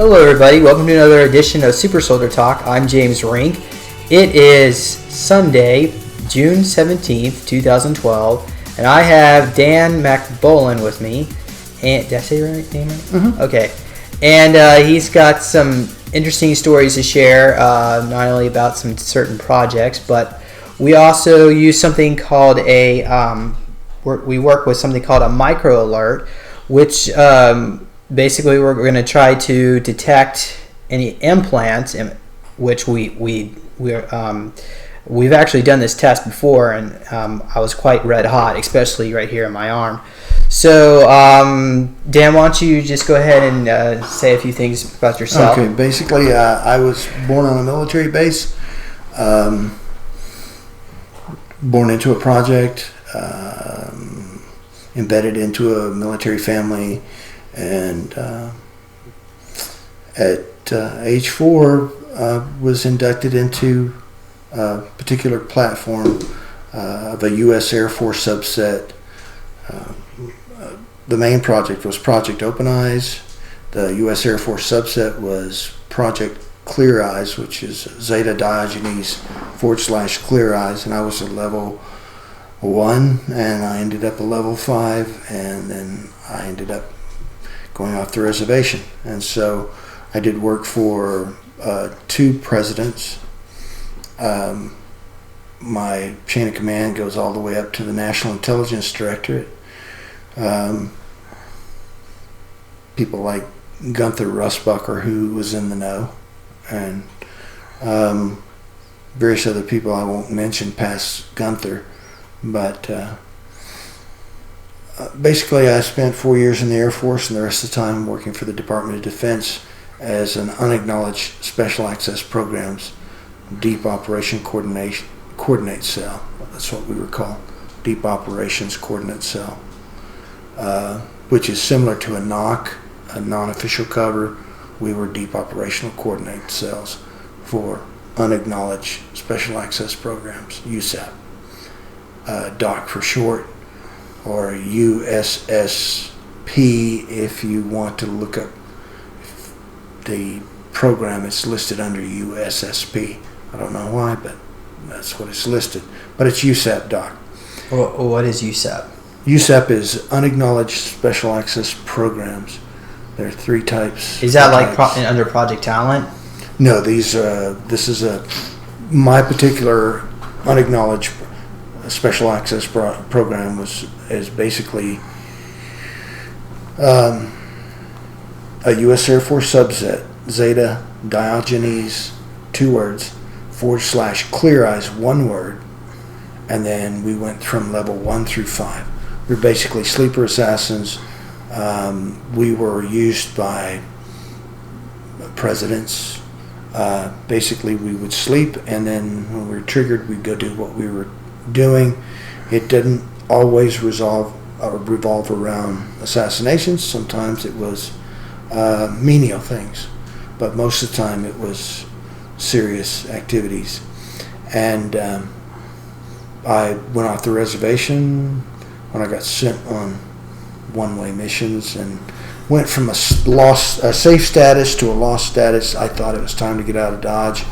Hello everybody, welcome to another edition of Super Soldier Talk. I'm James Rink. It is Sunday, June 17th, 2012, and I have Dan Macbolen with me. And did I say your name right? Mm-hmm. Okay. And he's got some interesting stories to share, not only about some certain projects, but we also use something called we work with something called a micro alert, which basically we're going to try to detect any implants, which we've actually done this test before, and I was quite red hot, especially right here in my arm. So, Dan, why don't you just go ahead and say a few things about yourself? Okay, basically, I was born on a military base, born into a project, embedded into a military family, and at age 4, was inducted into a particular platform of a U.S. Air Force subset. The main project was Project OPENEYES. The U.S. Air Force subset was Project CLEAREYES, which is Zeta Diogenes /CLEAREYES, and I was a level 1, and I ended up a level 5, and then I ended up going off the reservation. And so I did work for 2 presidents. My chain of command goes all the way up to the National Intelligence Directorate. People like Gunther Russbucker, who was in the know, and various other people I won't mention past Gunther, but basically I spent 4 years in the Air Force and the rest of the time working for the Department of Defense as an unacknowledged Special Access Programs Deep Operation Coordinate Cell. That's what we were called, Deep Operations Coordinate Cell, which is similar to a NOC, a non-official cover. We were Deep Operational Coordinate Cells for Unacknowledged Special Access Programs, USAF, DOC for short, or USSP if you want to look up the program. It's listed under USSP. I don't know why, but that's what it's listed. But it's USAP DOC. What is USAP? USAP is Unacknowledged Special Access Programs. There are 3 types. Is that like under Project Talent? No, this is my particular unacknowledged Special Access Program is basically a U.S. Air Force subset, Zeta Diogenes, 2 words, /CLEAREYES, 1 word, and then we went from level 1 through 5. We're basically sleeper assassins. We were used by presidents. Basically, we would sleep, and then when we were triggered, we'd go do what we were doing. It didn't always revolve around assassinations. Sometimes it was menial things, but most of the time it was serious activities. And I went off the reservation when I got sent on one-way missions and went from a safe status to a lost status. I thought it was time to get out of Dodge,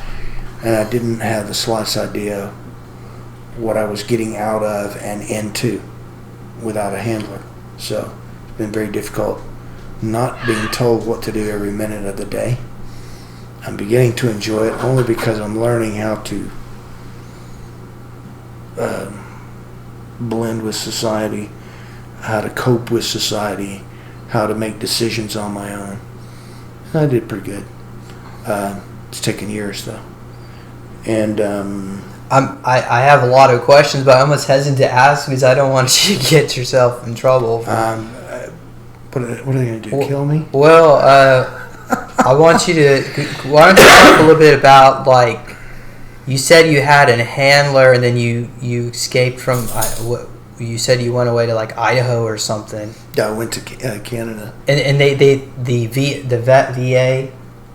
and I didn't have the slightest idea what I was getting out of and into without a handler. So it's been very difficult not being told what to do every minute of the day. I'm beginning to enjoy it only because I'm learning how to blend with society, how to cope with society, how to make decisions on my own. I did pretty good. It's taken years though. And I have a lot of questions, but I'm almost hesitant to ask because I don't want you to get yourself in trouble. What are they going to do? Kill me? Well, I want you to. Why don't you talk a little bit about, like, you said you had a handler and then you escaped from. You said you went away to like Idaho or something. Yeah, I went to Canada. And the VA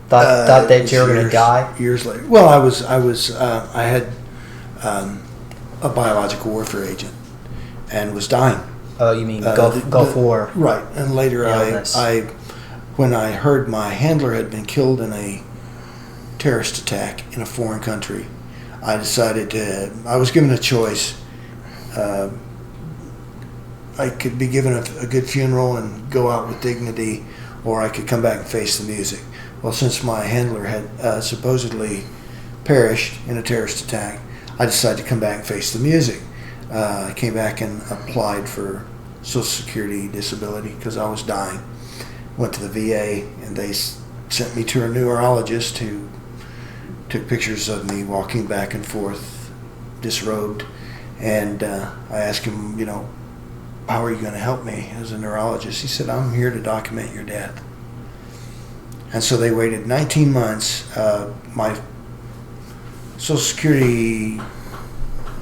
thought that you were going to die. Years later. Well, I had a biological warfare agent and was dying. Oh, you mean Gulf War? Right, and later I when I heard my handler had been killed in a terrorist attack in a foreign country, I decided I was given a choice. I could be given a good funeral and go out with dignity, or I could come back and face the music. Well, since my handler had supposedly perished in a terrorist attack, I decided to come back and face the music. I came back and applied for Social Security disability because I was dying. Went to the VA, and they sent me to a neurologist who took pictures of me walking back and forth disrobed. And I asked him, how are you going to help me as a neurologist? He said, I'm here to document your death. And so they waited 19 months. My Social Security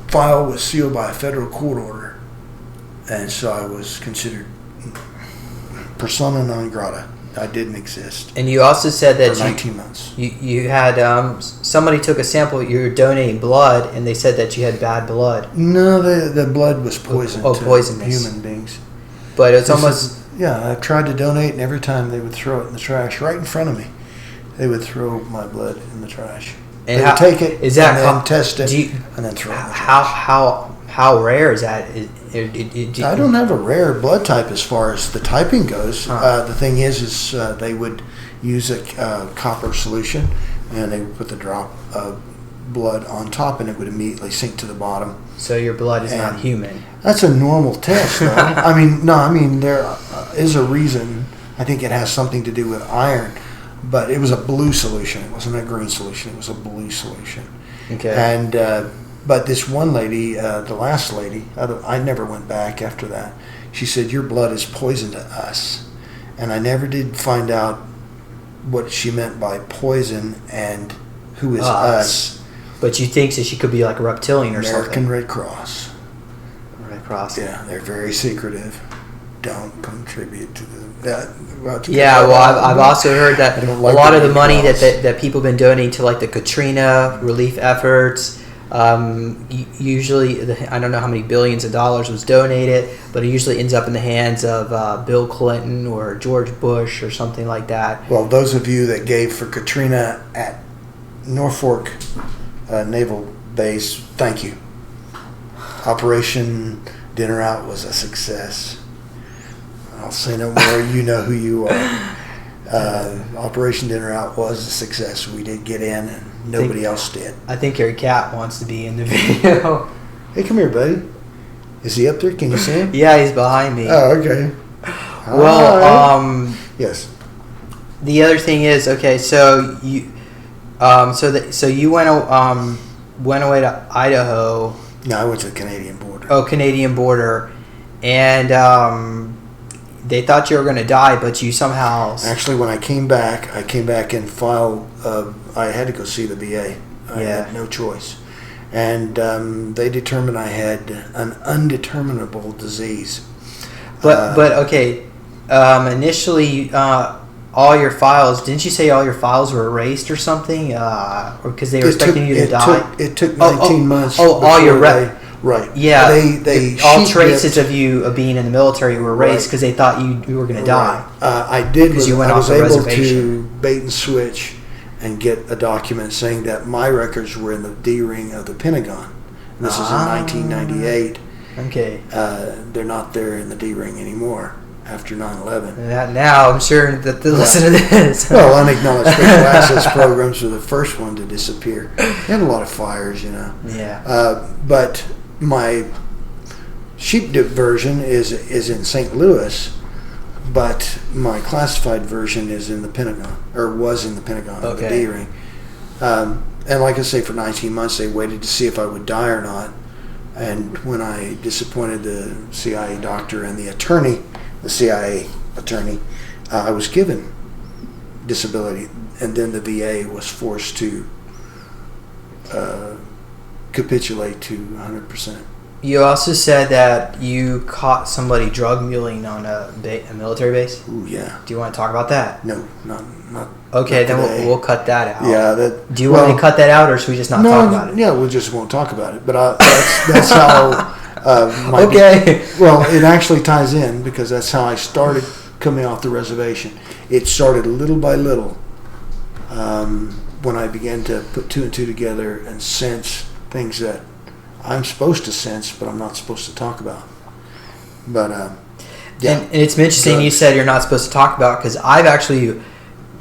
file was sealed by a federal court order. And so I was considered persona non grata. I didn't exist. And you also said that for 19 months. You had somebody took a sample. You were donating blood, and they said that you had bad blood. No, the blood was poisoned to poisonous. human beings. But it's almost... I tried to donate, and every time they would throw it in the trash right in front of me. They would throw my blood in the trash. And they would take it is that and then test it and then throw it in the trash. How rare is that? I don't have a rare blood type as far as the typing goes. The thing is they would use a copper solution, and they would put the drop of blood on top, and it would immediately sink to the bottom. So your blood is not human. That's a normal test, though. I mean, there is a reason. I think it has something to do with iron, but it was a blue solution. It wasn't a green solution. It was a blue solution. Okay. And but this one lady, the last lady, I never went back after that. She said, your blood is poison to us. And I never did find out what she meant by poison and who is us. But you think that she could be like a reptilian or American something? Red Cross. Red Cross. Yeah, they're very secretive. Don't contribute to that. I've also heard that a lot of the money that people have been donating to like the Katrina relief efforts, usually, I don't know how many billions of dollars was donated, but it usually ends up in the hands of Bill Clinton or George Bush or something like that. Well, those of you that gave for Katrina at Norfolk Naval Base, thank you. Operation Dinner Out was a success. I'll say no more. You know who you are. Operation Dinner Out was a success. We did get in, and nobody else did. I think your cat wants to be in the video. Hey, come here, buddy. Is he up there? Can you see him? Yeah, he's behind me. Oh, okay. Well, yes. The other thing is, okay, so you, so you went away to Idaho. No, I went to the Canadian border. Oh, Canadian border, and they thought you were going to die, but you somehow... Actually, when I came back and filed... I had to go see the VA. I had no choice. And they determined I had an undeterminable disease. But okay, initially, all your files... Didn't you say all your files were erased or something? Or because they were expecting you to die? It took 19 months. All your... Right. Yeah. They all traces of you of being in the military were erased because they thought you were going to die. I did. Because you went I off was the able reservation. to bait and switch and get a document saying that my records were in the D-ring of the Pentagon. And this is in 1998. Okay. They're not there in the D-ring anymore after 9/11. Now I'm sure that they listen to this. Well, unacknowledged special access programs were the first one to disappear. They had a lot of fires, Yeah. But my sheep dip version is in St. Louis, but my classified version is in the Pentagon, or was in the Pentagon, the D-ring. And like I say, for 19 months they waited to see if I would die or not. And when I disappointed the CIA doctor and the attorney, the CIA attorney, I was given disability. And then the VA was forced to capitulate to 100%. You also said that you caught somebody drug muling on a military base. Ooh, yeah. Do you want to talk about that? No, not. Okay, not then today. we'll cut that out. Yeah. Do you want me to cut that out, or should we just not talk about it? Yeah, we just won't talk about it. But that's how. Okay. Well, it actually ties in because that's how I started coming off the reservation. it started little by little when I began to put two and two together and sense things that I'm supposed to sense, but I'm not supposed to talk about. But yeah. And it's interesting you said you're not supposed to talk about, because I've actually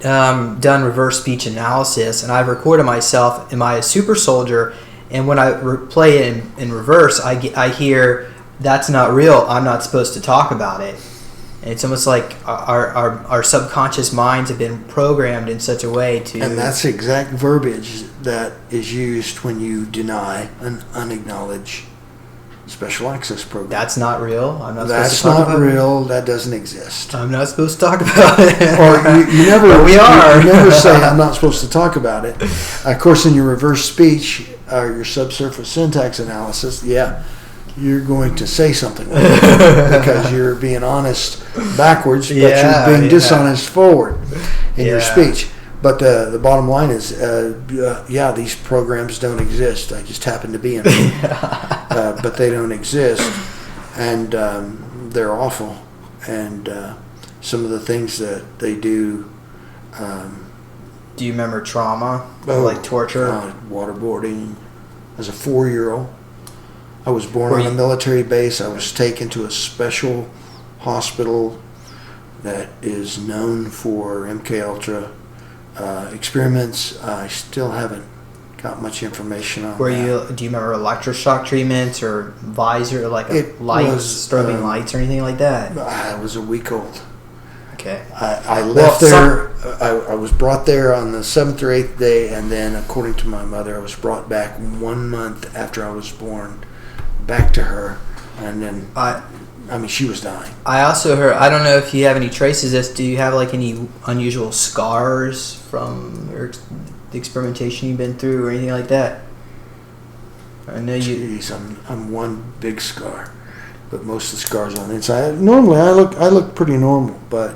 done reverse speech analysis, and I've recorded myself. Am I a super soldier? And when I play it in reverse, I hear, that's not real. I'm not supposed to talk about it. And it's almost like our subconscious minds have been programmed in such a way to... And that's the exact verbiage that is used when you deny an unacknowledged special access program. That's not real. I'm not That's supposed to talk not about real. That doesn't exist. it. I'm not supposed to talk about it. Or you never... But we are. You never say, I'm not supposed to talk about it. Of course, in your reverse speech or your subsurface syntax analysis, yeah, you're going to say something like that because you're being honest backwards, but you're being dishonest forward in your speech. But the bottom line is, these programs don't exist. I just happen to be in them. But they don't exist. And they're awful. And some of the things that they do... Do you remember trauma? Like torture? Waterboarding. As a 4-year-old. I was born on a military base. I was taken to a special hospital that is known for MK Ultra experiments. I still haven't got much information on that. Do you remember electroshock treatments or visor, like strobing lights or anything like that? I was a week old. Okay. I left there. I was brought there on the 7th or 8th day, and then, according to my mother, I was brought back 1 month after I was born, back to her, and then she was dying. I also heard, I don't know if you have any traces of this, do you have like any unusual scars from the experimentation you've been through or anything like that? I know Jeez, I'm one big scar, but most of the scars on the inside. Normally, I look pretty normal, but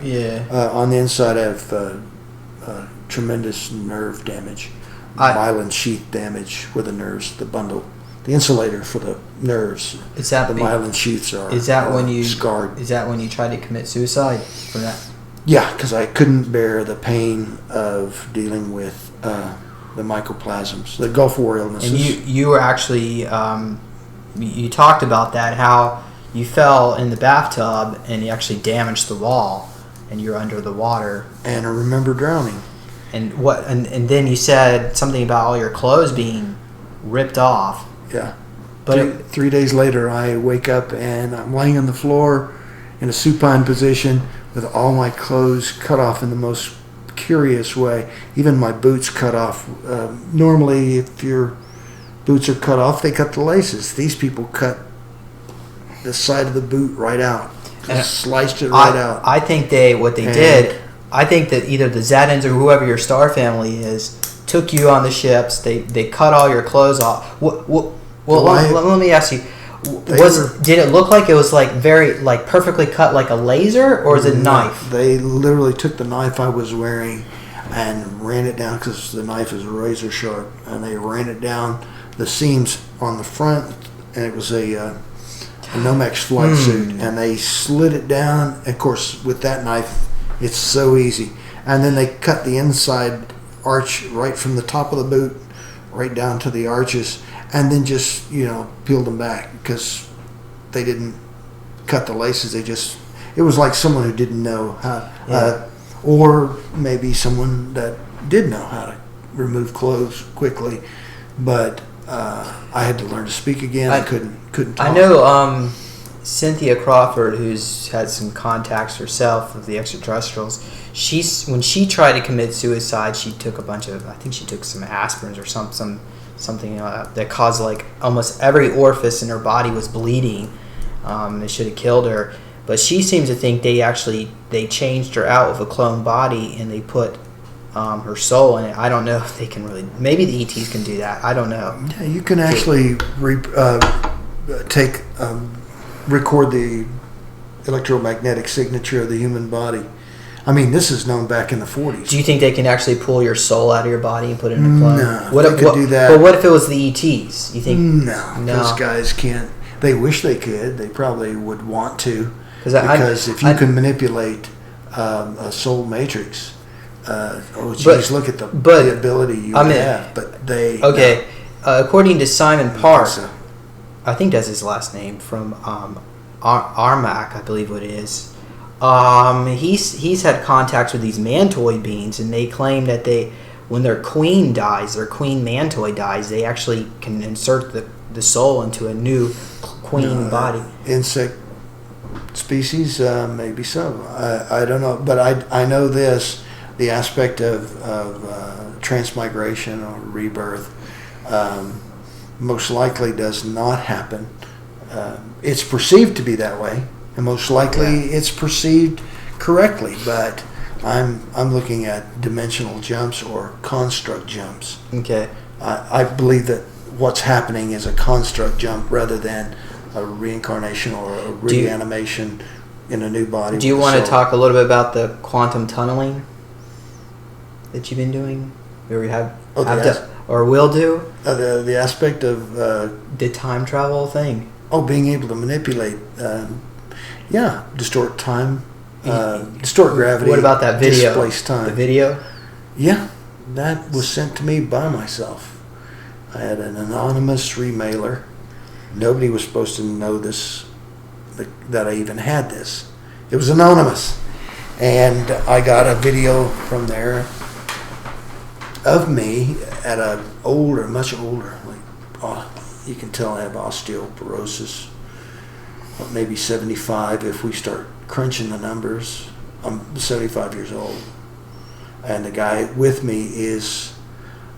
on the inside, I have tremendous nerve damage, myelin sheath damage where the nerves, the bundle, the insulator for the nerves. The myelin sheaths are scarred. Is that when you tried to commit suicide from that? Yeah, because I couldn't bear the pain of dealing with the mycoplasms, the Gulf War illnesses. And you were actually, you talked about that, how you fell in the bathtub and you actually damaged the wall and you're under the water. And I remember drowning. And then you said something about all your clothes being ripped off. Yeah. But 3 days later, I wake up and I'm laying on the floor in a supine position with all my clothes cut off in the most curious way. Even my boots cut off. Normally, if your boots are cut off, they cut the laces. These people cut the side of the boot right out. Just sliced it right out. I think I think that either the Zetans or whoever your star family is took you on the ships. They cut all your clothes off. Let me ask you. Did it look like it was like very perfectly cut like a laser, or is it a knife? They literally took the knife I was wearing and ran it down, because the knife is razor sharp, and they ran it down the seams on the front, and it was a Nomex flight suit, and they slid it down. Of course, with that knife, it's so easy. And then they cut the inside arch right from the top of the boot right down to the arches, and then just peeled them back, because they didn't cut the laces. It was like someone who didn't know how, or maybe someone that did know how to remove clothes quickly, but I had to learn to speak again. I couldn't talk. I know Cynthia Crawford, who's had some contacts herself with the extraterrestrials. When she tried to commit suicide, she took I think she took some aspirins or something that caused almost every orifice in her body was bleeding. They should have killed her, but she seems to think they changed her out with a clone body and they put her soul in it. I don't know if they can really. Maybe the ETs can do that. I don't know. Yeah, you can actually record the electromagnetic signature of the human body. I mean, this is known back in the 40s. Do you think they can actually pull your soul out of your body and put it in a clone? No, they could do that. But what if it was the ETs? You think? No, those guys can't. They wish they could. They probably would want to. Because if you can manipulate a soul matrix. Look at the ability you have. But they okay. According to Simon Park, so. I think that's his last name, from Armac, I believe what it is. He's had contacts with these mantoid beings, and they claim that when their queen dies, their queen mantoid dies, they actually can insert the soul into a new queen body. Insect species, maybe so. I don't know, but I know this: the aspect of transmigration or rebirth most likely does not happen. It's perceived to be that way, and most likely it's perceived correctly. But I'm looking at dimensional jumps or construct jumps. Okay. I believe that what's happening is a construct jump rather than a reincarnation or a reanimation in a new body. Do you want to talk a little bit about the quantum tunneling that you've been doing, or you have or will do? The aspect of the time travel thing. Being able to manipulate, distort time, distort gravity. What about that video? Displace time. The video? Yeah, that was sent to me by myself. I had an anonymous remailer. Nobody was supposed to know this, that I even had this. It was anonymous. And I got a video from there of me at much older, you can tell I have osteoporosis, maybe 75 if we start crunching the numbers. I'm 75 years old. And the guy with me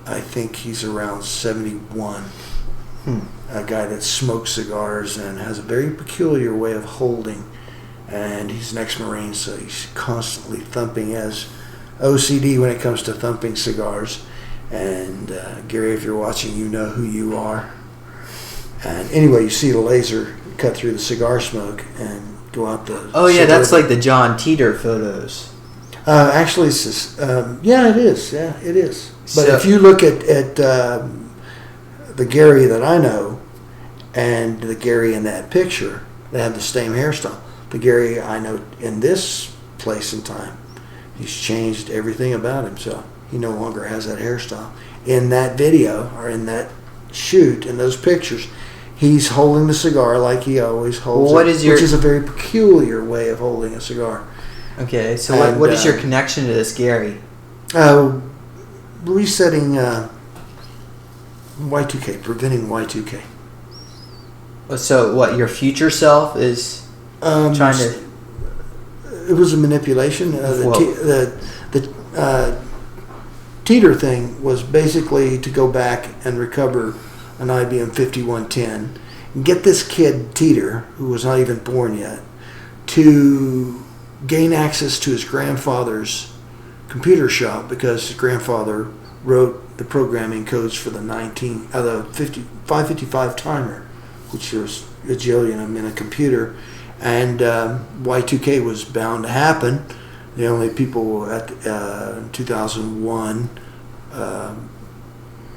I think he's around 71. A guy that smokes cigars and has a very peculiar way of holding. And he's an ex-Marine, so he's constantly thumping, as OCD when it comes to thumping cigars. And Gary, if you're watching, you know who you are. And anyway, you see the laser cut through the cigar smoke and go out the... Oh, yeah, that's like the John Teeter photos. Actually, it's just, it is. Yeah, it is. But if you look at the Gary that I know and the Gary in that picture, they have the same hairstyle. The Gary I know in this place and time, he's changed everything about himself. He no longer has that hairstyle. In that video, or in that shoot, in those pictures, he's holding the cigar like he always holds which is a very peculiar way of holding a cigar. Okay, so what is your connection to this Gary? Resetting Y2K, preventing Y2K. So what, your future self is trying to... It was a manipulation. The Teeter thing was basically to go back and recover an IBM 5110 and get this kid Teeter, who was not even born yet, to gain access to his grandfather's computer shop, because his grandfather wrote the programming codes for the 555 timer, which there's a jillion of them in a computer, and Y2K was bound to happen. The only people at 2001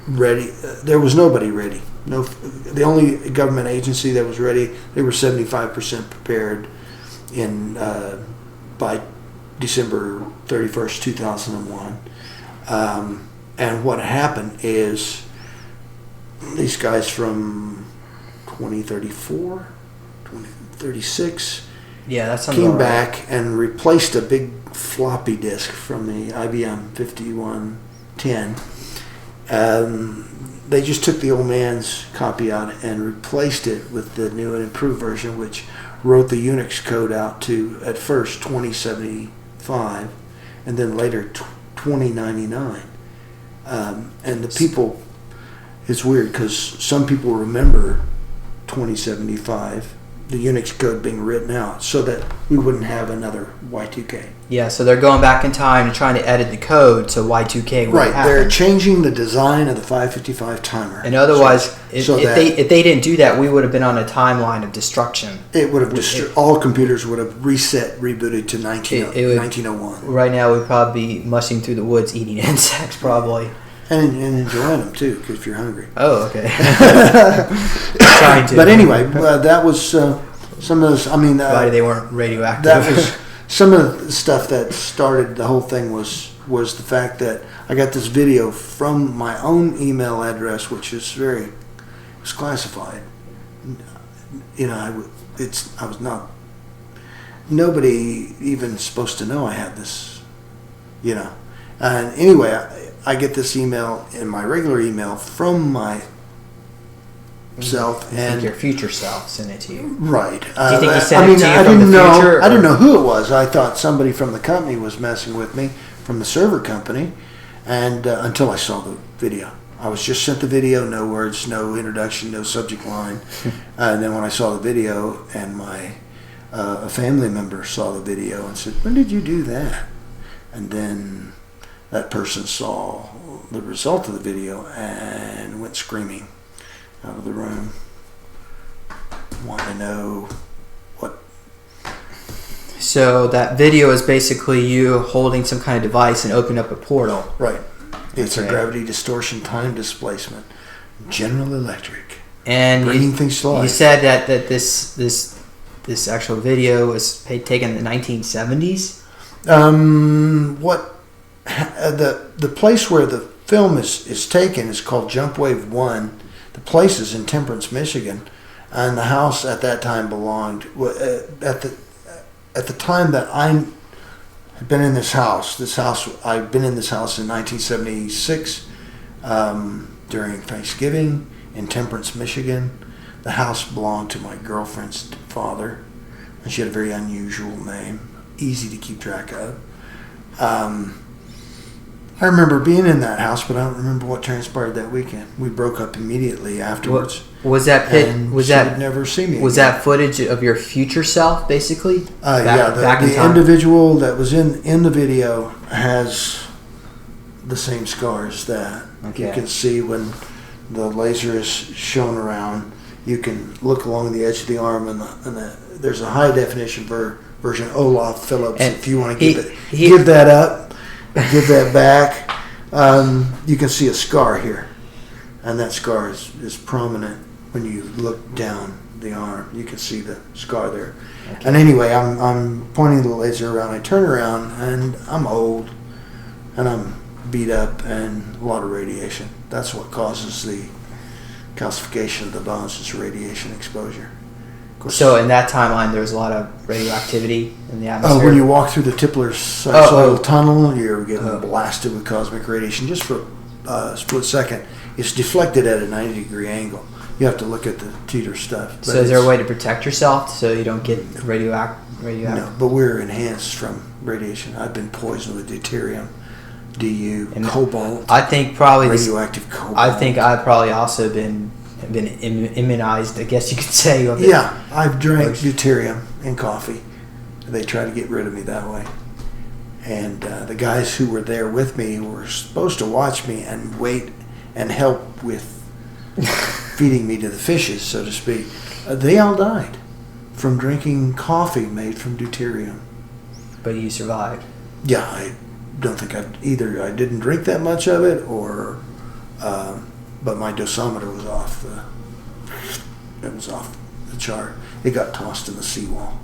ready, there was nobody ready. The only government agency that was ready, they were 75% prepared by December 31st, 2001. And what happened is these guys from 2034, 2036 came back and replaced a big floppy disk from the IBM 5110. They just took the old man's copy out and replaced it with the new and improved version, which wrote the Unix code out to, at first, 2075, and then later 2099. And the people, it's weird because some people remember 2075, the Unix code being written out, so that we wouldn't have another Y2K. Yeah, so they're going back in time and trying to edit the code so Y2K would happen. Right, they're changing the design of the 555 timer. And otherwise, if they didn't do that, we would have been on a timeline of destruction. It would have all computers would have rebooted to 1901. Right now, we'd probably be mushing through the woods eating insects, probably. And enjoying them, too, because if you're hungry. Oh, okay. Trying to. But anyway, that was some of those, provided they weren't radioactive. That was some of the stuff that started the whole thing was the fact that I got this video from my own email address, which is it's classified. You know, I was not, nobody even supposed to know I had this, you know. And anyway, I get this email in my regular email from my self, You and think your future self sent it to you. right. Do you think he sent it to you I from the didn't future? know. I didn't know who it was. I thought somebody from the company was messing with me, from the server company, and until I saw the video. I was just sent the video, no words, no introduction, no subject line. And then when I saw the video, and a family member saw the video and said, "When did you do that?" And then that person saw the result of the video and went screaming out of the room, wanting to know what. So that video is basically you holding some kind of device and opening up a portal. Right. It's Okay. a gravity distortion time displacement. General Electric. And Bringing things to life. you said that this actual video was taken in the 1970s. The place where the film is taken is called Jump Wave 1. The place is in Temperance, Michigan, and the house at that time belonged at the time that I had been in this house. I'd been in this house in 1976 during Thanksgiving in Temperance, Michigan. The house belonged to my girlfriend's father, and she had a very unusual name, easy to keep track of. I remember being in that house, but I don't remember what transpired that weekend. We broke up immediately afterwards. Was that pit? And Was she that would never see me? Was again. that footage of your future self, basically? The in time? individual that was in the video has the same scars that Okay. you can see when the laser is shown around. You can look along the edge of the arm, and there's a high definition version. Olaf Phillips, And if you want to he- give that up, give that back, you can see a scar here, and that scar is prominent when you look down the arm. You can see the scar there. Okay. And anyway, I'm pointing the laser around. I turn around, and I'm old, and I'm beat up, and a lot of radiation. That's what causes the calcification of the bones, is radiation exposure. Of course, So in that timeline, there was a lot of radioactivity in the atmosphere. when you walk through the Tipler's soil tunnel, you're getting blasted with cosmic radiation just for a split second. It's deflected at a 90-degree angle. You have to look at the Teeter stuff. So is there a way to protect yourself so you don't get radioactive? No, but we're enhanced from radiation. I've been poisoned with deuterium, DU, And cobalt, I think probably radioactive cobalt. I think I've probably also been immunized, I guess you could say. Of it. Yeah, I've drank deuterium in coffee. They try to get rid of me that way. And the guys who were there with me were supposed to watch me and wait and help with feeding me to the fishes, so to speak. They all died from drinking coffee made from deuterium. But you survived. Yeah, I don't think I didn't drink that much of it, or but my dosimeter was off the chart. It got tossed in the seawall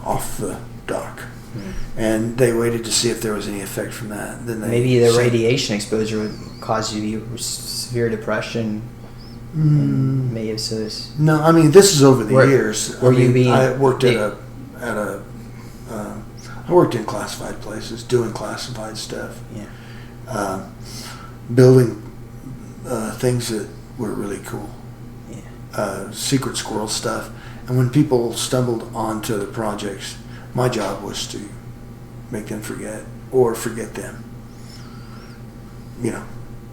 off the dock. And they waited to see if there was any effect from that. Then Maybe the radiation exposure would cause you to severe depression. May have so. No, I mean, this is over the years. I worked I worked in classified places, doing classified stuff. Yeah. Building things that were really cool. Yeah. Secret squirrel stuff. And when people stumbled onto the projects, my job was to make them forget, or forget them.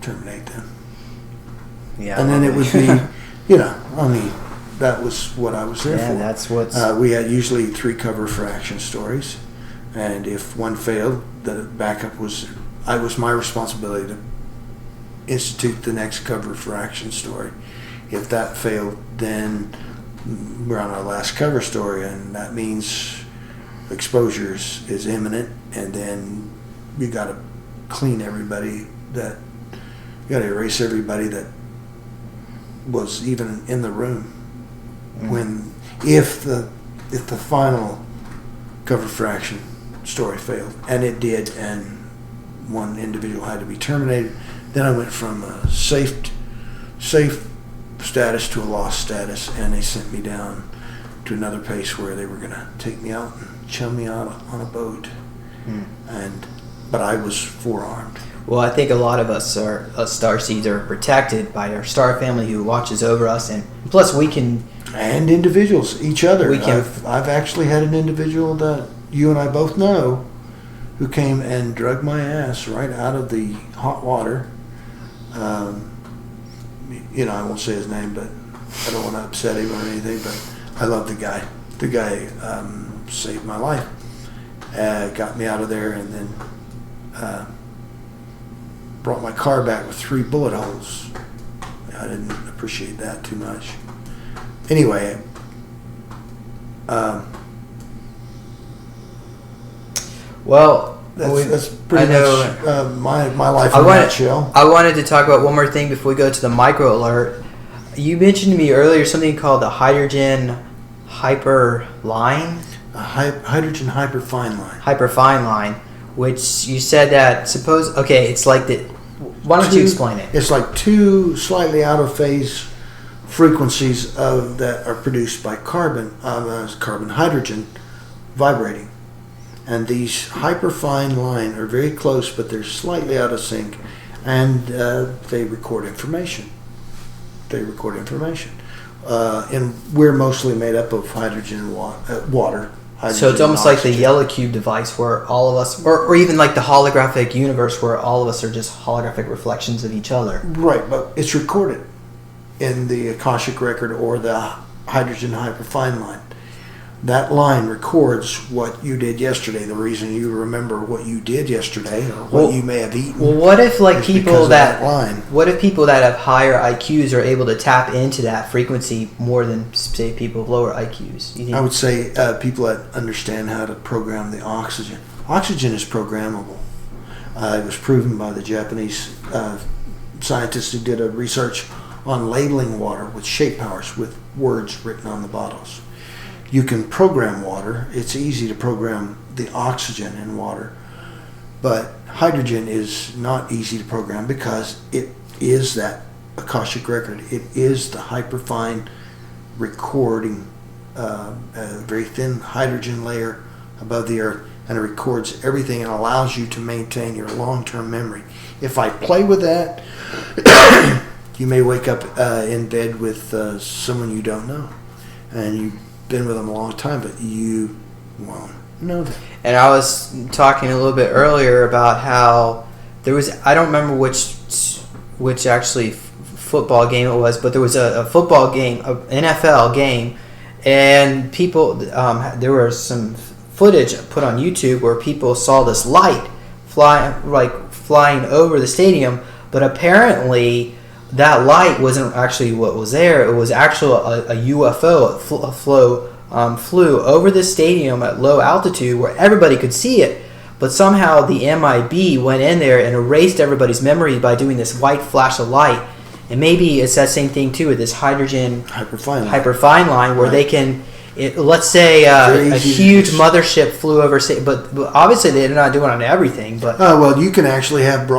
Terminate them. Yeah. And then it would be, that was what I was there for. Yeah, that's what's. We had usually 3 cover for action stories, and if one failed, the backup was my responsibility to institute the next cover for action story. If that failed, then we're on our last cover story, and that means exposure is imminent, and then you got to clean everybody you got to erase everybody that was even in the room if the final cover fraction story failed, and it did, and one individual had to be terminated. Then I went from a safe status to a lost status, and they sent me down to another place where they were going to take me out and chum me out on a boat. But I was forearmed. Well, I think a lot of us starseeds are protected by our star family who watches over us, and plus we can... And individuals, each other. We can, I've actually had an individual that you and I both know who came and drug my ass right out of the hot water. I won't say his name, but I don't want to upset him or anything, but I love the guy. The guy saved my life. Got me out of there, and then brought my car back with 3 bullet holes. I didn't appreciate that too much. Anyway, well, that's pretty much my life in a nutshell. I wanted to talk about one more thing before we go to the micro alert. You mentioned to me earlier something called the hydrogen hyper line. Hydrogen hyperfine line. Hyperfine line, which you said that it's like the. Why don't you explain it? It's like 2 slightly out of phase frequencies that are produced by carbon hydrogen vibrating, and these hyperfine line are very close, but they're slightly out of sync, and they record information. And we're mostly made up of hydrogen and water. So it's almost like the yellow cube device where all of us, or even like the holographic universe where all of us are just holographic reflections of each other. Right, but it's recorded in the Akashic record or the hydrogen hyperfine line. That line records what you did yesterday. The reason you remember what you did yesterday or what you may have eaten. Well, what if people that line. What if people that have higher IQs are able to tap into that frequency more than say people with lower IQs? I would say people that understand how to program the oxygen. Oxygen is programmable. It was proven by the Japanese scientists who did a research on labeling water with shape powers with words written on the bottles. You can program water. It's easy to program the oxygen in water. But hydrogen is not easy to program because it is that Akashic record. It is the hyperfine recording, a very thin hydrogen layer above the earth, and it records everything and allows you to maintain your long-term memory. If I play with that, you may wake up in bed with someone you don't know, and you've been with them a long time, but you won't know them. And I was talking a little bit earlier about how there was, I don't remember which actually football game it was, but there was a football game, an NFL game, and people, there was some footage put on YouTube where people saw this light flying over the stadium, but apparently that light wasn't actually what was there. It was actually a UFO. It flew over the stadium at low altitude where everybody could see it, but somehow the MIB went in there and erased everybody's memory by doing this white flash of light. And maybe it's that same thing too with this hydrogen hyperfine line where they can, let's say a huge mothership flew over, but obviously they're not doing it on everything. But well, you can actually have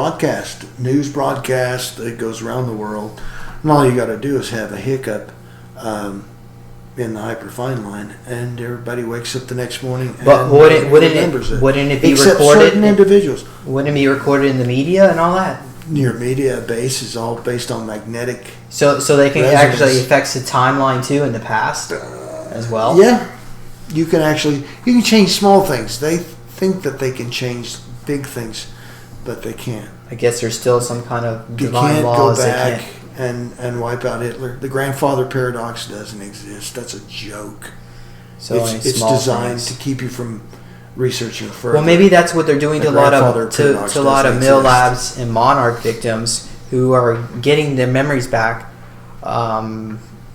news broadcast that goes around the world, and all you got to do is have a hiccup in the hyperfine line, and everybody wakes up the next morning. But wouldn't it be Except recorded? Certain individuals. Wouldn't it be recorded in the media and all that? Your media base is all based on magnetic. So they can resonance. actually affect the timeline too in the past as well. Yeah, you can change small things. They think that they can change big things, but they can't. I guess there's still some kind of divine you can't laws. go back and wipe out Hitler. The grandfather paradox doesn't exist. That's a joke. So it's designed to keep you from researching further. Well, maybe that's what they're doing to a lot of Milabs and Monarch victims who are getting their memories back.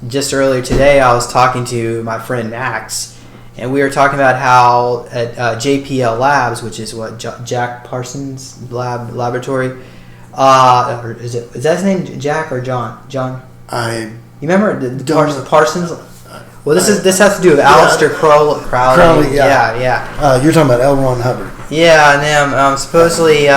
Just earlier today, I was talking to my friend Max, and we were talking about how at JPL Labs, which is what Jack Parsons laboratory, is that his name, Jack or John? John. You remember the Parsons? Well, this has to do with Aleister Crowley. Crowley, Yeah. You're talking about L. Ron Hubbard. Yeah, and supposedly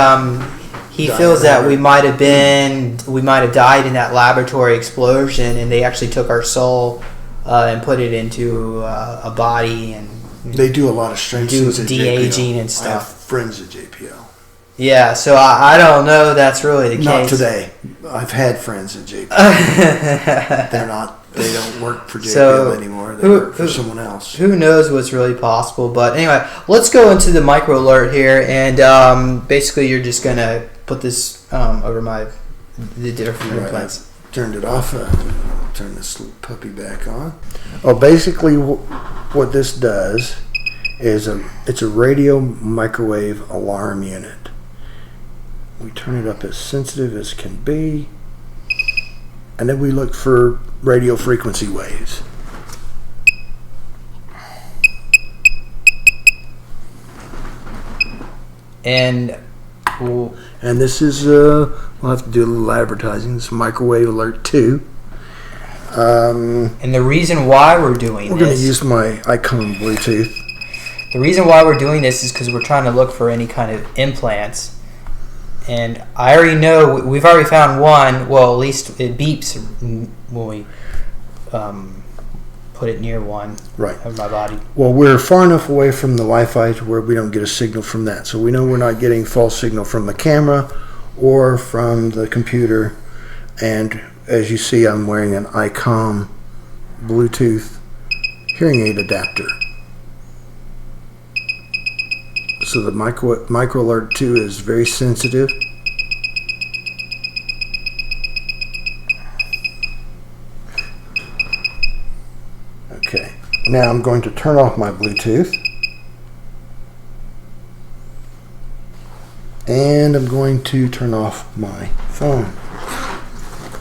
he feels that we might have died in that laboratory explosion, and they actually took our soul and put it into a body, and they do a lot of strange things at de-aging JPL. and stuff. I have friends at JPL. Yeah, so I don't know that's really the case. Not today. I've had friends at JPL. They don't work for JPL anymore. They work for someone else. Who knows what's really possible? But anyway, let's go into the micro alert here, and basically you're just gonna put this over the different implants. Turned it off. Turn this puppy back on. Oh, basically, what this does is it's a radio microwave alarm unit. We turn it up as sensitive as can be, and then we look for radio frequency waves. And this is we'll have to do a little advertising. This is Microwave Alert 2. And the reason why we're going going to use my Icon Bluetooth. The reason why we're doing this is because we're trying to look for any kind of implants. And I already know we've already found one. Well, at least it beeps when we put it near one of my body. Well, we're far enough away from the Wi-Fi to where we don't get a signal from that. So we know we're not getting false signal from the camera or from the computer. And as you see, I'm wearing an ICOM Bluetooth hearing aid adapter. So the Micro Alert 2 is very sensitive. Okay, now I'm going to turn off my Bluetooth. And I'm going to turn off my phone.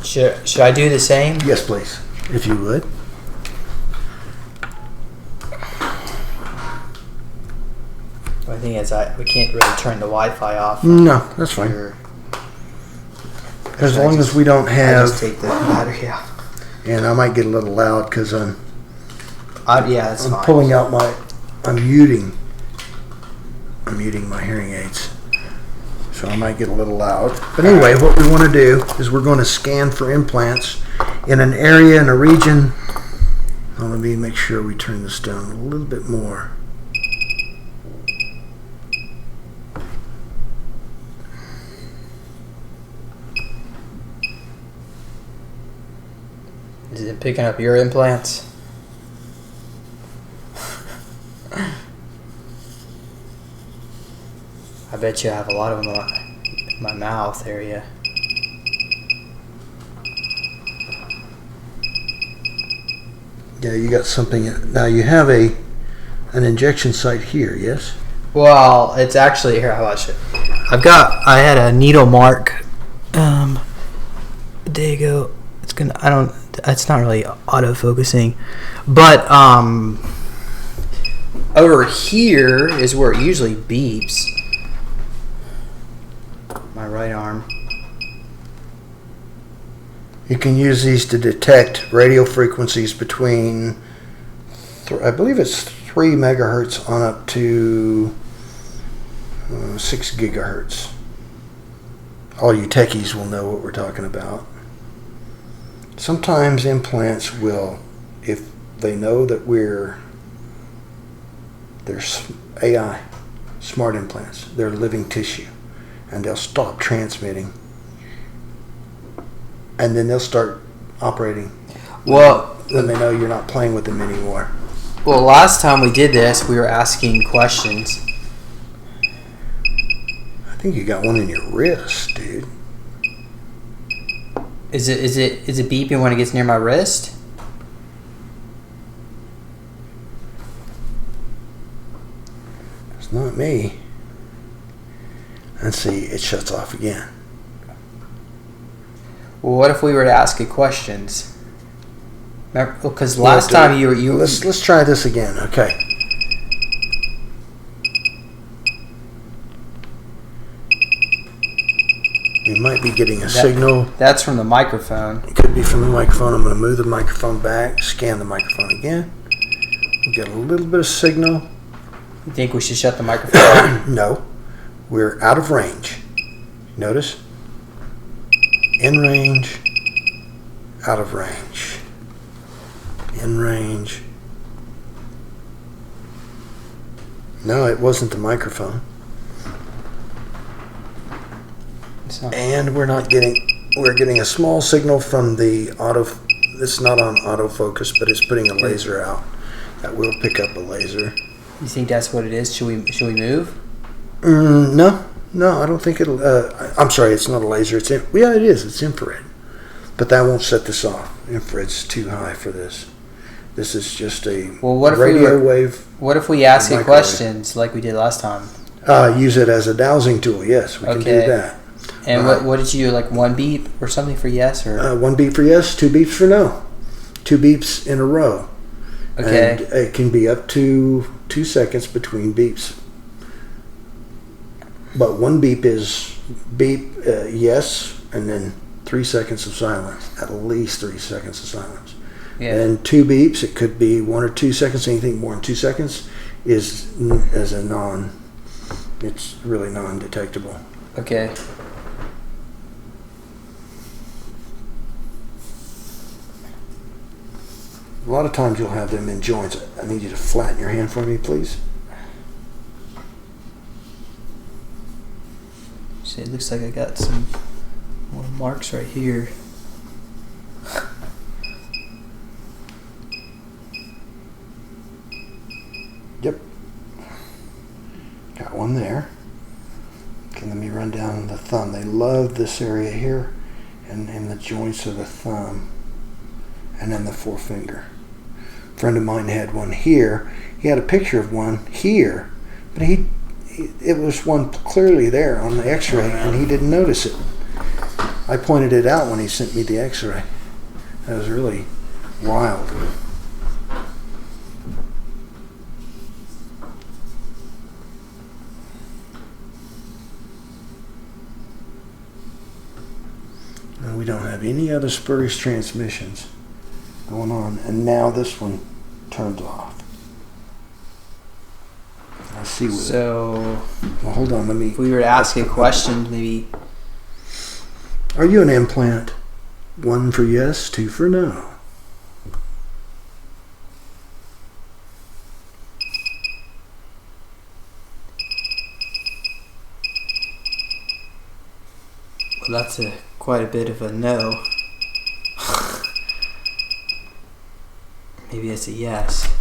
Should I do the same? Yes, please, if you would. The thing is, we can't really turn the Wi-Fi off. No, that's fine. As long as we don't have. I just take the battery out. And I might get a little loud because I'm fine. Pulling out I'm muting my hearing aids. So I might get a little loud. But anyway, what we want to do is we're going to scan for implants in an area, in a region. Let me make sure we turn this down a little bit more. Is it picking up your implants? I bet you I have a lot of them in my mouth area. Yeah, you got something. Now you have an injection site here, yes? Well, it's actually here. How about it? I had a needle mark. A day ago. It's not really auto-focusing, but over here is where it usually beeps. My right arm. You can use these to detect radio frequencies between, I believe it's 3 megahertz on up to 6 gigahertz. All you techies will know what we're talking about. Sometimes implants will, if they know that they're AI, smart implants, they're living tissue, and they'll stop transmitting, and then they'll start operating. Well, then they know you're not playing with them anymore. Well, last time we did this, we were asking questions. I think you got one in your wrist, dude. Is it beeping when it gets near my wrist? It's not me. And see, it shuts off again. Well, what if we were to ask it questions? Because last time you let's try this again. Okay. You might be getting a signal. That's from the microphone. It could be from the microphone. I'm going to move the microphone back, scan the microphone again. We got a little bit of signal. You think we should shut the microphone off? No, we're out of range. Notice? In range, out of range. In range. No, it wasn't the microphone. And we're getting a small signal from the auto. It's not on autofocus, but it's putting a laser out. That will pick up a laser. You think that's what it is? Should we move? No, I don't think it'll. I'm sorry, it's not a laser. It is. It's infrared, but that won't set this off. Infrared's too high for this. This is just a radio wave. What if we ask it questions like we did last time? Use it as a dowsing tool. Yes, we can do that. And what did you do? Like one beep or something for yes, or one beep for yes, 2 beeps for no, 2 beeps in a row. Okay. And it can be up to 2 seconds between beeps. But one beep is beep yes, and then 3 seconds of silence. At least 3 seconds of silence. Yeah. And 2 beeps, it could be 1 or 2 seconds. Anything more than 2 seconds is as a non. It's really non-detectable. Okay. A lot of times you'll have them in joints. I need you to flatten your hand for me, please. See, it looks like I got some more marks right here. Yep. Got one there. Okay, let me run down the thumb. They love this area here and in the joints of the thumb and then the forefinger. A friend of mine had one here. He had a picture of one here, but it was one clearly there on the x-ray and he didn't notice it. I pointed it out when he sent me the x-ray. That was really wild. And we don't have any other spurious transmissions going on, and now this one turns off. I see what. So, well, hold on. Let me. If we were to ask a question, maybe. Are you an implant? 1 for yes, 2 for no. Well, that's quite a bit of a no. Maybe it's a yes.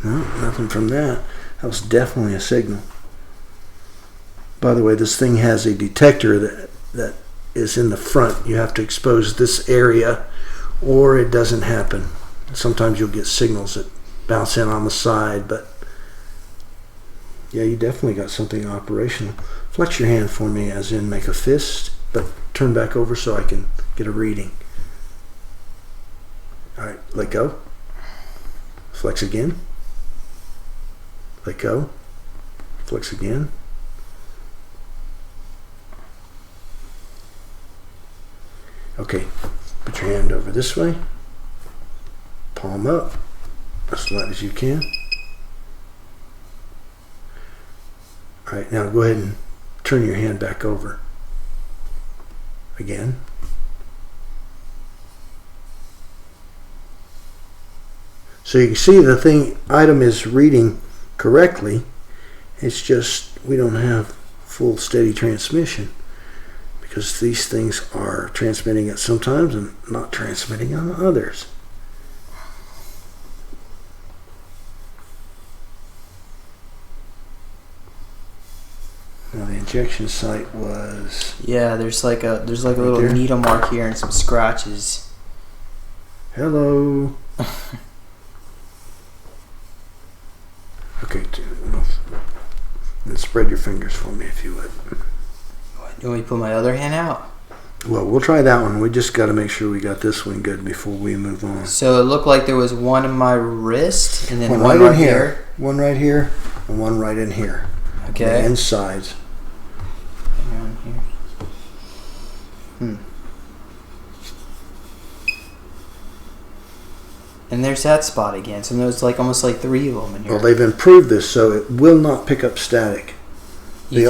No, nothing from that. That was definitely a signal. By the way, this thing has a detector that is in the front. You have to expose this area or it doesn't happen. Sometimes you'll get signals that bounce in on the side, but yeah, you definitely got something operational. Flex your hand for me, as in make a fist, but turn back over so I can get a reading. All right, let go. Flex again. Let go. Flex again. Okay, put your hand over this way. Palm up, as light as you can. All right, now go ahead and turn your hand back over. Again. So you can see the item is reading correctly. It's just we don't have full steady transmission because these things are transmitting at some times and not transmitting on others. Now the injection site was. Yeah, there's like a little there? needle mark here and some scratches. Hello. Okay, then spread your fingers for me if you would. You want me to put my other hand out? Well, we'll try that one. We just got to make sure we got this one good before we move on. So it looked like there was one in my wrist and then one one right right in here. One right here and one right in here. Okay. The insides. Around here. And there's that spot again. So there's like almost like 3 of them in here. Well, they've improved this so it will not pick up static. The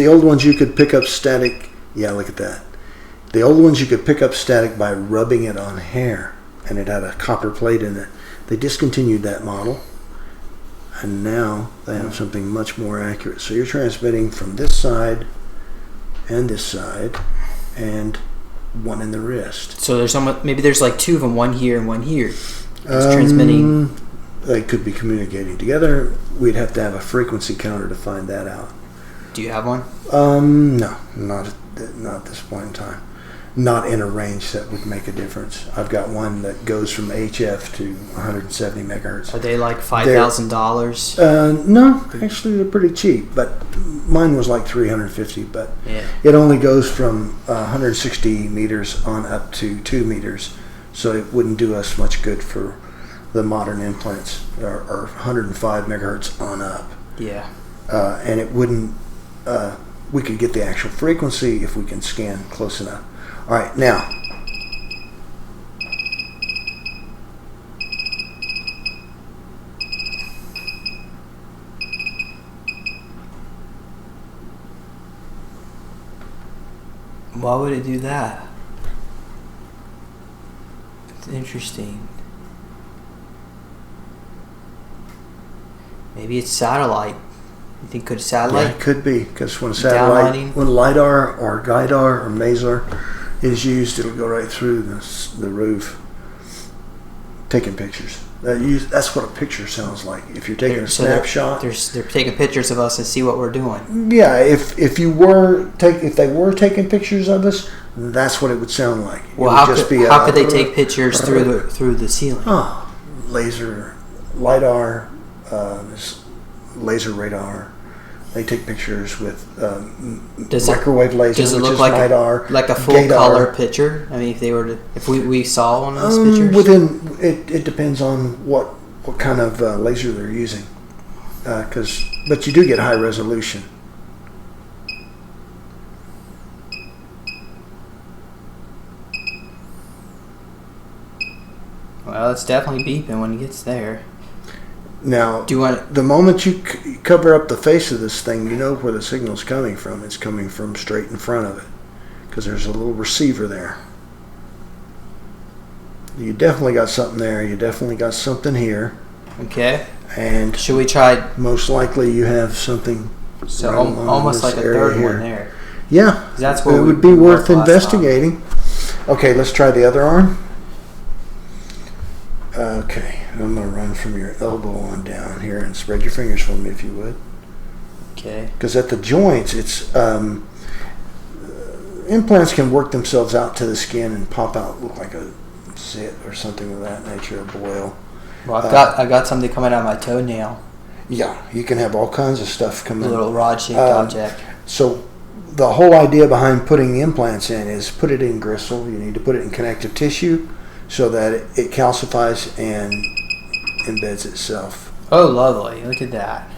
old ones you could pick up static. Yeah, look at that. The old ones you could pick up static by rubbing it on hair, and it had a copper plate in it. They discontinued that model, and now they have something much more accurate. So you're transmitting from this side and this side, and one in the wrist. So there's maybe there's like 2 of them, one here and one here. It's transmitting. They could be communicating together. We'd have to have a frequency counter to find that out. Do you have one? No, not at this point in time. Not in a range that would make a difference. I've got one that goes from HF to 170 megahertz. Are they like $5,000? No, actually they're pretty cheap. But mine was like $350. But yeah. It only goes from 160 meters on up to 2 meters, so it wouldn't do us much good for the modern implants, or 105 megahertz on up. Yeah. And it wouldn't. We could get the actual frequency if we can scan close enough. All right, now. Why would it do that? It's interesting. Maybe it's satellite. You think could satellite? Yeah, it could be, because when LiDAR or GIDAR or MASAR is used, it'll go right through the roof, taking pictures. That's what a picture sounds like. If you're taking a snapshot, they're taking pictures of us and see what we're doing. Yeah, if they were taking pictures of us, that's what it would sound like. Well, how could they take pictures through the ceiling? Oh, LiDAR, laser radar. They take pictures with microwave laser, does it look like LiDAR, like a full color picture? I mean, if we saw one of those pictures, it depends on what kind of laser they're using, but you do get high resolution. Well, it's definitely beeping when it gets there. Now, the moment you cover up the face of this thing, you know where the signal's coming from. It's coming from straight in front of it, because there's a little receiver there. You definitely got something there. You definitely got something here. Okay. And should we try? Most likely, you have something. So almost like a third here. One there. Yeah. That's what it would be worth investigating. Okay, let's try the other arm. Okay, I'm going to run from your elbow on down here and spread your fingers for me if you would. Okay. Because at the joints, it's implants can work themselves out to the skin and pop out, look like a zit or something of that nature, a boil. Well, I got something coming out of my toenail. Yeah, you can have all kinds of stuff come in. A little rod-shaped object. So the whole idea behind putting the implants in is put it in gristle. You need to put it in connective tissue, so that it calcifies and embeds itself. Oh, lovely. Look at that.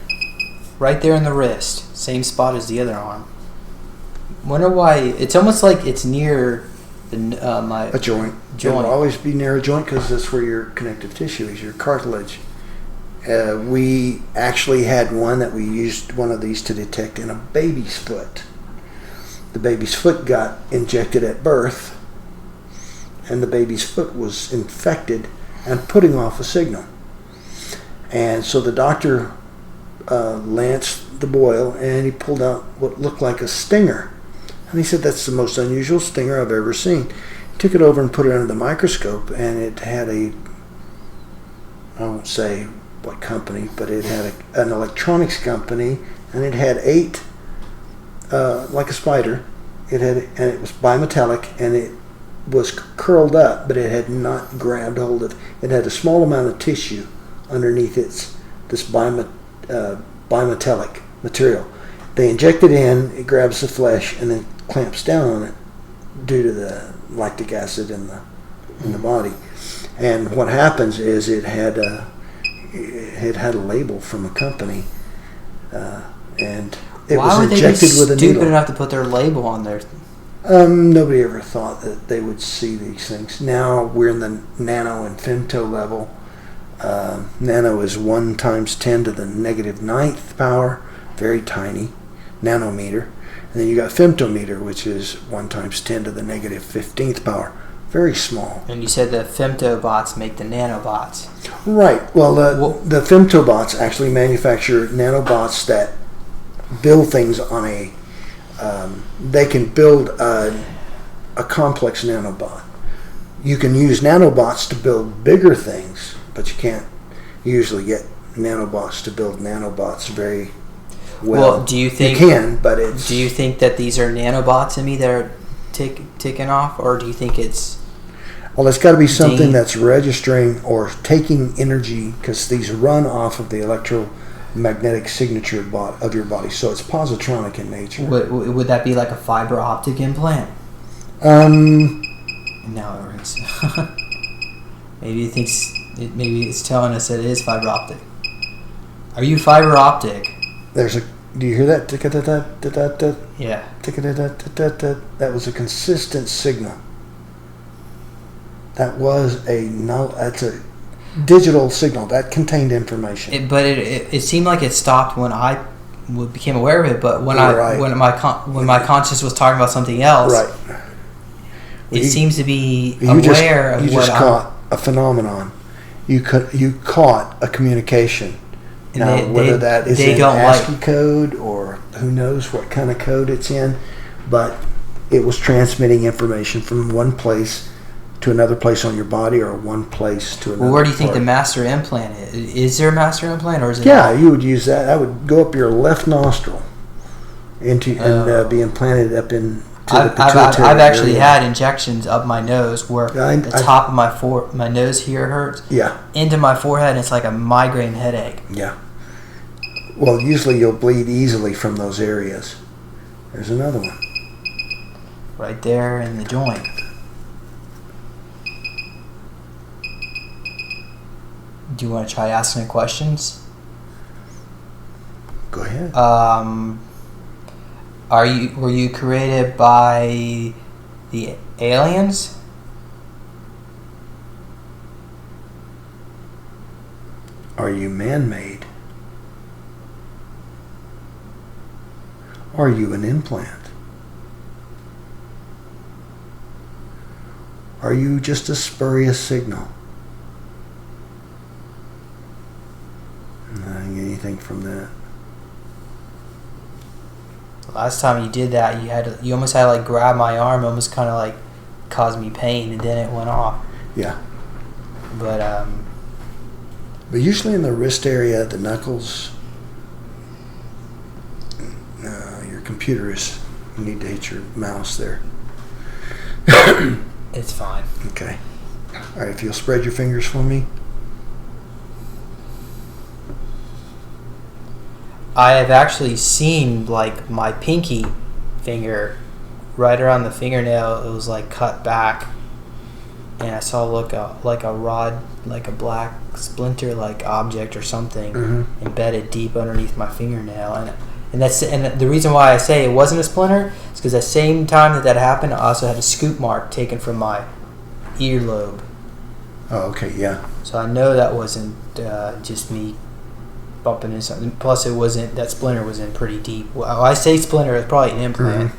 Right there in the wrist. Same spot as the other arm. Wonder why. It's almost like it's near a joint. It will always be near a joint because that's where your connective tissue is, your cartilage. We actually had one that we used one of these to detect in a baby's foot. The baby's foot got injected at birth, and the baby's foot was infected and putting off a signal. And so the doctor lanced the boil, and he pulled out what looked like a stinger. And he said, that's the most unusual stinger I've ever seen. He took it over and put it under the microscope, and it had I won't say what company, but it had an electronics company, and it had 8, like a spider. And it was bimetallic, and it was curled up, but it had not grabbed hold of. It had a small amount of tissue underneath this bimetallic material. They inject it in, it grabs the flesh, and then clamps down on it due to the lactic acid in the body. And what happens is it had a label from a company And it Why was would they be injected with a stupid needle. enough to put their label on there? Nobody ever thought that they would see these things. Now we're in the nano and femto level. Nano is 1 times 10 to the negative 9th power, very tiny, nanometer. And then you got femtometer, which is 1 times 10 to the negative 15th power, very small. And you said the femtobots make the nanobots. Right. Well, the femtobots actually manufacture nanobots that build things on a. They can build a complex nanobot. You can use nanobots to build bigger things, but you can't usually get nanobots to build nanobots very well. Do you think you can? But it's. Do you think that these are nanobots in me that are ticking off, or do you think it's? Well, it's got to be something that's registering or taking energy, because these run off of the electromagnetic signature of your body, so it's positronic in nature. Would that be like a fiber optic implant? Now it rings. Maybe it thinks. Maybe it's telling us that it is fiber optic. Are you fiber optic? There's a. Do you hear that? Tick-a-da-da-da-da-da. Yeah. Tick-a-da-da-da-da-da. That was a consistent signal. That was that's a digital signal that contained information. But it seemed like it stopped when I became aware of it. But when when my conscience was talking about something else, right. It seems to be aware of what you just caught a phenomenon. You caught a communication. Now, whether that is in ASCII code or who knows what kind of code it's in, but it was transmitting information from one place to another place on your body, or one place to another. Well, where do you think the master implant is? Is there a master implant, or is it? Yeah, you would use that. That would go up your left nostril and be implanted up in. I've actually had injections up my nose where the top of my nose here hurts. Yeah. Into my forehead, and it's like a migraine headache. Yeah. Well, usually you'll bleed easily from those areas. There's another one. Right there in the joint. Do you want to try asking questions? Go ahead. Were you created by the aliens? Are you man-made? Are you an implant? Are you just a spurious signal? Not anything from that. Last time you did that, you almost had to like grab my arm, almost kind of like caused me pain, and then it went off. Yeah. But usually in the wrist area, the knuckles. Your computer is. You need to hit your mouse there. It's fine. Okay. All right. If you'll spread your fingers for me. I have actually seen like my pinky finger, right around the fingernail. It was like cut back, and I saw like a rod, like a black splinter like object or something embedded deep underneath my fingernail, and the reason why I say it wasn't a splinter is because the same time that happened, I also had a scoop mark taken from my earlobe. Oh, okay, yeah. So I know that wasn't just me bumping into something. Plus, that splinter was in pretty deep. Well, I say splinter, it's probably an implant.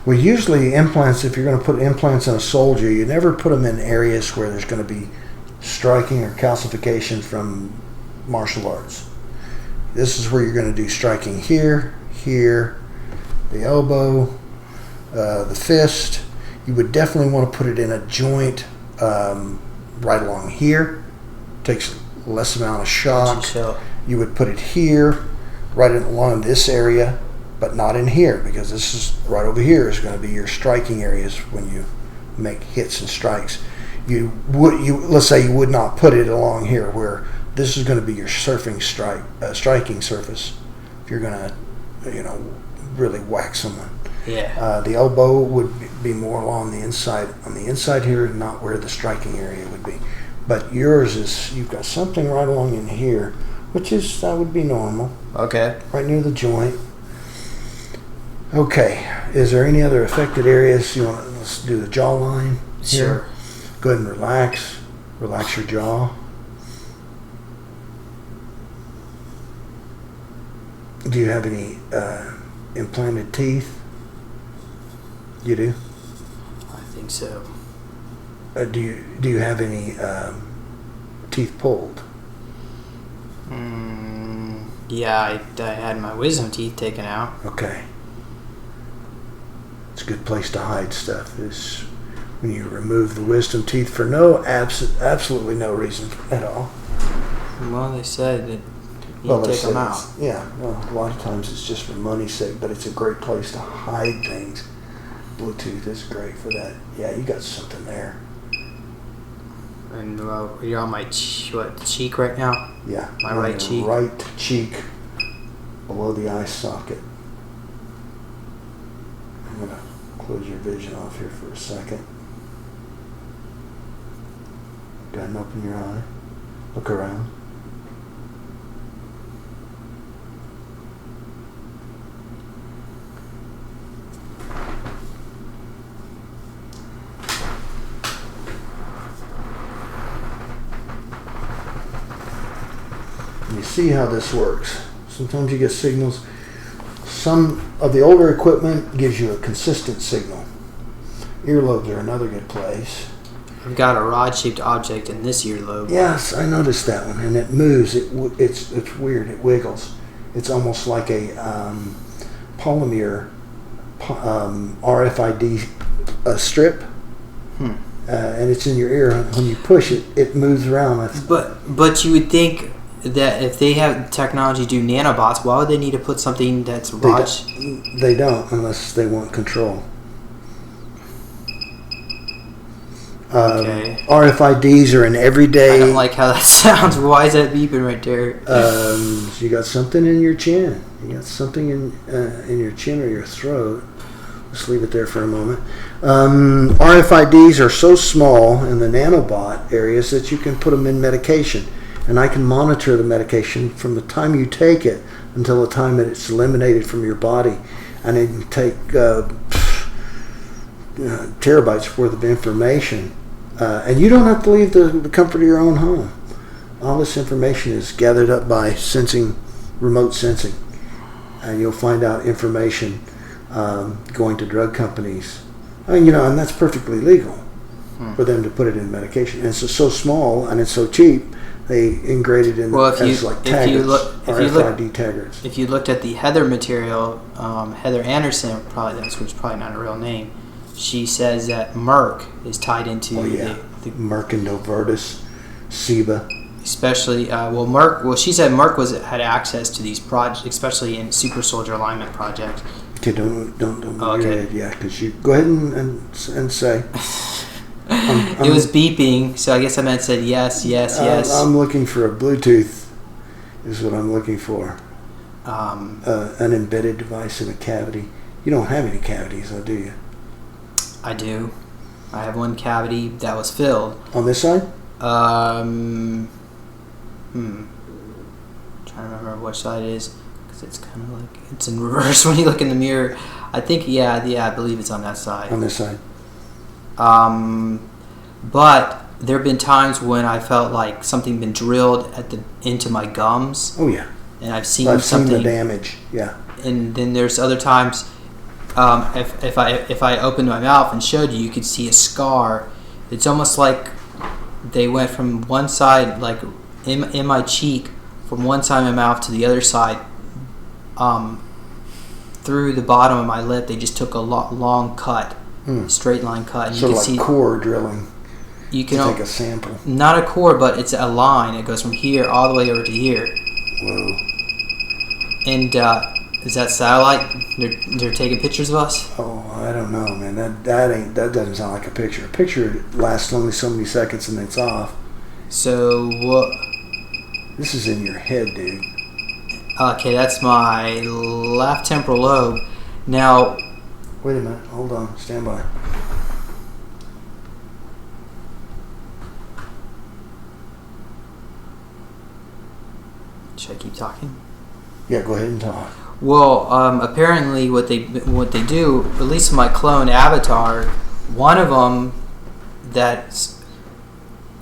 Well, usually implants, if you're going to put implants on a soldier, you never put them in areas where there's going to be striking or calcification from martial arts. This is where you're going to do striking here, the elbow, the fist. You would definitely want to put it in a joint right along here. Takes less amount of shock. You would put it here, right along this area, but not in here, because this is right over here is going to be your striking areas when you make hits and strikes. Let's say you would not put it along here, where this is going to be your striking surface. If you're going to, really whack someone. Yeah. The elbow would be more along the inside, on the inside here, not where the striking area would be. But yours is, you've got something right along in here that would be normal. Okay. Right near the joint. Okay. Is there any other affected areas you want? Let's do the jawline. Sure. Go ahead and relax. Relax your jaw. Do you have any implanted teeth? You do? I think so. Do you have any teeth pulled? Yeah, I had my wisdom teeth taken out. Okay. It's a good place to hide stuff. Is when you remove the wisdom teeth for absolutely no reason at all. Well, they said that you take them out. Yeah, well, a lot of times it's just for money's sake, but it's a great place to hide things. Bluetooth is great for that. Yeah, you got something there. And you're on my cheek right now? Yeah. My right cheek. Right cheek below the eye socket. I'm going to close your vision off here for a second. Go ahead and open your eye. Look around. You see how this works. Sometimes you get signals. Some of the older equipment gives you a consistent signal. Earlobes are another good place. I've got a rod-shaped object in this earlobe. Yes, I noticed that one, and it moves. It's weird. It wiggles. It's almost like a polymer RFID strip. And it's in your ear. When you push it, it moves around. But you would think that if they have technology to do nanobots, why would they need to put something that's rod? They don't unless they want control. Okay. RFIDs are an everyday. I don't like how that sounds. Why is that beeping right there? So you got something in your chin. You got something in your chin or your throat. Let's leave it there for a moment. RFIDs are so small in the nanobot areas that you can put them in medication. And I can monitor the medication from the time you take it until the time that it's eliminated from your body. And it can take terabytes worth of information. And you don't have to leave the comfort of your own home. All this information is gathered up by remote sensing. And you'll find out information going to drug companies. And that's perfectly legal for them to put it in medication. And it's so small and it's so cheap. They ingrate it in as like taggers, RFID taggers. If you looked at the Heather material, Heather Anderson, which is probably not a real name, she says that Merck is tied into the Merck and Novartis, Zeta. Especially, Merck. Well, she said Merck had access to these projects, especially in super soldier alignment projects. Okay, don't. Okay. Yeah, because you go ahead and say. It was beeping, so I guess I meant said yes. I'm looking for a Bluetooth. Is what I'm looking for. An embedded device in a cavity. You don't have any cavities, though, do you? I do. I have one cavity that was filled. On this side? Trying to remember which side it is, because it's kind of like it's in reverse when you look in the mirror. I think I believe it's on that side. On this side. But there have been times when I felt like something been drilled into my gums. Oh yeah. And I've seen the damage. Yeah. And then there's other times, if I opened my mouth and showed you, you could see a scar. It's almost like they went from one side, like in my cheek, from one side of my mouth to the other side, through the bottom of my lip. They just took a long cut. Straight line cut. And so you can like see core drilling. You can take a sample. Not a core, but it's a line. It goes from here all the way over to here. Whoa. And is that satellite? They're taking pictures of us? Oh, I don't know, man. That doesn't sound like a picture. A picture lasts only so many seconds and it's off. So what? This is in your head, dude. Okay, that's my left temporal lobe. Now. Wait a minute. Hold on. Stand by. Should I keep talking? Yeah, go ahead and talk. Well, apparently what they do, at least my clone avatar, one of them that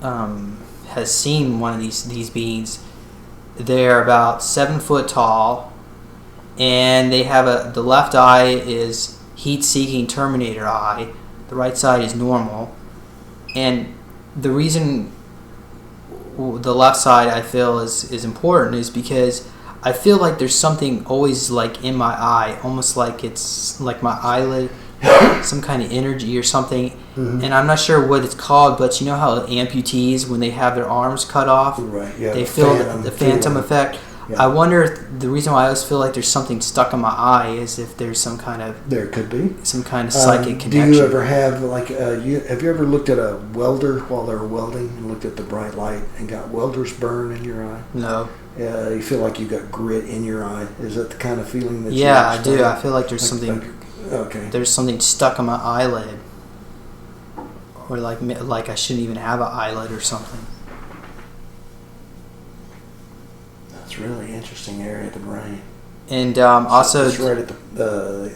has seen one of these beings. They're about 7 foot tall, and they have the left eye is heat-seeking Terminator eye. The right side is normal, and the reason the left side I feel is important is because I feel like there's something always like in my eye, almost like it's like my eyelid, some kind of energy or something. Mm-hmm. And I'm not sure what it's called, but you know how amputees, when they have their arms cut off, right? Yeah, they feel the phantom effect. Yeah. I wonder if the reason why I always feel like there's something stuck in my eye is if there's some kind of some kind of psychic connection. Do you ever have have you ever looked at a welder while they were welding and looked at the bright light and got welder's burn in your eye? No. You feel like you got grit in your eye. Is that the kind of feeling that? Yeah, I do. I feel like there's something. Okay. There's something stuck in my eyelid, or like I shouldn't even have an eyelid or something. That's really interesting area of the brain. And also, it's right at the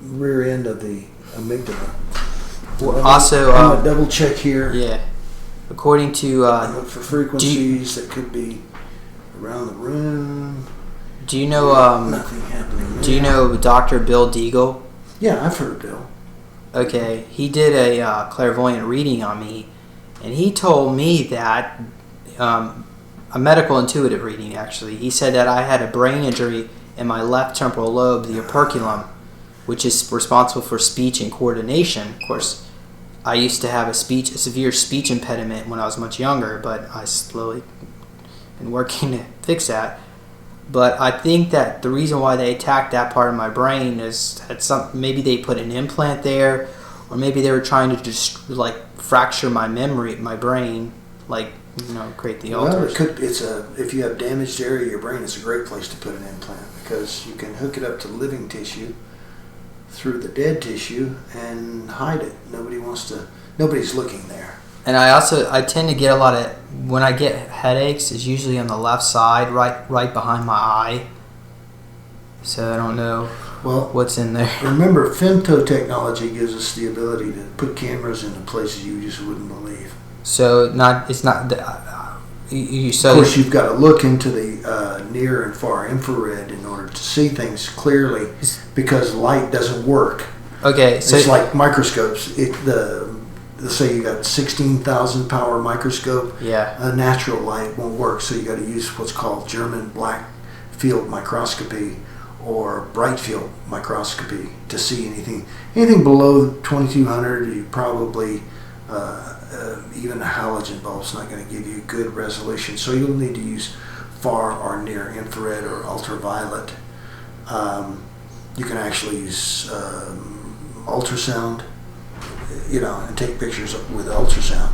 rear end of the amygdala. Well, also, I'm gonna double check here. Yeah. According to look for frequencies that could be around the room. Do you know nothing happening there. Do you know Dr. Bill Deagle? Yeah, I've heard of Bill. Okay, he did a clairvoyant reading on me, and he told me that a medical intuitive reading actually. He said that I had a brain injury in my left temporal lobe, the operculum, which is responsible for speech and coordination. Of course, I used to have a severe speech impediment when I was much younger, but I slowly been working to fix that. But I think that the reason why they attacked that part of my brain is that maybe they put an implant there, or maybe they were trying to just fracture my memory, my brain, create the alters. Well, if you have damaged area of your brain, it's a great place to put an implant because you can hook it up to living tissue through the dead tissue and hide it. Nobody's looking there. And I tend to get a lot of, when I get headaches, it's usually on the left side, right behind my eye. So I don't know what's in there. Remember, femto technology gives us the ability to put cameras into places you just wouldn't believe. So of course, you've got to look into the near and far infrared in order to see things clearly because light doesn't work. Okay, so it's like microscopes. Let's say you got 16,000 power microscope. Yeah. A natural light won't work, so you got to use what's called German black field microscopy or bright field microscopy to see anything. Anything below 2200, you probably even a halogen bulb's not going to give you good resolution. So you'll need to use far or near infrared or ultraviolet. You can actually use ultrasound. And take pictures with ultrasound.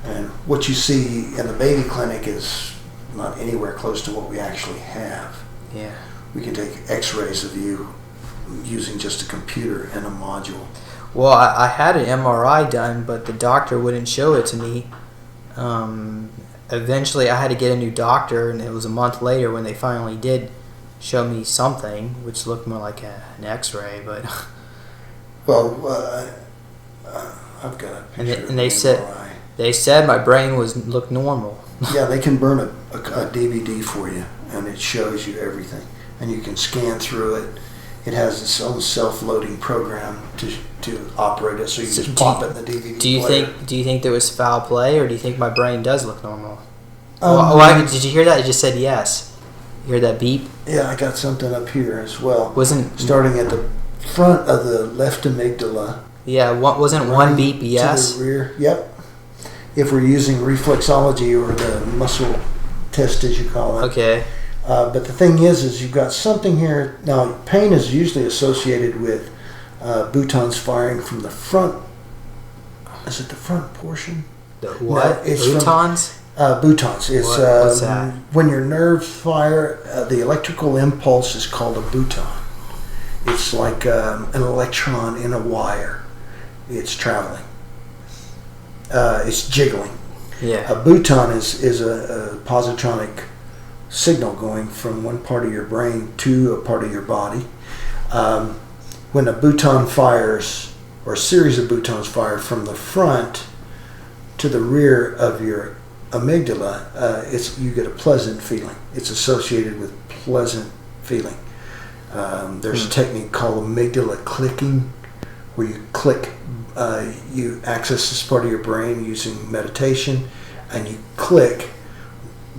And what you see in the baby clinic is not anywhere close to what we actually have. Yeah. We can take x-rays of you using just a computer and a module. Well, I had an MRI done, but the doctor wouldn't show it to me. Eventually, I had to get a new doctor, and it was a month later when they finally did show me something, which looked more like an x-ray, but... Well, I've got a picture and they said my brain looked normal. Yeah, they can burn a DVD for you, and it shows you everything, and you can scan through it. It has its own self-loading program to operate it, so you just pop it in the DVD player. Do you think there was foul play, or do you think my brain does look normal? Did you hear that? It just said yes. You heard that beep? Yeah, I got something up here as well. Starting at the front of the left amygdala. Yeah, wasn't one beep yes? To the rear. Yep. If we're using reflexology or the muscle test, as you call it. Okay. But the thing is you've got something here. Now, pain is usually associated with boutons firing from the front. Is it the front portion? The what? No, boutons? Boutons. It's what's that? When your nerves fire, the electrical impulse is called a bouton. It's like an electron in a wire. It's traveling. It's jiggling. Yeah. A bouton is a positronic signal going from one part of your brain to a part of your body. When a bouton fires, or a series of boutons fire from the front to the rear of your amygdala, you get a pleasant feeling. It's associated with pleasant feeling. There's a technique called amygdala clicking, where you click, you access this part of your brain using meditation, and you click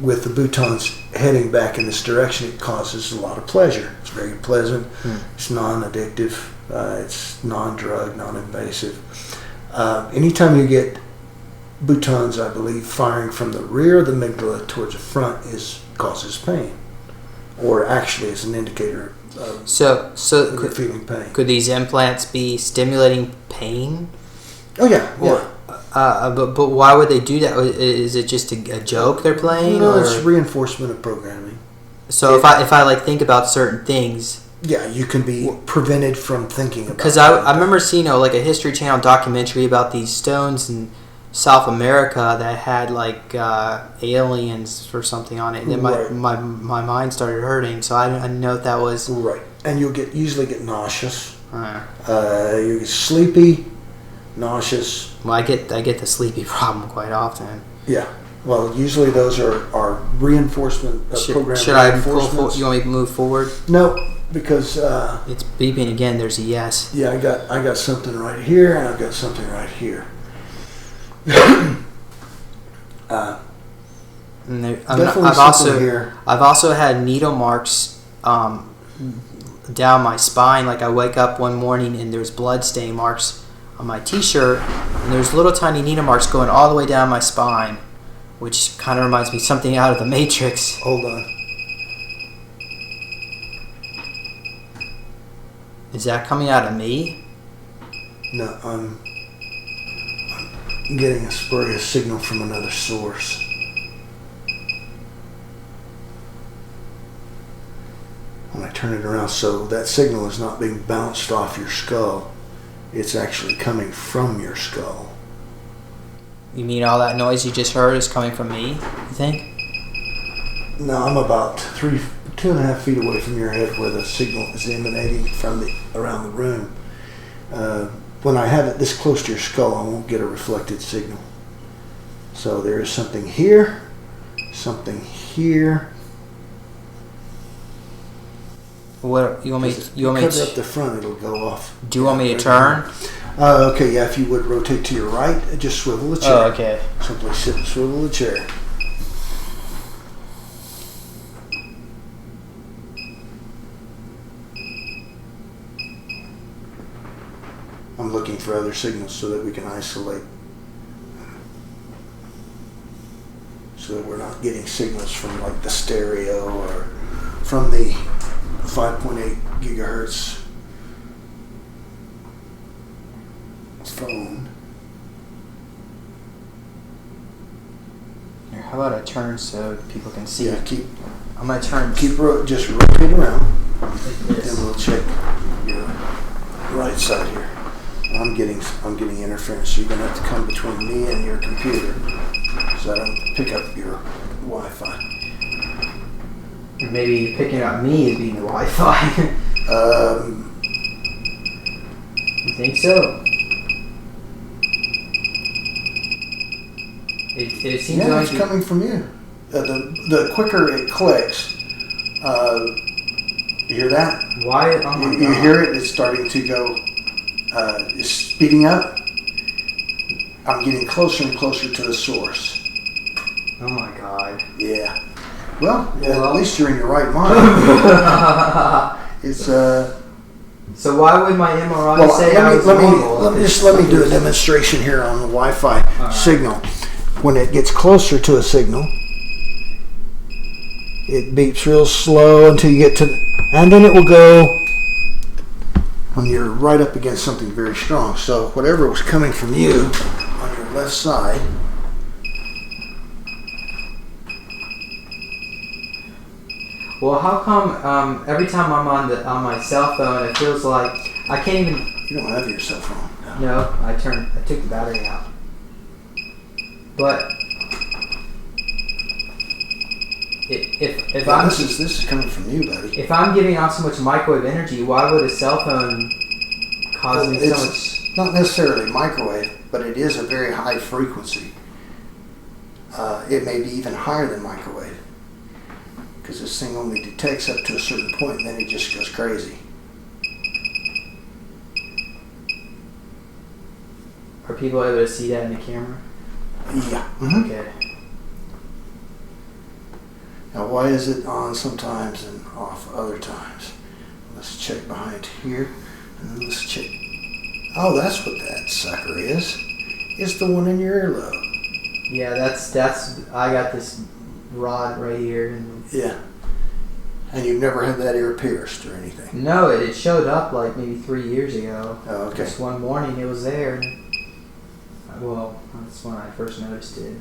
with the boutons heading back in this direction. It causes a lot of pleasure. It's very pleasant. It's non-addictive. It's non-drug, non-invasive. Anytime you get boutons, I believe, firing from the rear of the amygdala towards the front causes pain, or actually is an indicator of you're feeling pain. Could these implants be stimulating pain? Oh yeah, yeah. But why would they do that? Is it just a joke they're playing? No, or? It's reinforcement of programming. So if I like think about certain things, yeah, you can be prevented from thinking about. Because I remember seeing like a History Channel documentary about these stones in South America that had like aliens or something on it, and then my mind started hurting. So I didn't know if that was right. And you'll usually get nauseous. You get sleepy, nauseous. Well, I get the sleepy problem quite often. Yeah. Well, usually those are reinforcement program. Should I pull? You want me to move forward? No, because it's beeping again. There's a yes. Yeah, I got something right here, and I've got something right here. I've also had needle marks down my spine. Like I wake up one morning and there's blood stain marks on my t-shirt, and there's little tiny needle marks going all the way down my spine, which kind of reminds me of something out of the Matrix. Hold on. Is that coming out of me? No, I'm getting a spurious signal from another source. When I turn it around, so that signal is not being bounced off your skull. It's actually coming from your skull. You mean all that noise you just heard is coming from me, you think? No, I'm about 2.5 feet away from your head where the signal is emanating from around the room. When I have it this close to your skull, I won't get a reflected signal. So there is something here, something here. What you want me? You want me to cover up the front? It'll go off. Do you want me to turn? Okay, yeah. If you would rotate to your right, just swivel the chair. Oh, okay. Simply sit and swivel the chair. I'm looking for other signals so that we can isolate, so that we're not getting signals from like the stereo or from the 5.8 gigahertz phone. Here, how about I turn so people can see? Yeah, I'm gonna turn. Just rotate around, like and we'll check your right side here. I'm getting interference, so you're gonna have to come between me and your computer, so I don't pick up your Wi-Fi. Maybe picking up me as being the Wi-Fi. You think so? It seems yeah, like it's coming from you. The quicker it clicks, you hear that? Why? Oh my you hear it? It's starting to go. It's speeding up. I'm getting closer and closer to the source. Oh my God. Yeah. Well, at least you're in your right mind. It's So why would my MRI say I was normal? Let me do a demonstration here on the Wi-Fi signal. When it gets closer to a signal, it beeps real slow until you get to, and then it will go when you're right up against something very strong. So whatever was coming from you on your left side, well, how come every time I'm on my cell phone, it feels like I can't even. You don't have your cell phone. No, I took the battery out. But if Yeah, I'm this is coming from you, buddy. if I'm giving off so much microwave energy, why would a cell phone cause me so much? It's not necessarily microwave, but it is a very high frequency. It may be even higher than microwave, because this thing only detects up to a certain point, and then it just goes crazy. Are people able to see that in the camera? Yeah. Mm-hmm. Okay. Now, why is it on sometimes and off other times? Let's check behind here, and then let's check. Oh, that's what that sucker is. It's the one in your earlobe. Yeah, that's I got this rod right here. And Yeah. And you've never had that ear pierced or anything? no, it showed up like maybe 3 years ago. Oh, okay. Just one morning it was there. And, well, that's when I first noticed it.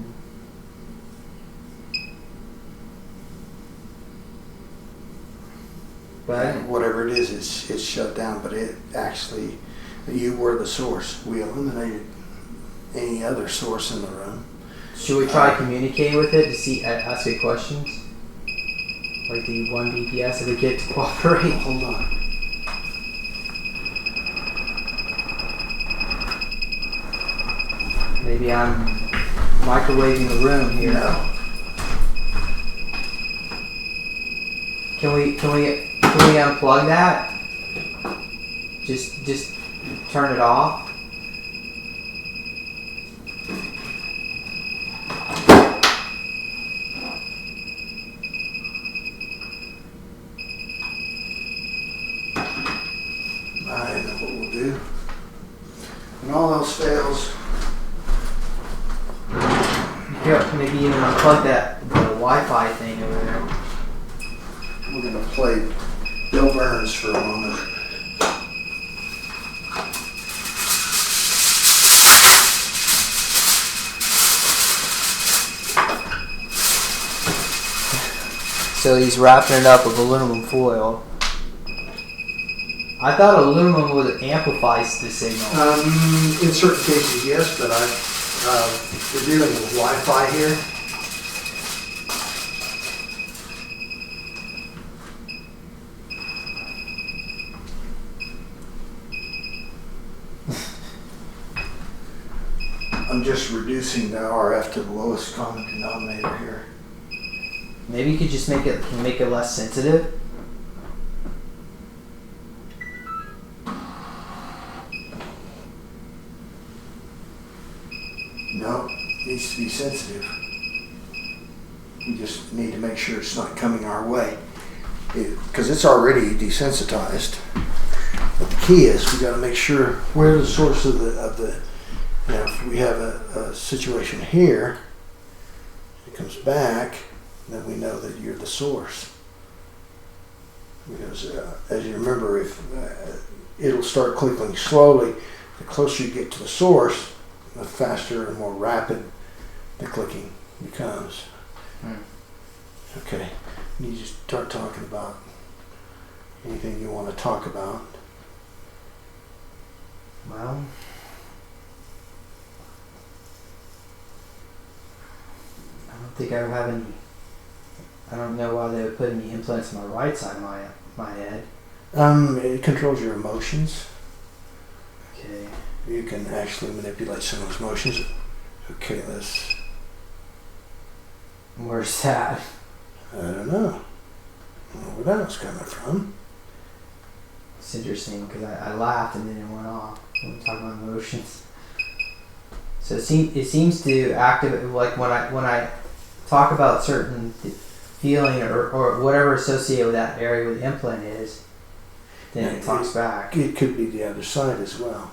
But Whatever it is, it's shut down, but it actually, you were the source. We eliminated any other source in the room. should we try communicating with it to see, ask it questions? Like the 1 BPS if we get to cooperate? Hold on. Maybe I'm microwaving the room here. No. Can we unplug that? Just turn it off. I know what we'll do. When all else fails, Here, maybe even unplug the Wi-Fi thing over there. we're going to play Bill Burns for a moment. So he's wrapping it up with aluminum foil. I thought aluminum would amplify the signal. In certain cases, yes, but we're dealing with Wi-Fi here. I'm just reducing the RF to the lowest common denominator here. Maybe you could just make it less sensitive. No, it needs to be sensitive. We just need to make sure it's not coming our way, because it's already desensitized. But the key is we got to make sure where the source of the you know, if we have a situation here, it comes back, then we know that you're the source. Because as you remember, if it'll start clicking slowly, the closer you get to the source, the faster and more rapid the clicking becomes. Okay, you just start talking about anything you want to talk about. Well, I don't think I have any. I don't know why they would put any implants on my right side of my head. It controls your emotions. Okay. You can actually manipulate someone's emotions. Okay, let's. Where's that? I don't know. I don't know where that was coming from. It's interesting because I laughed and then it went off when we talk about emotions. So it seems to activate, like when I talk about certain feeling or whatever associated with that area where the implant is, then it talks back. It could be the other side as well.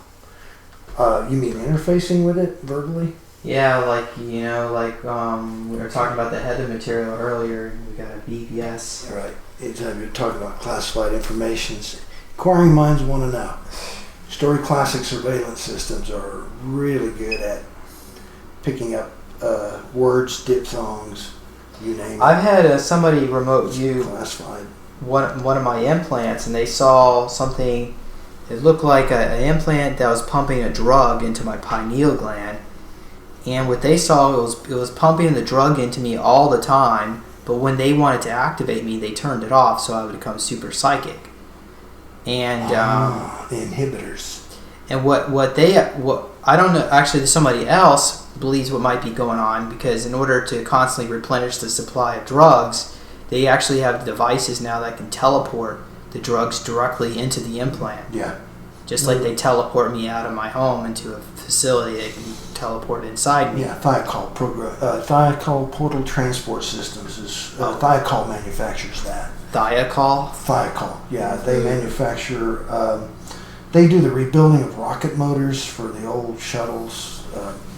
You mean interfacing with it verbally? Yeah, like we were talking about the header material earlier. And we got a BPS. Right. Anytime you're talking about classified information, inquiring minds want to know. Story classic surveillance systems are really good at picking up words, diphthongs, you name it. I've had somebody remote view Classified. one of my implants, and they saw something. It looked like an implant that was pumping a drug into my pineal gland, and what they saw it was pumping the drug into me all the time, But when they wanted to activate me, they turned it off, so I would become super psychic. And the inhibitors. And what I don't know. Actually, somebody else believes what might be going on, because in order to constantly replenish the supply of drugs, they actually have devices now that can teleport the drugs directly into the implant. Yeah. Just like they teleport me out of my home into a facility, they can teleport inside me. Yeah, Thiokol Portal Transport Systems is Thiokol manufactures that. Thiokol, yeah, they manufacture. They do the rebuilding of rocket motors for the old shuttles,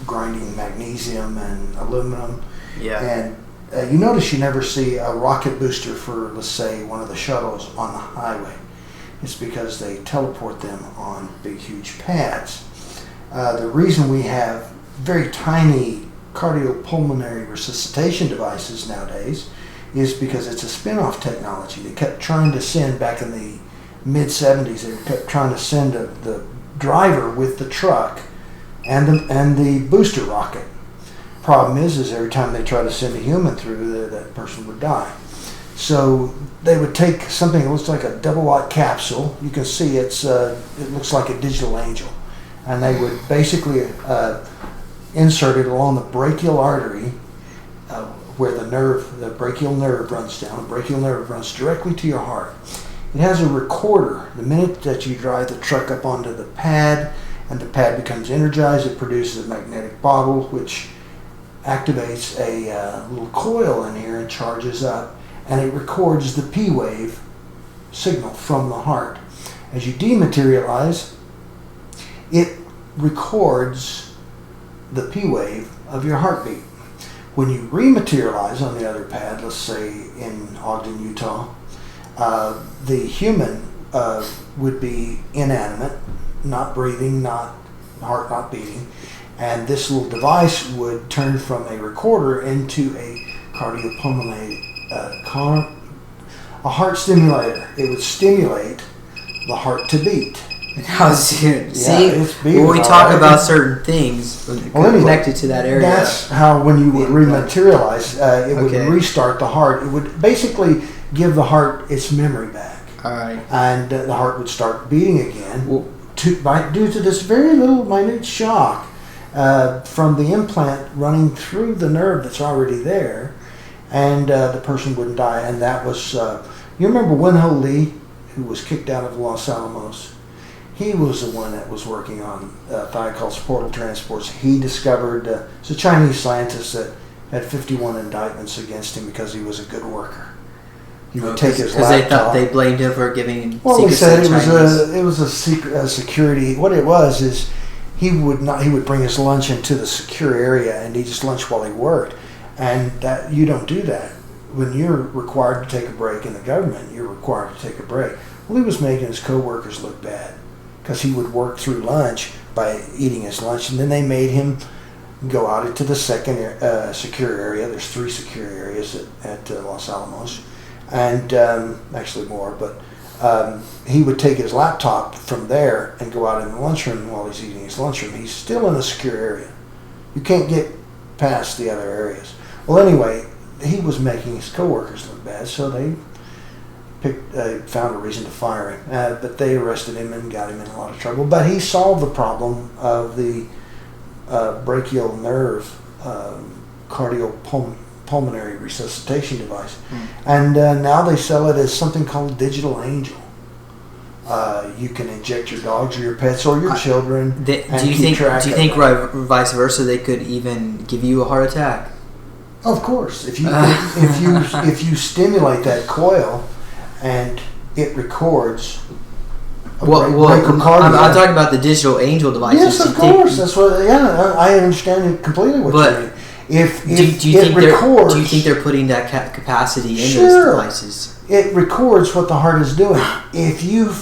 grinding magnesium and aluminum. Yeah. And you notice you never see a rocket booster for, let's say, one of the shuttles on the highway. It's because they teleport them on big, huge pads. The reason we have very tiny cardiopulmonary resuscitation devices nowadays is because it's a spin-off technology. They kept trying to send, back in the mid-'70s, they kept trying to send the driver with the truck and the booster rocket. Problem is every time they try to send a human through, that person would die. So they would take something that looks like a double-watt capsule. You can see it looks like a digital angel. And they would basically insert it along the brachial artery where the brachial nerve runs down. The brachial nerve runs directly to your heart. It has a recorder. The minute that you drive the truck up onto the pad and the pad becomes energized, it produces a magnetic bottle which activates a little coil in here and charges up, and it records the P wave signal from the heart. As you dematerialize, it records the P wave of your heartbeat. When you rematerialize on the other pad, let's say in Ogden, Utah, the human would be inanimate, not breathing, heart not beating, and this little device would turn from a recorder into a cardiopulmonary, a heart stimulator. It would stimulate the heart to beat. Now, see, when we talk about certain things connected to that area, that's how, when you would rematerialize, it would restart the heart. It would basically give the heart its memory back. All right. And the heart would start beating again due to this very little minute shock from the implant running through the nerve that's already there, and the person wouldn't die. And that was, you remember Wen-Ho Lee, who was kicked out of Los Alamos? He was the one that was working on Thiokol's portal transports. He discovered, it's a Chinese scientist that had 51 indictments against him because he was a good worker. He would take his laptop. Because they thought they blamed him for giving well, secrets he said to the Chinese. it was a secret security. What it was is he would bring his lunch into the secure area and he'd just lunch while he worked. And that you don't do that. When you're required to take a break in the government, you're required to take a break. Well, he was making his coworkers look bad because he would work through lunch by eating his lunch, and then they made him go out into the second secure area. There's 3 secure areas at Los Alamos, and actually more, but he would take his laptop from there and go out in the lunchroom while he's eating his lunchroom. He's still in a secure area. You can't get past the other areas. Well, anyway, he was making his coworkers look bad, so they found a reason to fire him. But they arrested him and got him in a lot of trouble. But he solved the problem of the brachial nerve cardiopulmonary resuscitation device. And now they sell it as something called Digital Angel. You can inject your dogs or your pets or your children. Do you think vice versa, they could even give you a heart attack? Of course. If you stimulate that coil and it records I'm talking about the Digital Angel devices. Yes, of course. That's what. Yeah, I understand completely what you mean. Do you think they're putting that capacity in those devices? It records what the heart is doing. If you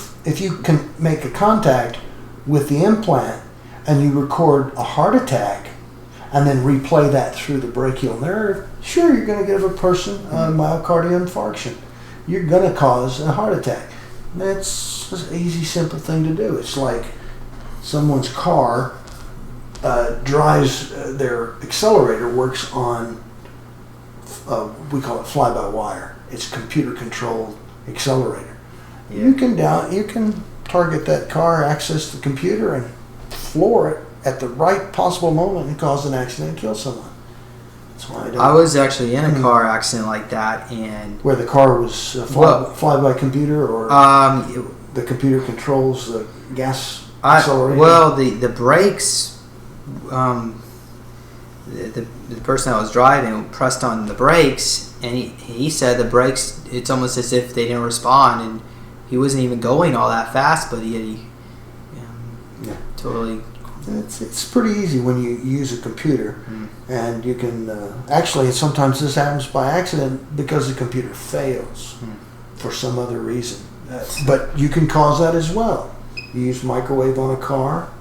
can make a contact with the implant and you record a heart attack and then replay that through the brachial nerve, sure, you're going to give a person a myocardial infarction. You're going to cause a heart attack. That's an easy, simple thing to do. It's like someone's car drives, their accelerator works on we call it fly-by-wire. It's computer-controlled accelerator. Yeah. You can target that car, access the computer, and floor it at the right possible moment and cause an accident and kill someone. That's why I was actually in a car accident like that, and where the car was fly-by computer, or the computer controls the gas accelerator. Well, the brakes. The person that was driving pressed on the brakes, and he said the brakes. It's almost as if they didn't respond, and he wasn't even going all that fast, but he totally. It's pretty easy when you use a computer, and you can actually sometimes this happens by accident because the computer fails for some other reason. But you can cause that as well. You use microwave on a car,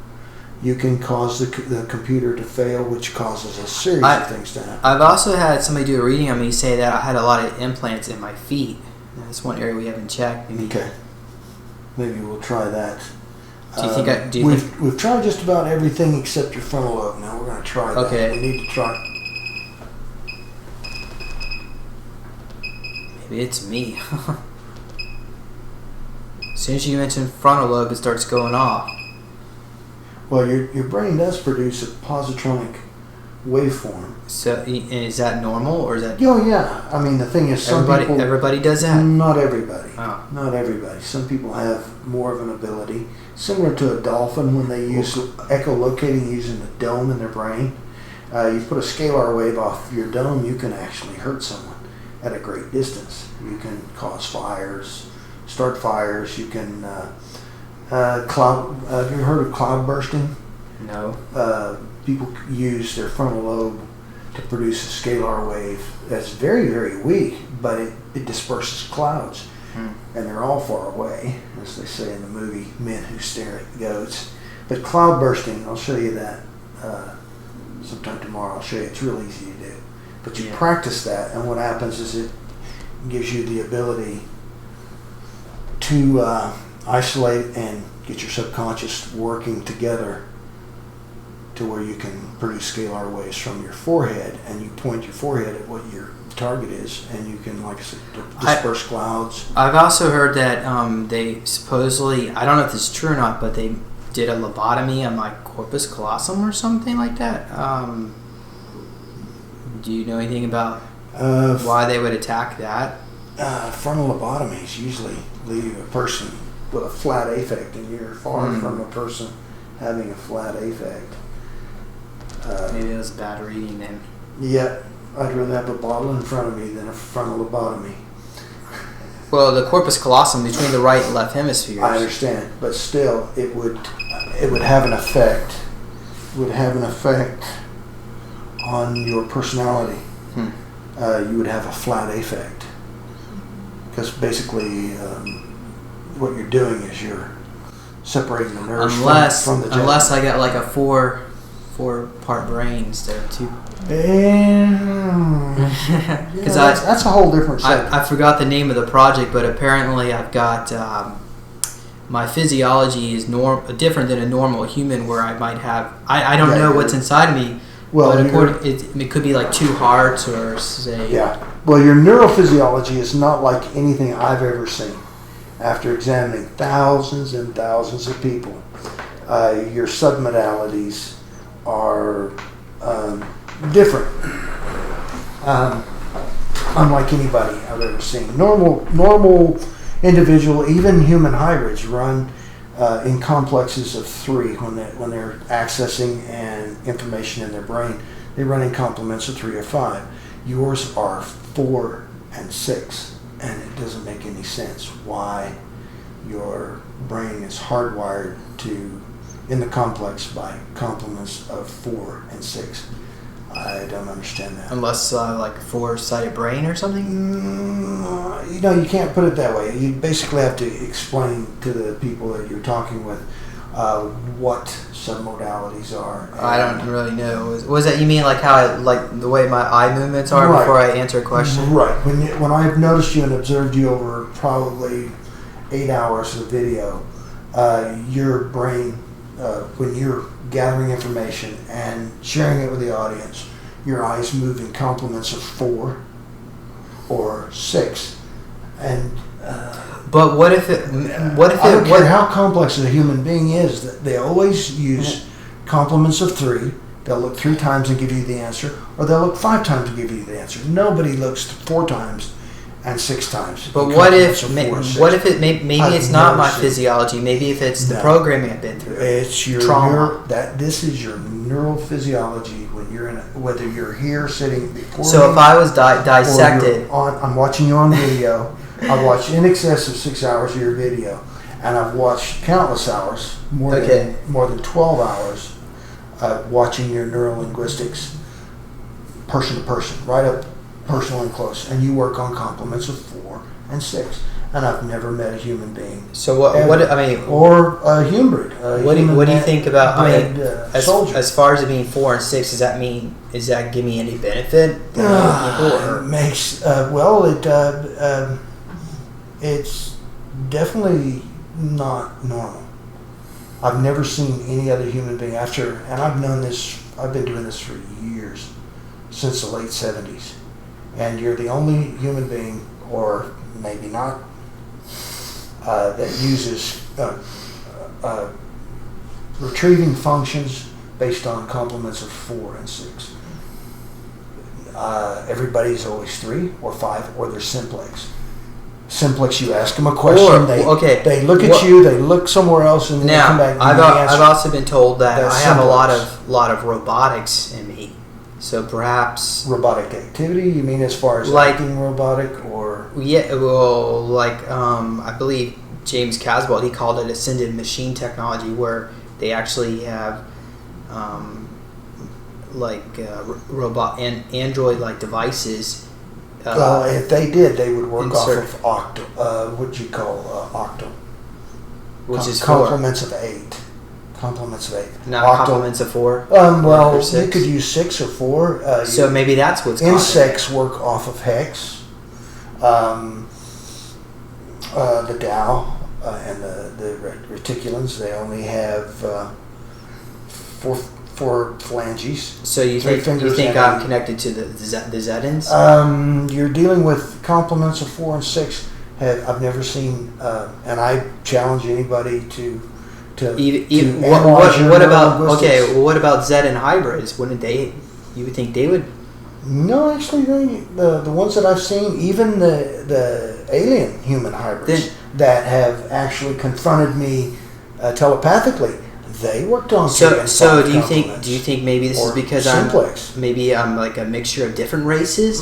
you can cause the computer to fail, which causes a series of things to happen. I've also had somebody do a reading on me say that I had a lot of implants in my feet. That's one area we haven't checked. Okay, maybe we'll try that. Do you think we've tried just about everything except your frontal lobe. Now we're going to try that. Okay. We need to try. Maybe it's me. As soon as you mention frontal lobe, it starts going off. Well, your brain does produce a positronic waveform. So, and is that normal, or is that? Oh yeah. I mean, the thing is, Everybody does that. Not everybody. Oh. Not everybody. Some people have more of an ability, similar to a dolphin when they use echolocating using the dome in their brain. You put a scalar wave off your dome, you can actually hurt someone at a great distance. You can cause fires, start fires. You can cloud. Have you heard of cloud bursting? No. People use their frontal lobe to produce a scalar wave that's very, very weak, but it disperses clouds. And they're all far away, as they say in the movie Men Who Stare at Goats. But cloud bursting, I'll show you that sometime tomorrow. I'll show you. It's real easy to do. But you practice that, and what happens is it gives you the ability to isolate and get your subconscious working together to where you can produce scalar waves from your forehead, and you point your forehead at what your target is, and you can, like I said, disperse clouds. I've also heard that they supposedly, I don't know if this is true or not, but they did a lobotomy on my corpus callosum or something like that. Do you know anything about why they would attack that? Frontal lobotomies usually leave a person with a flat affect, and you're far from a person having a flat affect. Maybe it was a bad reading then. Yeah, I'd rather have a bottle in front of me than a frontal lobotomy. Well, the corpus callosum between the right and left hemispheres. I understand, but still, it would have an effect. It would have an effect on your personality. You would have a flat affect, because basically, what you're doing is you're separating the nerves from the unless I got like a four-part brain instead of two. Because that's a whole different subject. I forgot the name of the project, but apparently I've got my physiology is different than a normal human, where I might have I don't know what's inside of me. Well, but it could be like two hearts, or say. Yeah. Well, your neurophysiology is not like anything I've ever seen. After examining thousands and thousands of people, your submodalities are different, unlike anybody I've ever seen. Normal individual, even human hybrids, run in complexes of 3 when they're accessing and information in their brain. They run in complements of 3 or 5. Yours are 4 and 6, and it doesn't make any sense why your brain is hardwired to in the complex by complements of 4 and 6. I don't understand that. Unless like a 4-sided brain or something? You can't put it that way. You basically have to explain to the people that you're talking with what submodalities are. I don't really know. Was that, you mean like how like the way my eye movements are before I answer a question? Right. When I've noticed you and observed you over probably 8 hours of video, your brain, when you're gathering information and sharing it with the audience, your eyes move in complements of 4 or 6. And but what if it? I don't care how complex a human being is. That they always use complements of 3. They'll look 3 times and give you the answer, or they'll look 5 times and give you the answer. Nobody looks 4 times and 6 times. But what if maybe it's not my physiology? Maybe if it's the programming I've been through. It's your trauma. This is your neural physiology when you're in whether you're here sitting before. So if I was dissected, I'm watching you on video. I've watched in excess of 6 hours of your video, and I've watched countless hours, more than 12 hours, watching your neurolinguistics, person to person, right up personal and close, and you work on complements of 4 and 6. And I've never met a human being. So what I mean, or a human. What do you think about? Soldier. As far as it being 4 and 6, does that give me any benefit? It's definitely not normal. I've never seen any other human being and I've been doing this for years, since the late 70s. And you're the only human being, or maybe not, that uses retrieving functions based on complements of 4 and 6. Everybody's always 3 or 5, or they're simplex. Simplex, you ask them a question, they look at you, they look somewhere else, and then they come back and give you the answer. I've also been told that That's I have simplex. a lot of robotics in me. So perhaps robotic activity. You mean as far as acting robotic, or I believe James Casbolt, he called it ascended machine technology, where they actually have robot and Android like devices. If they did, they would work off of octal. Octal, which is complements of 8. Complements of 8. Not octal. complements of 4. Well, you could use 6 or 4. So maybe that's what's insects work off of hex. The Dow and the reticulans, they only have 4 phalanges. So you think I'm connected to the Zetans? You're dealing with complements of 4 and 6. I've never seen, and I challenge anybody to what about Zetan hybrids? Wouldn't they? You would think they would? No, actually, the ones that I've seen, even the alien human hybrids that have actually confronted me telepathically, they worked on. So do you think maybe this is because simplex. I'm like a mixture of different races,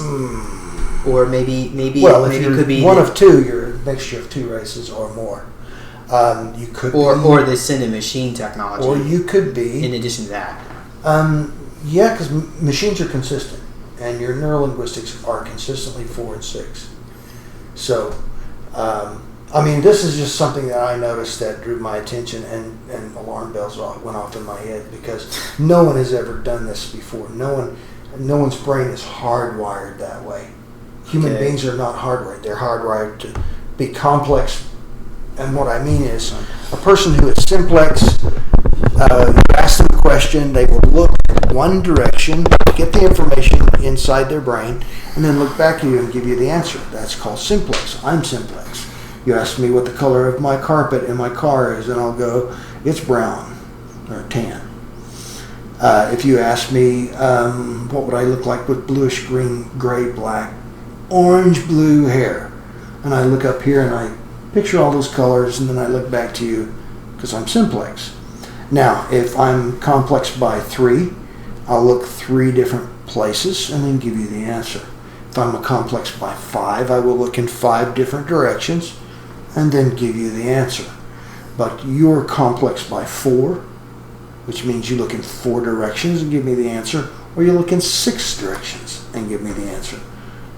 or maybe it could be one of 2. You're a mixture of 2 races or more. You could or the ascended machine technology, or you could be in addition to that. Because machines are consistent, and your neurolinguistics are consistently 4 and 6. So, this is just something that I noticed that drew my attention, and alarm bells went off in my head, because no one has ever done this before. No one's brain is hardwired that way. Human beings are not hardwired. They're hardwired to be complex. And what I mean is, a person who is simplex, you ask them a question, they will look at one direction, get the information inside their brain, and then look back at you and give you the answer. That's called simplex. I'm simplex. You ask me what the color of my carpet in my car is, and I'll go, it's brown or tan. If you ask me what would I look like with bluish green, gray, black, orange, blue hair, and I look up here and I picture all those colors, and then I look back to you, because I'm simplex. Now, if I'm complex by 3, I'll look 3 different places and then give you the answer. If I'm a complex by 5, I will look in 5 different directions and then give you the answer. But you're complex by 4, which means you look in 4 directions and give me the answer, or you look in 6 directions and give me the answer.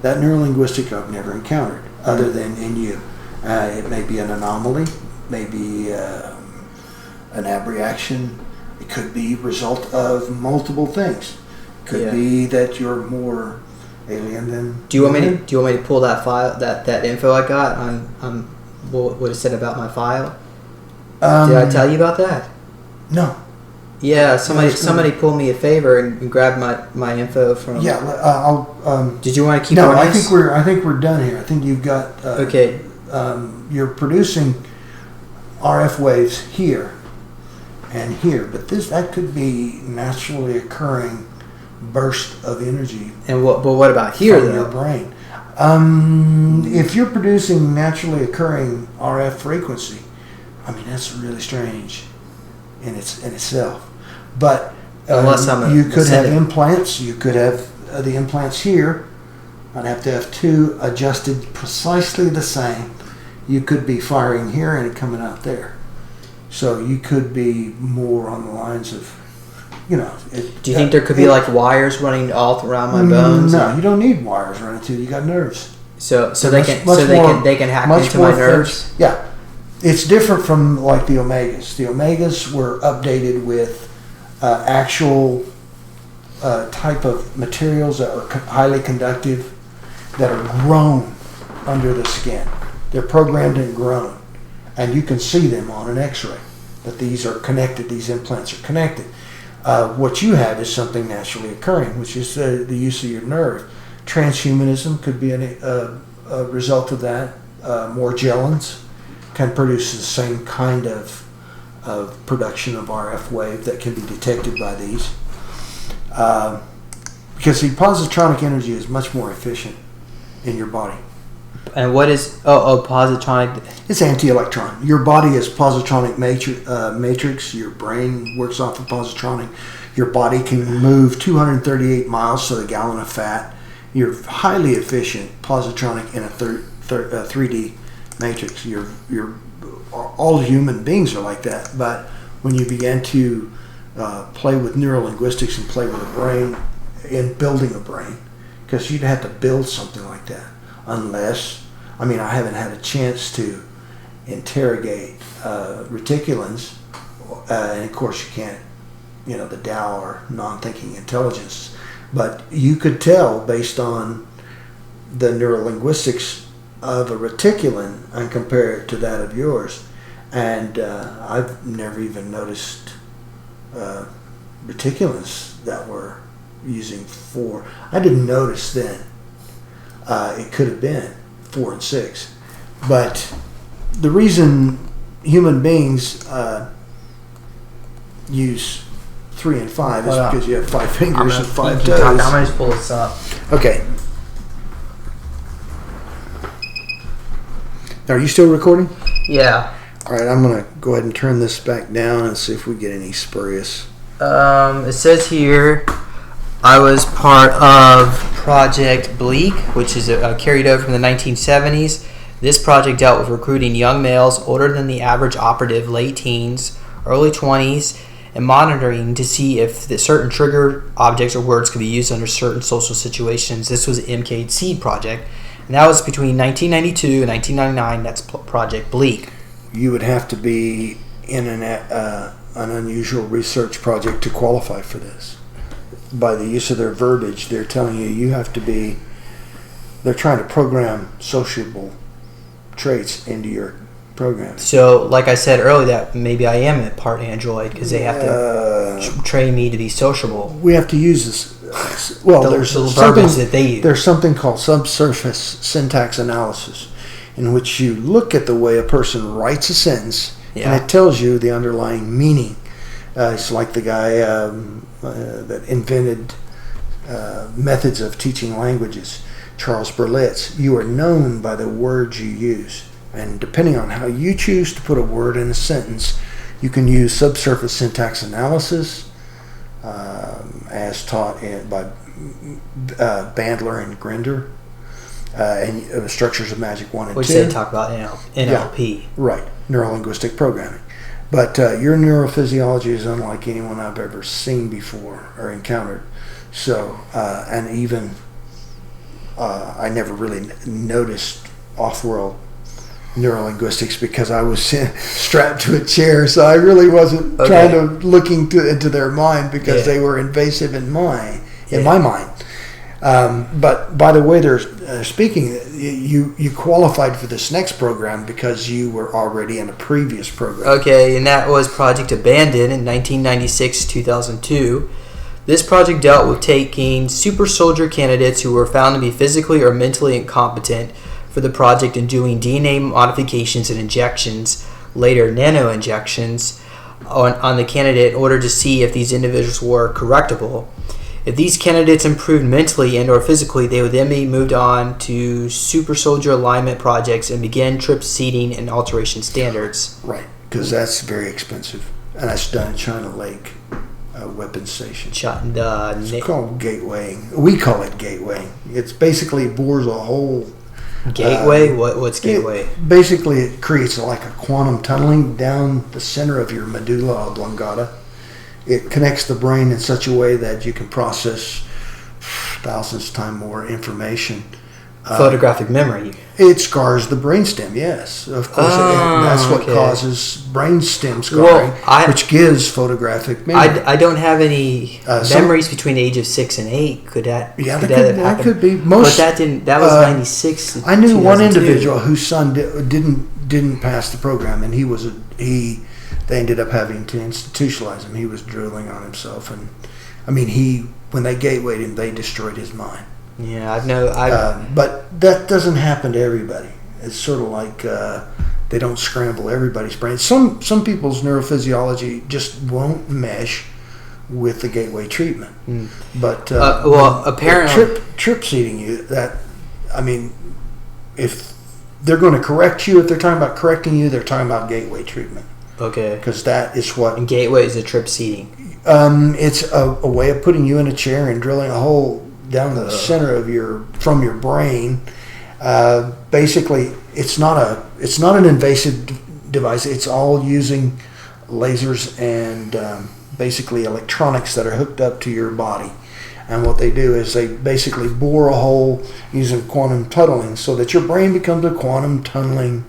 That neurolinguistic I've never encountered, other than in you. It may be an anomaly, maybe an abreaction. It could be result of multiple things. It could be that you're more alien than. Do you want me to pull that file, that info I got on what it said about my file? Did I tell you about that? No. Yeah, somebody pulled me a favor and grabbed my info from. Yeah, I'll. Did you want to keep? No, on I this? think we're done here. I think you've got. Okay. You're producing RF waves here and here, but that could be naturally occurring burst of energy. And what about here from though? your brain. If you're producing naturally occurring RF frequency, I mean that's really strange in itself. But Unless you could have implants. You could have the implants here. I'd have to have two adjusted precisely the same. You could be firing here and coming out there. So you could be more on the lines of, Do you think there could be like wires running all around my bones? No, you don't need wires running to. You got nerves. So they can hack into my nerves. Yeah, it's different from like the Omegas. The Omegas were updated with actual type of materials that are highly conductive, that are grown under the skin. They're programmed and grown, and you can see them on an X-ray. That these are connected. These implants are connected. What you have is something naturally occurring, which is the use of your nerve. Transhumanism could be a result of that. Morgellons can produce the same kind of production of RF wave that can be detected by these. Because the positronic energy is much more efficient in your body. And what is positronic? It's anti-electron. Your body is positronic matrix. Your brain works off of positronic. Your body can move 238 miles to the gallon of fat. You're highly efficient positronic in a 3D matrix. All human beings are like that. But when you begin to play with neurolinguistics and play with a brain in building a brain, because you'd have to build something like that. Unless, I haven't had a chance to interrogate reticulans, and of course you can't, the Tao or non-thinking intelligence, but you could tell based on the neurolinguistics of a reticulan and compare it to that of yours. And I've never even noticed reticulans that were using 4. I didn't notice then. It could have been 4 and 6, but the reason human beings use 3 and 5 is because you have 5 fingers and 5 toes. I'm gonna just pull this up. Okay. Are you still recording? Yeah. All right. I'm gonna go ahead and turn this back down and see if we get any spurious. It says here, I was part of Project Bleak, which is carried over from the 1970s. This project dealt with recruiting young males older than the average operative, late teens, early 20s, and monitoring to see if the certain trigger objects or words could be used under certain social situations. This was an MK Seed project, and that was between 1992 and 1999. That's Project Bleak. You would have to be in an unusual research project to qualify for this. By the use of their verbiage, they're telling you have to be. They're trying to program sociable traits into your program. So, like I said earlier, that maybe I am a part android because they have to train me to be sociable. We have to use this. Well, there's something that they use. There's something called subsurface syntax analysis, in which you look at the way a person writes a sentence, and it tells you the underlying meaning. It's like the guy that invented methods of teaching languages, Charles Berlitz. You are known by the words you use. And depending on how you choose to put a word in a sentence, you can use subsurface syntax analysis, as taught by Bandler and Grinder, and Structures of Magic 1 and 2. Which they talk about NLP. Yeah, right, Neuro-Linguistic Programming. But your neurophysiology is unlike anyone I've ever seen before or encountered. So, and even I never really noticed off-world neurolinguistics because I was strapped to a chair, so I really wasn't trying to look into their mind because they were invasive in my mind. But by the way they're speaking, you qualified for this next program because you were already in a previous program. Okay, and that was Project Abandon in 1996-2002. This project dealt with taking super soldier candidates who were found to be physically or mentally incompetent for the project and doing DNA modifications and injections, later nano injections, on the candidate in order to see if these individuals were correctable. If these candidates improved mentally and or physically, they would then be moved on to super soldier alignment projects and begin trip seeding and alteration standards. Right, because that's very expensive. And that's done at China Lake Weapons Station. It's called gatewaying. We call it gatewaying. It's basically bores a hole. Gateway? What's gateway? Basically, it creates like a quantum tunneling down the center of your medulla oblongata. It connects the brain in such a way that you can process thousands times more information. Photographic memory. It scars the brainstem, yes. Of course, that's what causes brainstem scarring, which gives photographic memory. I don't have any memories between the age of 6 and 8. Could that? Yeah, could that could be. But that didn't. That was 96. I knew one individual whose son didn't pass the program, and they ended up having to institutionalize him. He was drooling on himself, and I mean, when they gatewayed him, they destroyed his mind. Yeah, but that doesn't happen to everybody. It's sort of like they don't scramble everybody's brain. Some people's neurophysiology just won't mesh with the gateway treatment. But apparently trip seeding you. If they're going to correct you, if they're talking about correcting you, they're talking about gateway treatment. Okay. Because that is what. And gateway is a trip seeding. It's a way of putting you in a chair and drilling a hole down the center of from your brain. Basically, it's not an invasive device. It's all using lasers and basically electronics that are hooked up to your body. And what they do is they basically bore a hole using quantum tunneling so that your brain becomes a quantum tunneling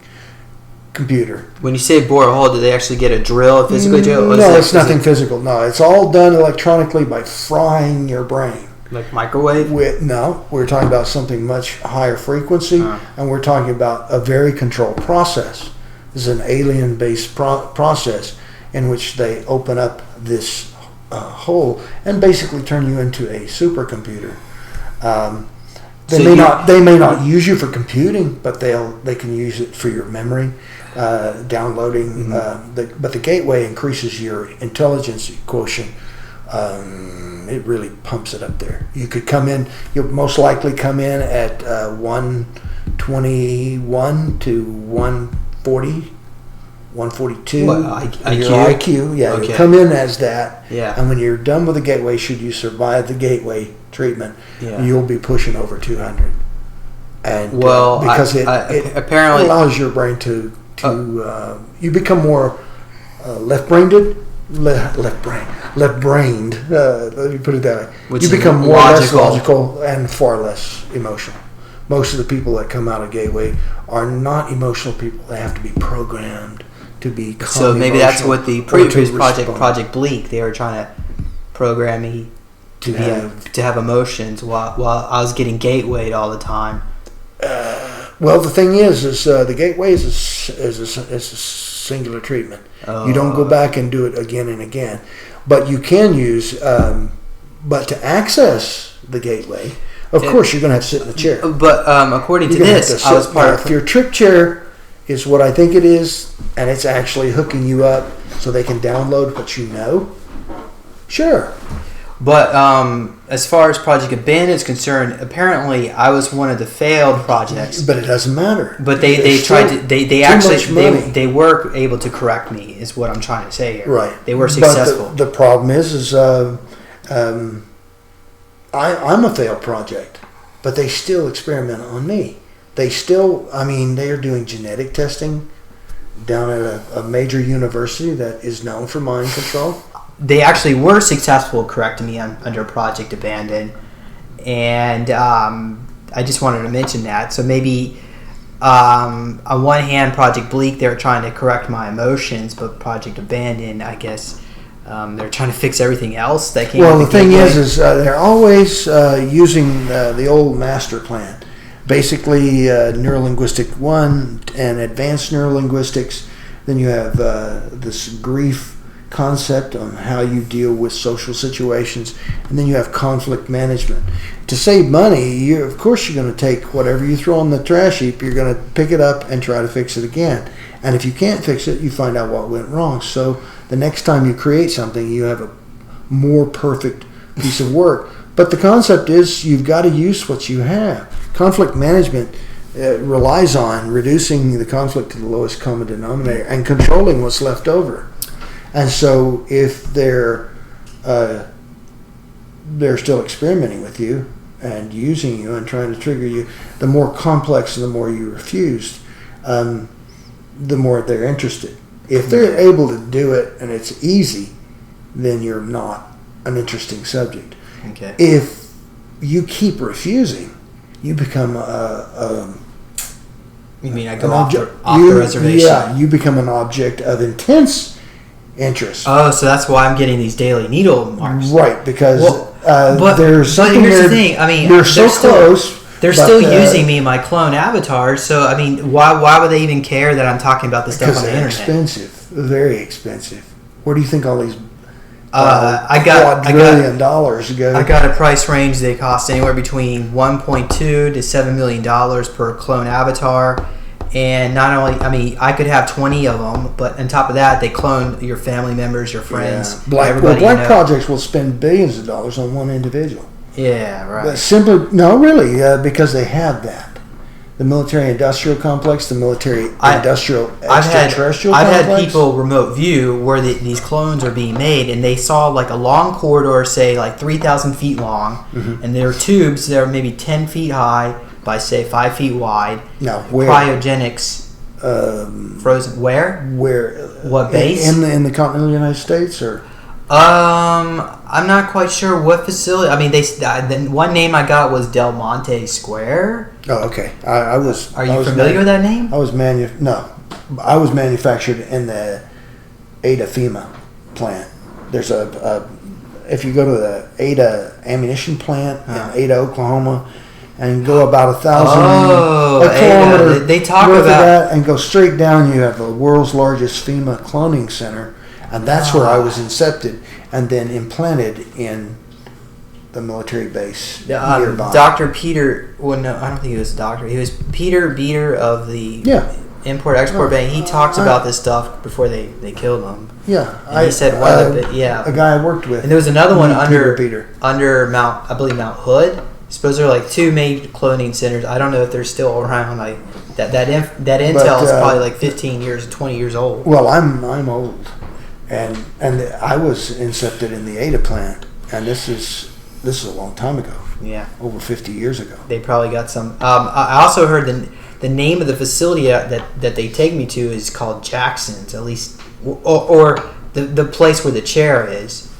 computer. When you say bore a hole, do they actually get a drill, a physical drill? No, it's nothing physical. No, it's all done electronically by frying your brain. Like microwave? No, we're talking about something much higher frequency, and we're talking about a very controlled process. This is an alien-based process in which they open up this hole and basically turn you into a supercomputer. They may not use you for computing, but they can use it for your memory, downloading. But the gateway increases your intelligence quotient. It really pumps it up there. You could come in. You'll most likely come in at 121 to 140, 142. What, IQ? Your IQ, yeah. Okay. You come in as that. Yeah. And when you're done with the gateway, should you survive the gateway treatment, you'll be pushing over 200. And because it apparently allows your brain to you become more left-brained. Let me put it that way. You become more less logical and far less emotional. Most of the people that come out of Gateway are not emotional people. They have to be programmed to be so maybe that's what the previous Project Bleak, they were trying to program me to have emotions while I was getting gatewayed all the time. Well, the thing is the Gateway is a singular treatment. You don't go back and do it again and again. But you can use, but to access the gateway, of course you're going to have to sit in the chair. But according to this, I was part of... If your trip chair is what I think it is, and it's actually hooking you up so they can download what you know, sure. But as far as Project Abandon is concerned, apparently I was one of the failed projects. But it doesn't matter. But they tried to they were able to correct me, is what I'm trying to say here. Right. They were successful. But the problem is I'm a failed project, but they still experiment on me. They are doing genetic testing down at a major university that is known for mind control. They actually were successful correcting me under Project Abandon, and I just wanted to mention that. So maybe on one hand, Project Bleak, they were trying to correct my emotions, but Project Abandon, I guess, they're trying to fix everything else. They can't. Well, the thing is they're always using the old master plan. Basically, neurolinguistic 1 and advanced neurolinguistics. Then you have this grief concept on how you deal with social situations, and then you have conflict management. To save money, of course you're going to take whatever you throw on the trash heap, you're going to pick it up and try to fix it again. And if you can't fix it, you find out what went wrong. So the next time you create something, you have a more perfect piece of work. But the concept is you've got to use what you have. Conflict management relies on reducing the conflict to the lowest common denominator and controlling what's left over. And so if they're still experimenting with you and using you and trying to trigger you, the more complex and the more you refused, the more they're interested. If they're able to do it and it's easy, then you're not an interesting subject. Okay. If you keep refusing, you become you mean I go off the reservation? Yeah, you become an object of intense interest. Oh, so that's why I'm getting these daily needle marks. Right, because but there's something here's there. The thing. I mean, they're so close. They're still using me, my clone avatar. So I mean, why would they even care that I'm talking about this stuff on the internet? Because they're expensive, very expensive. Where do you think all these $1 dollars go? I got a price range. They cost anywhere between $1.2 to $7 million per clone avatar. And not only, I mean, I could have 20 of them, but on top of that, they clone your family members, your friends, everybody. Black projects will spend billions of dollars on one individual. Yeah, right. But because they have that. The military-industrial complex, the military-industrial extraterrestrial complex. I've had people remote view where these clones are being made, and they saw like a long corridor, say like 3,000 feet long, and there are tubes that are maybe 10 feet high by say 5 feet wide. Now, where? Cryogenics, frozen. Where? Where? What base? In the continental United States, or? I'm not quite sure what facility. I mean, the one name I got was Del Monte Square. Oh, okay. I was. Are you familiar with that name? I was manufactured in the Ada FEMA plant. There's if you go to the Ada ammunition plant in Ada, Oklahoma, and go about 1,000 kilometers, they talk north about of that, and go straight down. You have the world's largest FEMA cloning center, and that's where I was incepted and then implanted in the military base nearby. Dr. Peter. Well, no, I don't think he was a doctor. He was Peter Beater of the Import-Export Bank. He talks about this stuff before they killed him. Yeah, and he said a guy I worked with. And there was another one under Mount, I believe Mount Hood. I suppose there are like two major cloning centers. I don't know if they're still around. Like that intel is probably like 15 years, 20 years old. Well, I'm old, and I was incepted in the Ada plant, and this is a long time ago. Yeah, over 50 years ago. They probably got some. I also heard the name of the facility that they take me to is called Jackson's, at least, or the place where the chair is.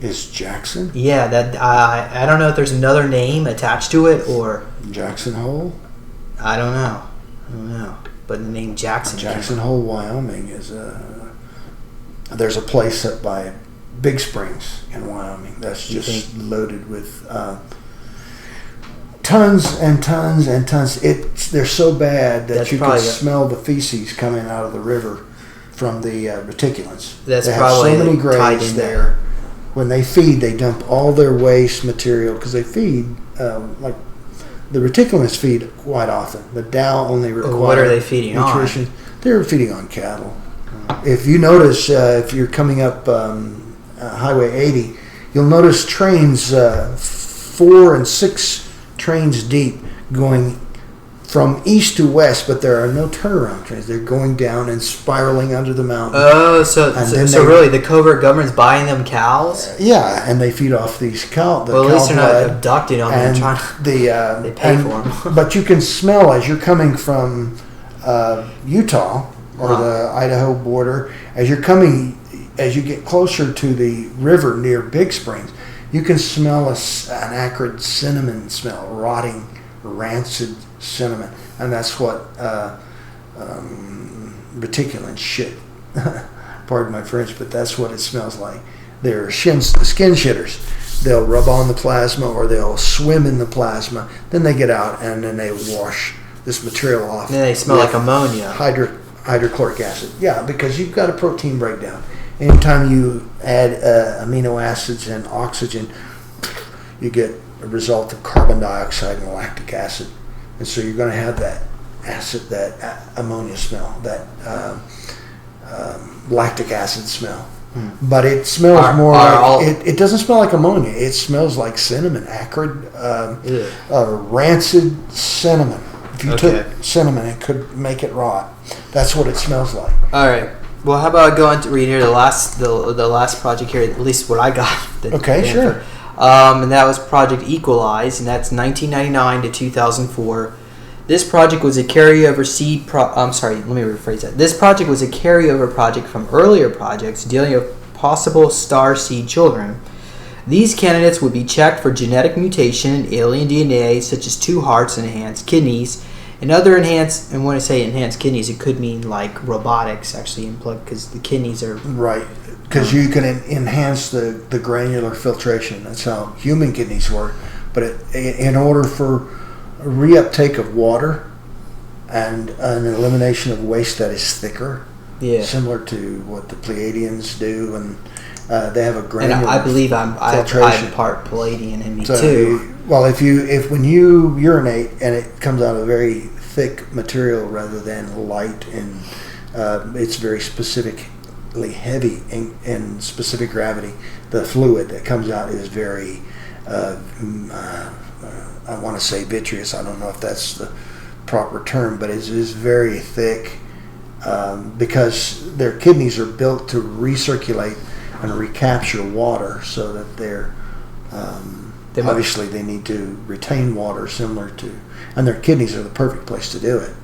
Is Jackson? Yeah, that I don't know if there's another name attached to it or Jackson Hole. I don't know, but the name Jackson. Jackson Hole, Wyoming is there's a place up by Big Springs in Wyoming that's just loaded with tons and tons and tons. They're so bad that you can smell the feces coming out of the river from the reticulants. That's they probably have so many graves there. When they feed, they dump all their waste material because they feed like the reticulants feed quite often. The Dow only requires what are they feeding nutrition. They're feeding on cattle. If you notice, if you're coming up Highway 80, you'll notice trains 4 and 6 trains deep going from east to west, but there are no turnaround trains. They're going down and spiraling under the mountain. Oh, so really the covert government's buying them cows? Yeah, and they feed off these cow. Well, at least they're not abducting them and they pay for them. But you can smell as you're coming from Utah or the Idaho border, as you get closer to the river near Big Springs, you can smell an acrid cinnamon smell, rotting, rancid cinnamon, and that's what reticulant shit. Pardon my French, but that's what it smells like. they're skin shitters. They'll rub on the plasma or they'll swim in the plasma. Then they get out and then they wash this material off. Then they smell like ammonia. Hydrochloric acid. Yeah, because you've got a protein breakdown. Anytime you add amino acids and oxygen, you get a result of carbon dioxide and lactic acid. And so you're going to have that acid, that ammonia smell, that lactic acid smell. But it smells more like, it doesn't smell like ammonia. It smells like cinnamon, acrid, rancid cinnamon. If you took cinnamon, it could make it rot. That's what it smells like. All right. Well, how about I go on to read here the last project here, at least what I got. Okay, sure. And that was Project Equalize, and that's 1999 to 2004. This project was a carryover This project was a carryover project from earlier projects dealing with possible star seed children. These candidates would be checked for genetic mutation in alien DNA, such as 2 hearts and enhanced kidneys, and other enhanced. And when I say enhanced kidneys, it could mean like robotics, actually, because the kidneys are right. Because you can enhance the granular filtration. That's how human kidneys work. But in order for reuptake of water and an elimination of waste that is thicker, similar to what the Pleiadians do, and they have a granular and I believe I'm part Palladian in me too. Well, when you urinate and it comes out of very thick material rather than light, and it's very specifically heavy in specific gravity, the fluid that comes out is very I want to say vitreous. I don't know if that's the proper term, but it is very thick because their kidneys are built to recirculate and recapture water, so that they're obviously they need to retain water similar to, and their kidneys are the perfect place to do it.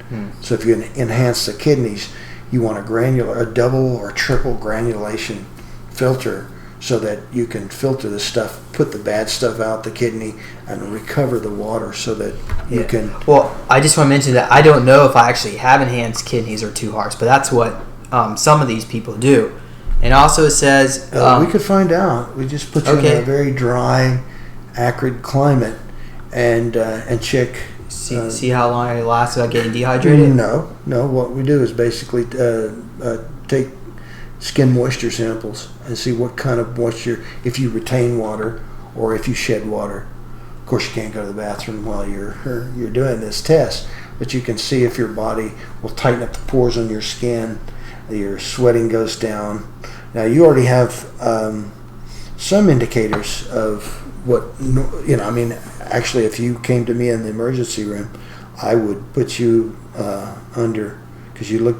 So if you enhance the kidneys, you want a double or triple granulation filter, so that you can filter the stuff, put the bad stuff out the kidney, and recover the water so that you can... Well, I just want to mention that I don't know if I actually have enhanced kidneys or 2 hearts, but that's what some of these people do. And also it says... we could find out. We just put you in a very dry, acrid climate and check... See how long it lasts without getting dehydrated? No. What we do is basically take skin moisture samples and see what kind of moisture, if you retain water or if you shed water. Of course, you can't go to the bathroom while you're doing this test, but you can see if your body will tighten up the pores on your skin, your sweating goes down. Now, you already have some indicators of what, actually, if you came to me in the emergency room, I would put you under, because you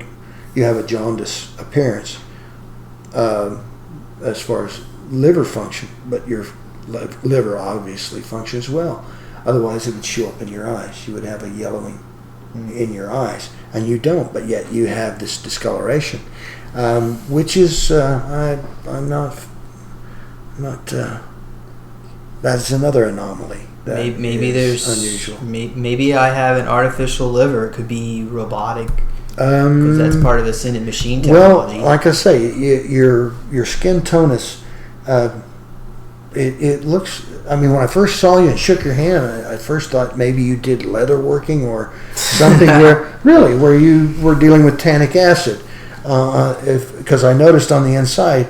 have a jaundice appearance. As far as liver function, but your liver obviously functions well. Otherwise, it would show up in your eyes. You would have a yellowing in your eyes, and you don't, but yet you have this discoloration, which is I'm not. That's another anomaly. Maybe there's unusual. Maybe I have an artificial liver. It could be robotic. Because that's part of the Ascended Machine technology. Well, like I say, your skin tonus, it looks. I mean, when I first saw you and shook your hand, I first thought maybe you did leather working or something where you were dealing with tannic acid. Because I noticed on the inside,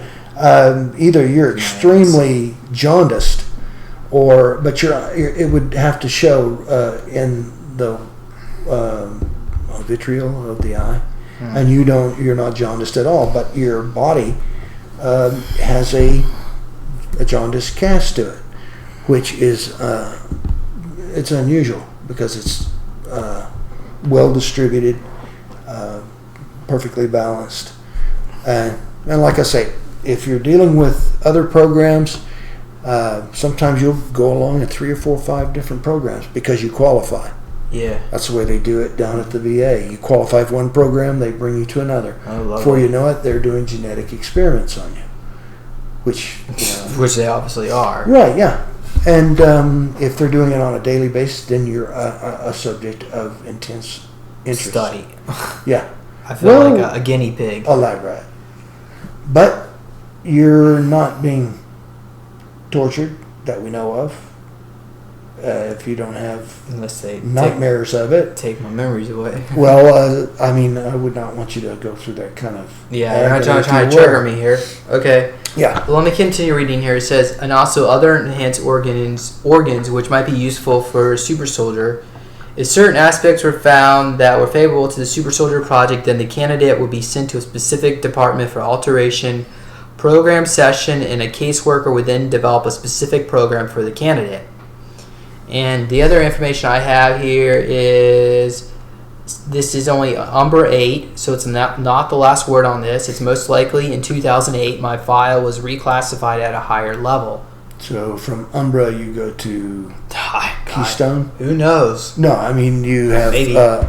either you're extremely jaundiced, but it would have to show in the vitriol of the eye, and you're not jaundiced at all, but your body has a jaundice cast to it, which is it's unusual because it's well distributed, perfectly balanced, and like I say, if you're dealing with other programs, sometimes you'll go along in 3 or 4 or 5 different programs because you qualify. Yeah, that's the way they do it down at the VA. You qualify for one program, they bring you to another. Before you know it, they're doing genetic experiments on you, which they obviously are. Right, yeah. And if they're doing it on a daily basis, then you're a subject of intense interest. Study. Yeah. I feel like a guinea pig. A lab rat. But you're not being tortured that we know of. If you don't have unless they nightmares of it. Take my memories away. Well, I mean, I would not want you to go through that kind of... Yeah, you're not trying to trigger me here. Okay. Yeah. Well, let me continue reading here. It says, and also other enhanced organs which might be useful for a super soldier. If certain aspects were found that were favorable to the super soldier project, then the candidate would be sent to a specific department for alteration, program session, and a caseworker would then develop a specific program for the candidate. And the other information I have here is this is only Umbra 8, so it's not the last word on this. It's most likely in 2008 my file was reclassified at a higher level. So from Umbra you go to Keystone? Who knows? No, I mean you have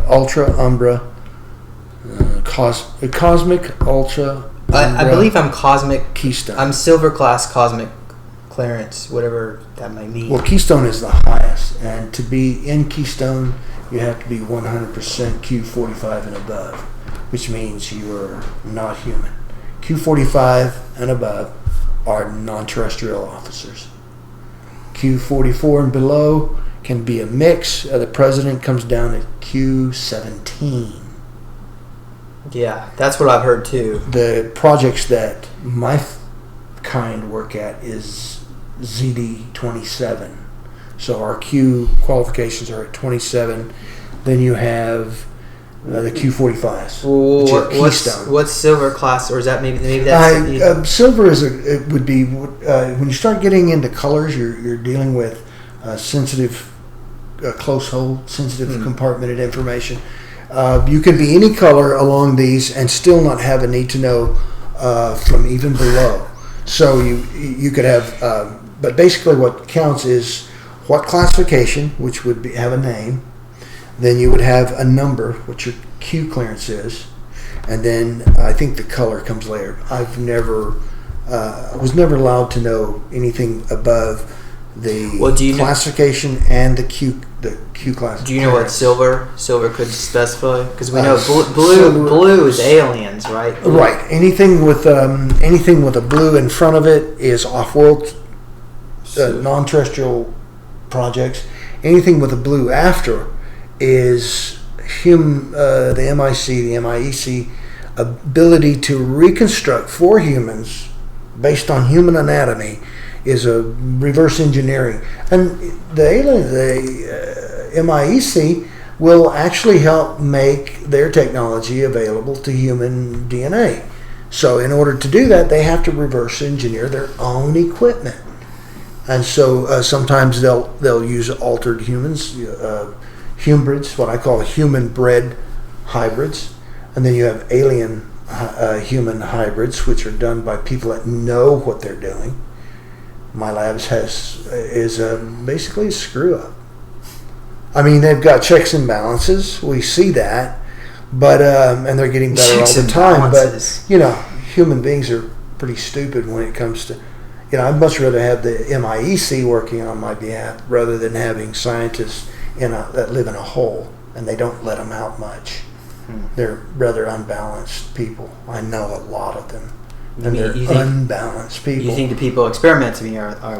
Ultra, Umbra, Cosmic, Ultra, Umbra, I believe I'm Cosmic. Keystone. I'm Silver Class Cosmic Clearance, whatever that might mean. Well, Keystone is the highest, and to be in Keystone, you have to be 100% Q45 and above, which means you are not human. Q45 and above are non-terrestrial officers. Q44 and below can be a mix. The president comes down at Q17. Yeah, that's what I've heard too. The projects that my kind work at is ZD27. So our Q qualifications are at 27. Then you have the Q45s, which are Keystone. What's Silver Class, or is that maybe that's Silver is it would be when you start getting into colors, you're dealing with sensitive, close hold, sensitive compartmented information. You can be any color along these and still not have a need to know from even below. So you could have, but basically what counts is what classification, which would have a name. Then you would have a number, what your Q clearance is, and then I think the color comes later. I was never allowed to know anything above the classification and the Q class. Do you know what silver could specify? Because we know blue is aliens, right? Blue. Right. Anything with a blue in front of it is off-world, non-terrestrial projects. Anything with a blue after is the MIC, the MIEC ability to reconstruct for humans based on human anatomy is a reverse engineering, and the MIEC will actually help make their technology available to human DNA. So in order to do that, they have to reverse engineer their own equipment, and so sometimes they'll use altered humans, hybrids, what I call human-bred hybrids, and then you have alien human hybrids, which are done by people that know what they're doing. Milabs is basically a screw up. I mean, they've got checks and balances. We see that, but and they're getting better all the time. But human beings are pretty stupid when it comes to. I'd much rather have the MIEC working on my behalf rather than having scientists that live in a hole and they don't let them out much. They're rather unbalanced people. I know a lot of them. And they're unbalanced people. You think the people experimenting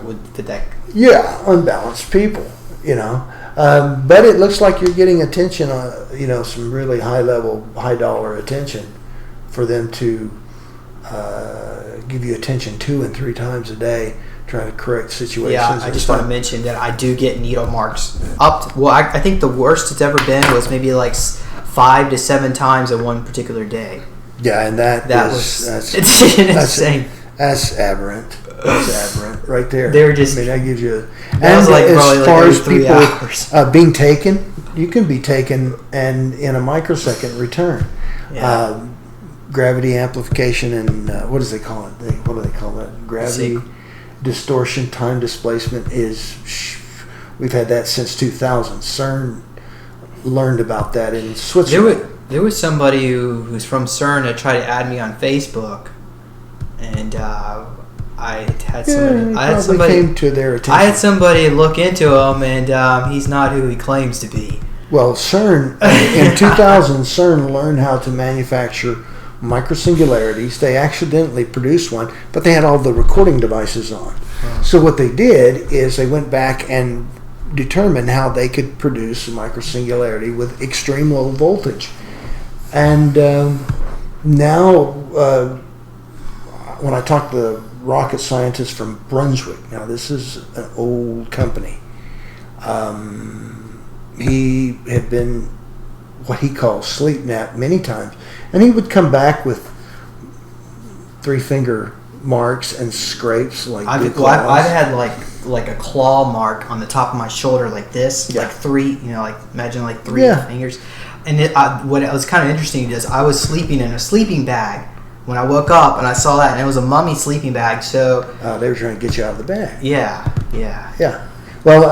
would fit that? Yeah, unbalanced people, But it looks like you're getting attention, some really high-level, high-dollar attention for them to give you attention 2 and 3 times a day, trying to correct situations. Yeah, I just want to mention that I do get needle marks I think the worst it's ever been was maybe like 5 to 7 times in one particular day. Yeah, and that's insane. That's aberrant. That's aberrant right there. They're just. I mean, that gives you. That was like as far as 3 people hours. Being taken, you can be taken and in a microsecond return. Yeah. Gravity amplification and what do they call it? What do they call that? Gravity distortion, time displacement is. We've had that since 2000. CERN learned about that in Switzerland. There was somebody who's from CERN that tried to add me on Facebook, and I had somebody came to their attention. I had somebody look into him, and he's not who he claims to be. Well, CERN in 2000, CERN learned how to manufacture microsingularities. They accidentally produced one, but they had all the recording devices on. So what they did is they went back and determined how they could produce a microsingularity with extreme low voltage. And now, when I talk to the rocket scientist from Brunswick, now this is an old company. He had been what he calls sleep nap many times, and he would come back with 3-finger marks and scrapes like I've had like a claw mark on the top of my shoulder like this, like 3, like imagine like 3 fingers. And what was kind of interesting is I was sleeping in a sleeping bag when I woke up, and I saw that, and it was a mummy sleeping bag. So they were trying to get you out of the bag. Yeah. Well,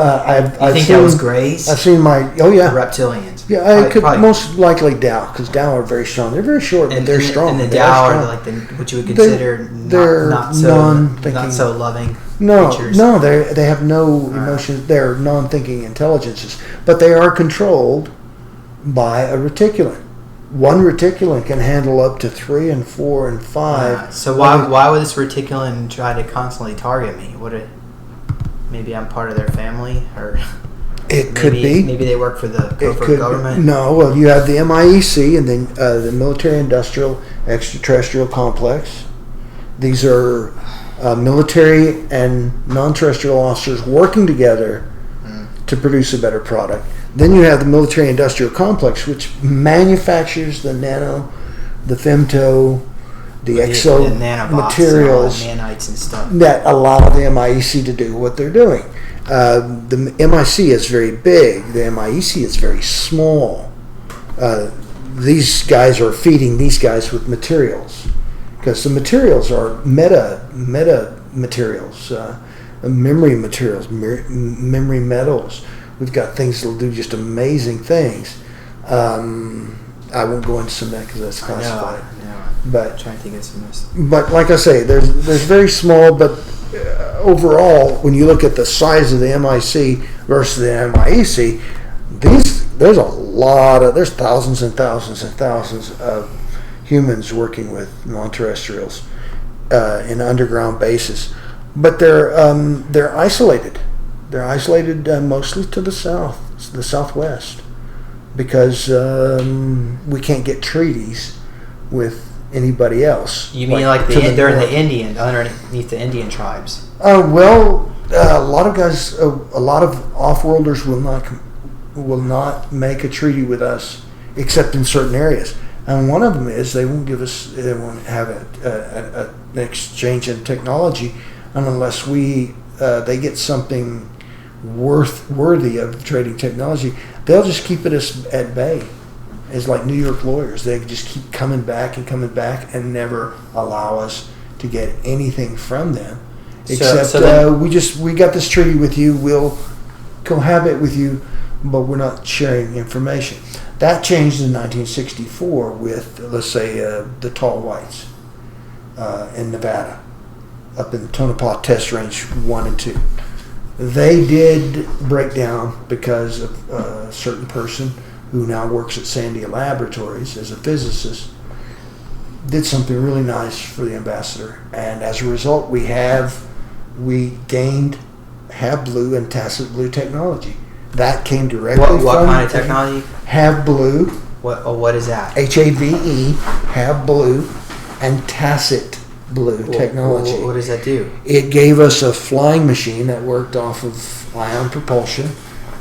I think that was Grace. I've seen reptilians. Yeah, it could most likely Dow, because Dow are very strong. They're very short, but they're strong. And the Dow are like what you would consider not so loving creatures. No, they have no emotions. They're non-thinking intelligences, but they are controlled by a reticulin. One reticulin can handle up to 3 and 4 and 5. So why would this reticulin try to constantly target me? Maybe I'm part of their family, or it could be. Maybe they work for the government. No, well, you have the MIEC and then the Military-Industrial Extraterrestrial Complex. These are military and non-terrestrial officers working together to produce a better product. Then you have the Military-Industrial Complex, which manufactures the nano, the femto, the exo materials nanites and stuff that allow the MIEC to do what they're doing. The MIC is very big. The MIEC is very small. These guys are feeding these guys with materials, because the materials are meta materials, memory materials, memory metals. We've got things that'll do just amazing things. I won't go into some of that because that's classified. But I'm trying to think of some of this. But like I say, there's very small, but overall, when you look at the size of the MIC versus the MIEC, there's thousands and thousands and thousands of humans working with non-terrestrials in underground bases, but they're isolated. They're isolated mostly to the southwest, because we can't get treaties with anybody else. You mean like they're in the Indian, underneath the Indian tribes? A lot of guys, a lot of off-worlders will not make a treaty with us except in certain areas. And one of them is they won't have an exchange in technology unless they get something worthy of trading technology. They'll just keep it at bay. It's like New York lawyers. They just keep coming back and never allow us to get anything from them. Except we got this treaty with you. We'll cohabit with you, but we're not sharing information. That changed in 1964 with, let's say, the Tall Whites in Nevada, up in the Tonopah Test Range 1 and 2. They did break down because of a certain person who now works at Sandia Laboratories as a physicist, did something really nice for the ambassador, and as a result, we gained Have Blue and Tacit Blue technology. That came directly from what kind of technology? Have Blue. What is that? HAVE, Have Blue, and Tacit Blue technology. What does that do? It gave us a flying machine that worked off of ion propulsion,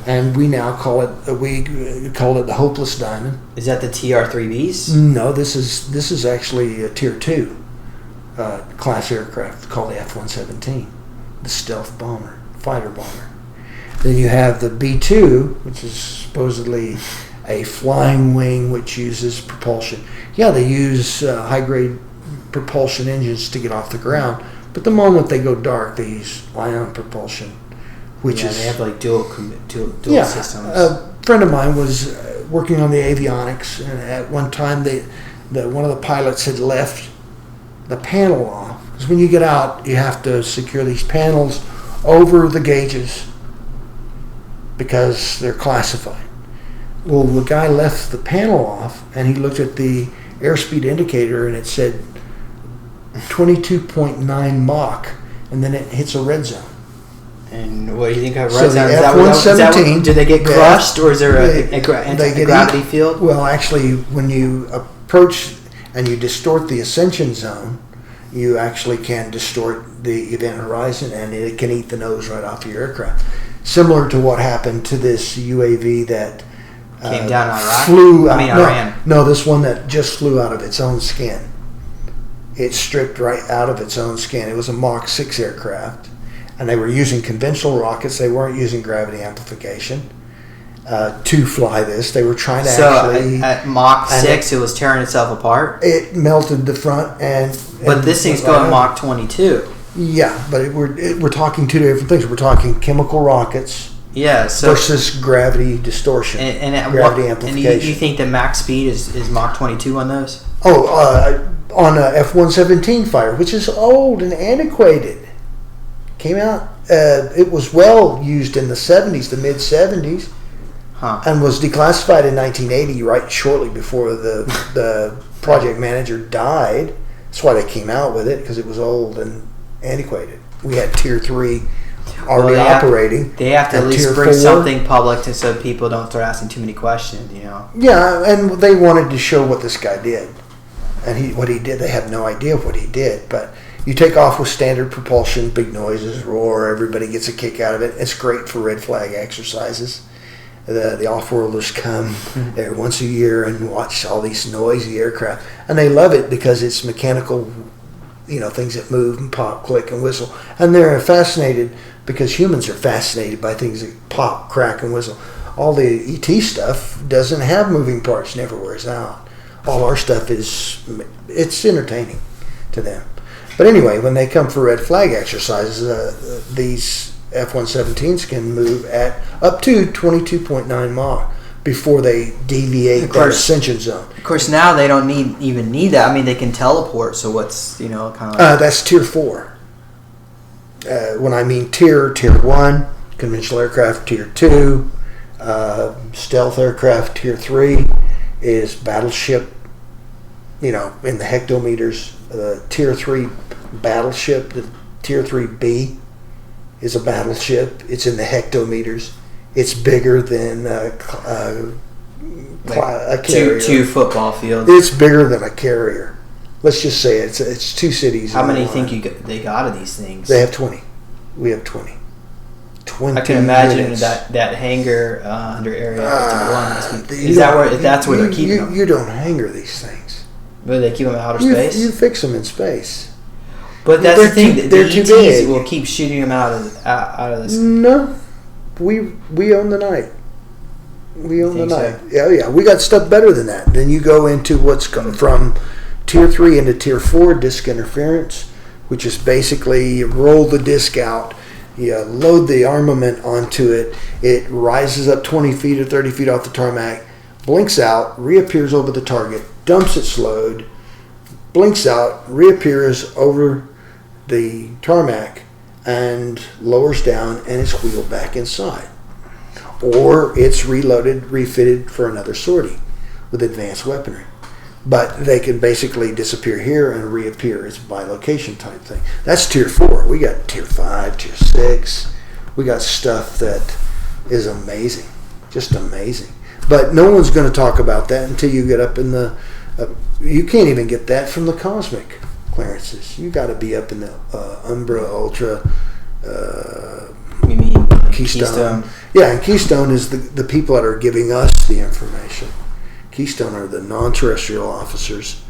and we now call it the Hopeless Diamond. Is that the TR-3Bs? No, this is actually a Tier 2 class aircraft called the F-117, the stealth fighter bomber. Then you have the B-2, which is supposedly a flying wing which uses propulsion. Yeah, they use high-grade propulsion engines to get off the ground, but the moment they go dark, they use ion propulsion, which is... they have like dual systems. A friend of mine was working on the avionics, and at one time one of the pilots had left the panel off, because when you get out, you have to secure these panels over the gauges because they're classified. Well, the guy left the panel off, and he looked at the airspeed indicator, and it said 22.9 Mach, and then it hits a red zone. And what do you think of So red the zone? F-117, do they get crushed, or is there a gravity eat. field? Well, actually, when you approach and you distort the ascension zone, you actually can distort the event horizon, and it can eat the nose right off your aircraft. Similar to what happened to this UAV that came down Iraq? flew out. Iran. No, this one that just flew out of its own skin. It stripped right out of its own skin. It was a Mach 6 aircraft, and they were using conventional rockets. They weren't using gravity amplification to fly this. They were trying to actually... So at Mach 6, it was tearing itself apart? It melted the front But this thing's going Mach 22. Yeah, but we're talking two different things. We're talking chemical rockets versus gravity distortion, and gravity amplification. And you think the max speed is Mach 22 on those? On a F-117 fighter, which is old and antiquated. Came out, it was well used in the 70s, the mid-70s, and was declassified in 1980, right shortly before the project manager died. That's why they came out with it, because it was old and antiquated. We had Tier 3 already operating. They have to at least bring something public so people don't start asking too many questions, Yeah, and they wanted to show what this guy did. And what he did, they have no idea what he did. But you take off with standard propulsion, big noises, roar, everybody gets a kick out of it. It's great for red flag exercises. The off-worlders come there once a year and watch all these noisy aircraft. And they love it because it's mechanical, things that move and pop, click, and whistle. And they're fascinated because humans are fascinated by things that pop, crack, and whistle. All the ET stuff doesn't have moving parts, never wears out. All our stuff it's entertaining to them. But anyway, when they come for red flag exercises, these F-117s can move at up to 22.9 Mach before they deviate that ascension zone. Of course, now they don't even need that. I mean, they can teleport. So what's kind of like that's Tier 4. When I mean Tier 1, conventional aircraft. Tier 2, stealth aircraft. Tier 3 is battleship. In the hectometers. The Tier 3 battleship, the Tier 3B is a battleship. It's in the hectometers. It's bigger than a carrier. Two football fields. It's bigger than a carrier. Let's just say it's two cities. How many think they got of these things? They have 20. We have 20. 20 I can imagine units. that hangar under Area 51. That's where they're keeping them? You don't hangar these things. But they keep them in outer space? You fix them in space. But that's the thing. They're the too ETs big. will keep shooting them out of this. No. We own the night. We own the night. So? Yeah. We got stuff better than that. Then you go into what's from Tier 3 into Tier 4 disc interference, which is basically you roll the disc out, you load the armament onto it, it rises up 20 feet or 30 feet off the tarmac, blinks out, reappears over the target, dumps its load, blinks out, reappears over the tarmac, and lowers down, and it's wheeled back inside. Or it's reloaded, refitted for another sortie with advanced weaponry. But they can basically disappear here and reappear. It's a bilocation type thing. That's Tier 4. We got Tier 5, Tier 6. We got stuff that is amazing. Just amazing. But no one's going to talk about that until you get up in the... you can't even get that from the cosmic clearances. You got to be up in the Umbra, Ultra, You mean Keystone. Yeah, and Keystone is the people that are giving us the information. Keystone are the non-terrestrial officers,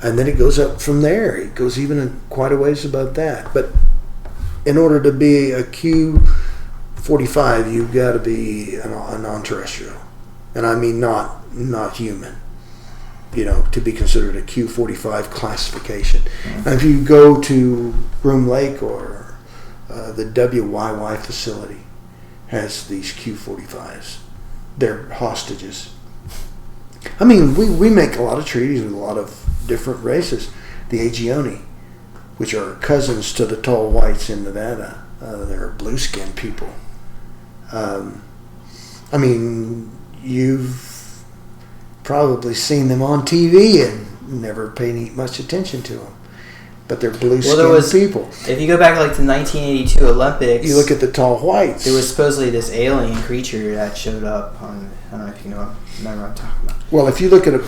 and then it goes up from there. It goes even quite a ways above that. But in order to be a Q-45, you've got to be a non-terrestrial, and I mean not human. To be considered a Q-45 classification. And if you go to Groom Lake or the WYY facility has these Q-45s. They're hostages. I mean, we make a lot of treaties with a lot of different races. The Agioni, which are cousins to the tall whites in Nevada. They're blue-skinned people. I mean, you've probably seen them on TV, and never paid much attention to them. But they're blue-skinned people. If you go back like to 1982 Olympics, you look at the tall whites. There was supposedly this alien creature that showed up on. I don't know if you remember what I'm talking about. Well, if you look at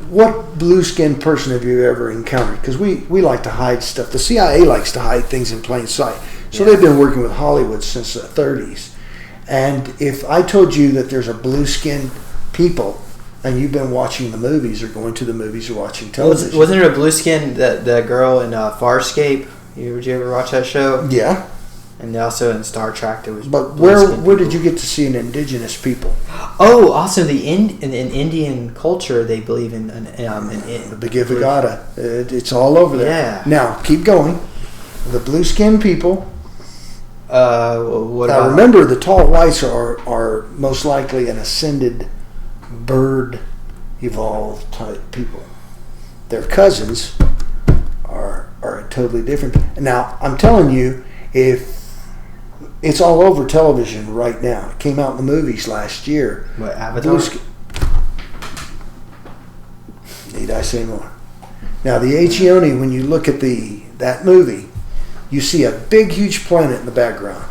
what blue-skinned person have you ever encountered? Because we like to hide stuff. The CIA likes to hide things in plain sight. So they've been working with Hollywood since the 30s. And if I told you that there's a blue-skinned people, and you've been watching the movies or going to the movies or watching television. Wasn't there a blue skin, the girl in Farscape? Did you ever watch that show? Yeah. And also in Star Trek there was. But where did you get to see an indigenous people? Oh, also in Indian culture they believe in the Bhagavad. It's all over there. Yeah. Now keep going. The blue skinned people. What now about? Remember, the tall whites are most likely an ascended bird evolved type people. Their cousins are totally different. Now I'm telling you, if it's all over television right now. It came out in the movies last year. What, Avatar? Need I say more? Now the Aegeone, when you look at that movie, you see a big huge planet in the background.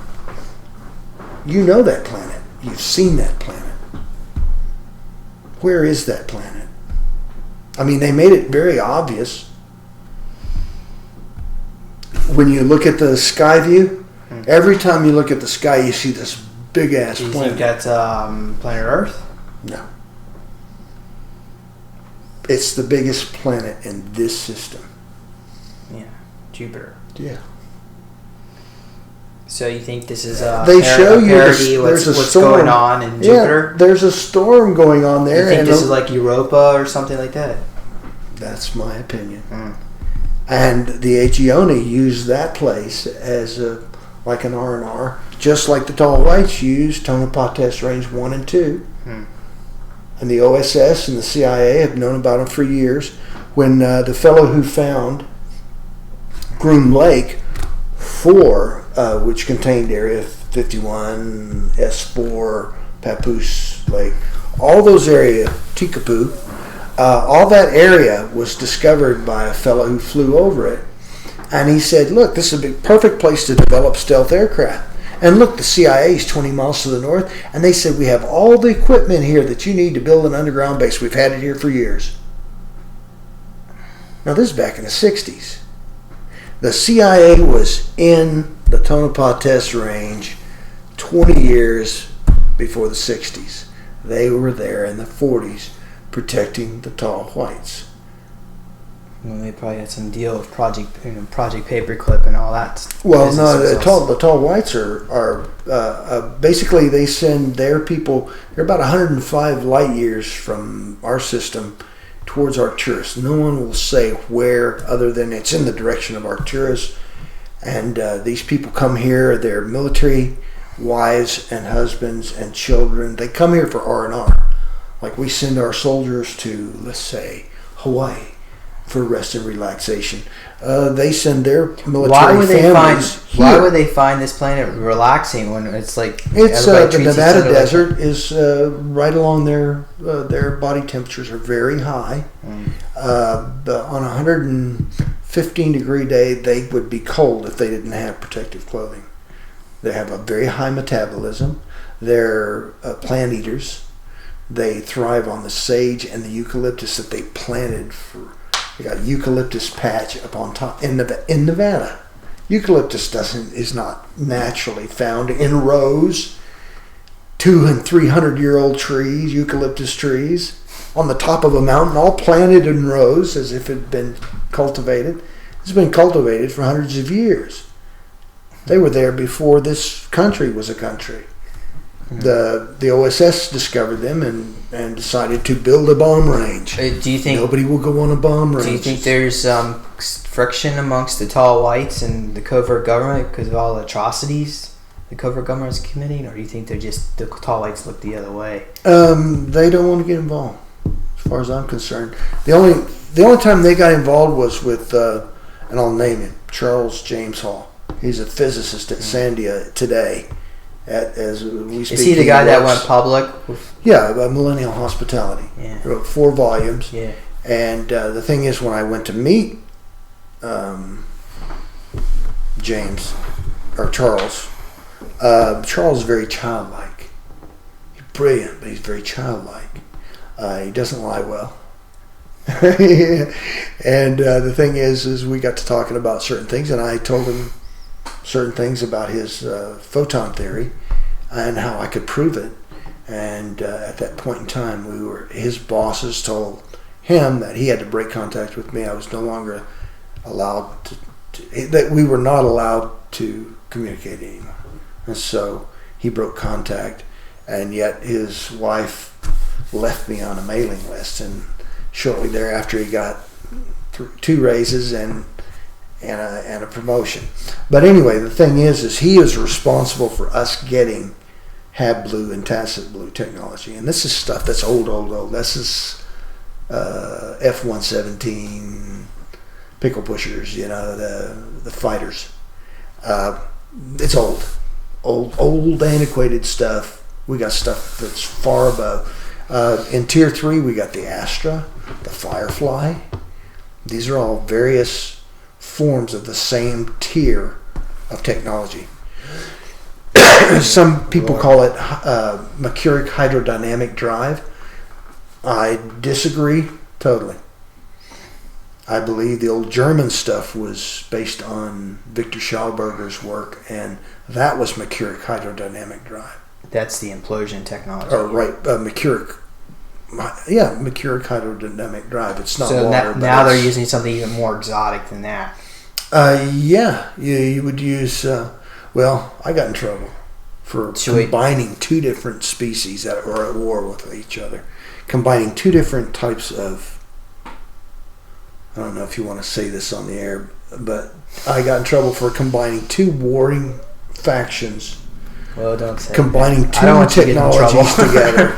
You know that planet. You've seen that planet. Where is that planet? I mean, they made it very obvious. When you look at the sky view, every time you look at the sky, you see this big-ass planet. Do you think that's planet Earth? No. It's the biggest planet in this system. Yeah, Jupiter. Yeah. So you think this is they show you parody what's going on in Jupiter? Yeah, there's a storm going on there. You think this is like Europa or something like that? That's my opinion. And the Aegeone used that place as like an R&R, just like the tall whites used Tonopah Range 1 and 2. And the OSS and the CIA have known about them for years. When the fellow who found Groom Lake 4, which contained Area 51, S4, Papoose Lake, all those areas, Tikapoo, all that area was discovered by a fellow who flew over it. And he said, look, this is a perfect place to develop stealth aircraft. And look, the CIA is 20 miles to the north. And they said, we have all the equipment here that you need to build an underground base. We've had it here for years. Now, this is back in the 60s. The CIA was in the Tonopah Test Range 20 years before the 60s. They were there in the 40s protecting the tall whites. Well, they probably had some deal with Project Paperclip and all that. Well, no, the tall whites are basically they send their people. They're about 105 light years from our system towards Arcturus. No one will say where, other than it's in the direction of Arcturus. And these people come here. They're military wives and husbands and children. They come here for R&R. Like we send our soldiers to, let's say, Hawaii for rest and relaxation. They send their military families here. Why would they find this planet relaxing when it's like the Nevada desert is right along their body temperatures are very high. On a 115 degree day, they would be cold if they didn't have protective clothing. They have a very high metabolism. They're plant eaters. They thrive on the sage and the eucalyptus that they planted for. They got a eucalyptus patch up on top in Nevada. Eucalyptus is not naturally found in rows. 200 and 300-year-old trees, eucalyptus trees, on the top of a mountain, all planted in rows as if it had been cultivated. It's been cultivated for hundreds of years. They were there before this country was a country. The OSS discovered them and decided to build a bomb range. Do you think nobody will go on a bomb range? Do you think there's friction amongst the tall whites and the covert government because of all the atrocities the covert government is committing, or do you think they're just the tall whites look the other way? They don't want to get involved, as far as I'm concerned. The only time they got involved was with, and I'll name him, Charles James Hall. He's a physicist at Sandia today. As we speak, is he the guy that went public? Yeah, Millennial Hospitality. Yeah. He wrote 4 volumes. Yeah. And the thing is, when I went to meet Charles is very childlike. He's brilliant, but he's very childlike. He doesn't lie well. And the thing is we got to talking about certain things, and I told him certain things about his photon theory and how I could prove it. And at that point in time, his bosses told him that he had to break contact with me. I was no longer allowed that we were not allowed to communicate anymore. And so he broke contact, and yet his wife left me on a mailing list, and shortly thereafter he got 2 raises and a promotion. But anyway, the thing is he is responsible for us getting Hab Blue and Tacit Blue technology, and this is stuff that's old. This is F-117 pickle pushers, the fighters. It's old antiquated stuff. We got stuff that's far above. In Tier 3, we got the Astra, the Firefly. These are all various forms of the same tier of technology. Some people call it mercuric hydrodynamic drive. I disagree totally. I believe the old German stuff was based on Victor Schauberger's work, and that was mercuric hydrodynamic drive. That's the implosion technology. Oh, right. Mercuric hydrodynamic drive. It's not so water. Now they're using something even more exotic than that. You would use... I got in trouble for combining 2 different species that are at war with each other. Combining 2 different types of... I don't know if you want to say this on the air, but I got in trouble for combining 2 warring factions. Well, don't say combining that. 2 technologies together.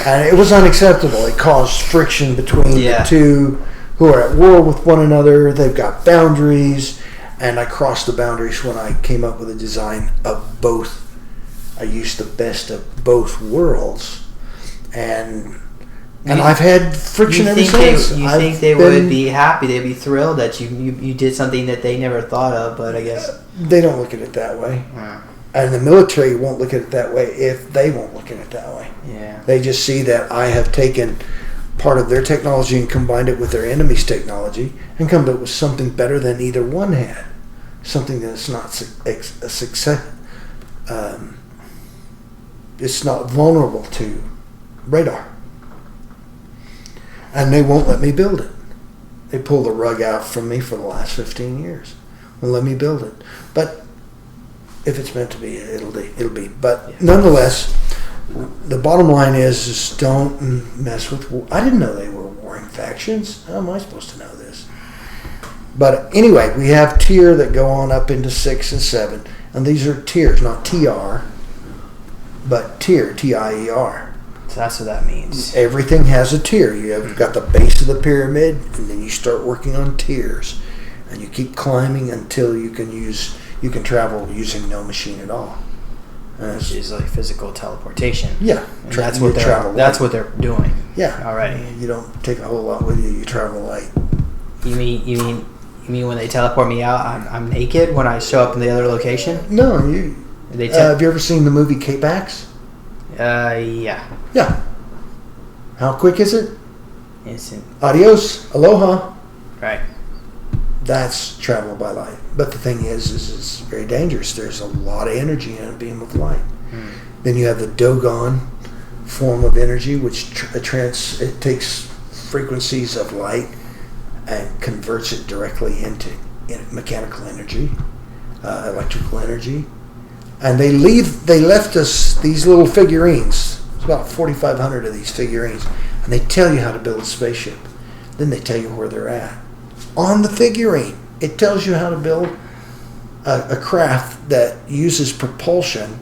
And it was unacceptable. It caused friction between the 2 who are at war with one another. They've got boundaries, and I crossed the boundaries when I came up with a design of both. I used the best of both worlds, and I've had friction ever since. You think they would be happy? They'd be thrilled that you did something that they never thought of, but I guess they don't look at it that way. And the military won't look at it that way if they won't look at it that way. Yeah. They just see that I have taken part of their technology and combined it with their enemy's technology and come up with something better than either one had. Something that's not a success. It's not vulnerable to radar. And they won't let me build it. They pull the rug out from me for the last 15 years. Won't let me build it. But if it's meant to be, it'll be. But nonetheless, the bottom line is don't mess with... I didn't know they were warring factions. How am I supposed to know this? But anyway, we have tier that go on up into 6 and 7. And these are tiers, not TR, but tier, TIER. So that's what that means. Everything has a tier. You've got the base of the pyramid, and then you start working on tiers. And you keep climbing until you can travel using no machine at all. Which is like physical teleportation. Yeah. That's what they're doing. Yeah. Already. You don't take a whole lot with you. You travel light. You mean when they teleport me out, I'm naked when I show up in the other location? No, have you ever seen the movie K-Pax? Yeah. Yeah. How quick is it? Instant. Adios. Aloha. Right. That's travel by light. But the thing is it's very dangerous. There's a lot of energy in a beam of light. Then you have the Dogon form of energy, which it takes frequencies of light and converts it directly into mechanical energy, electrical energy. And they left us these little figurines. It's about 4,500 of these figurines. And they tell you how to build a spaceship. Then they tell you where they're at. On the figurine, it tells you how to build a craft that uses propulsion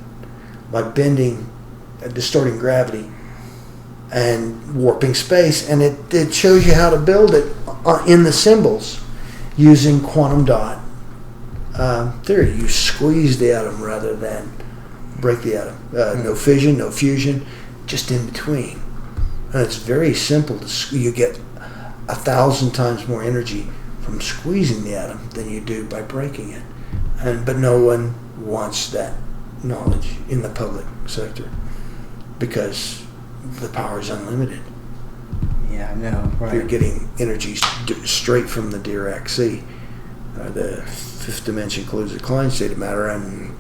by bending, distorting gravity, and warping space. And it shows you how to build it in the symbols using quantum dot theory. You squeeze the atom rather than break the atom. No fission, no fusion, just in between. And it's very simple. You get 1,000 times more energy from squeezing the atom than you do by breaking it. But no one wants that knowledge in the public sector because the power is unlimited. Yeah, I know. Right. You're getting energy straight from the Dirac sea. The fifth dimension includes the Klein state of matter, and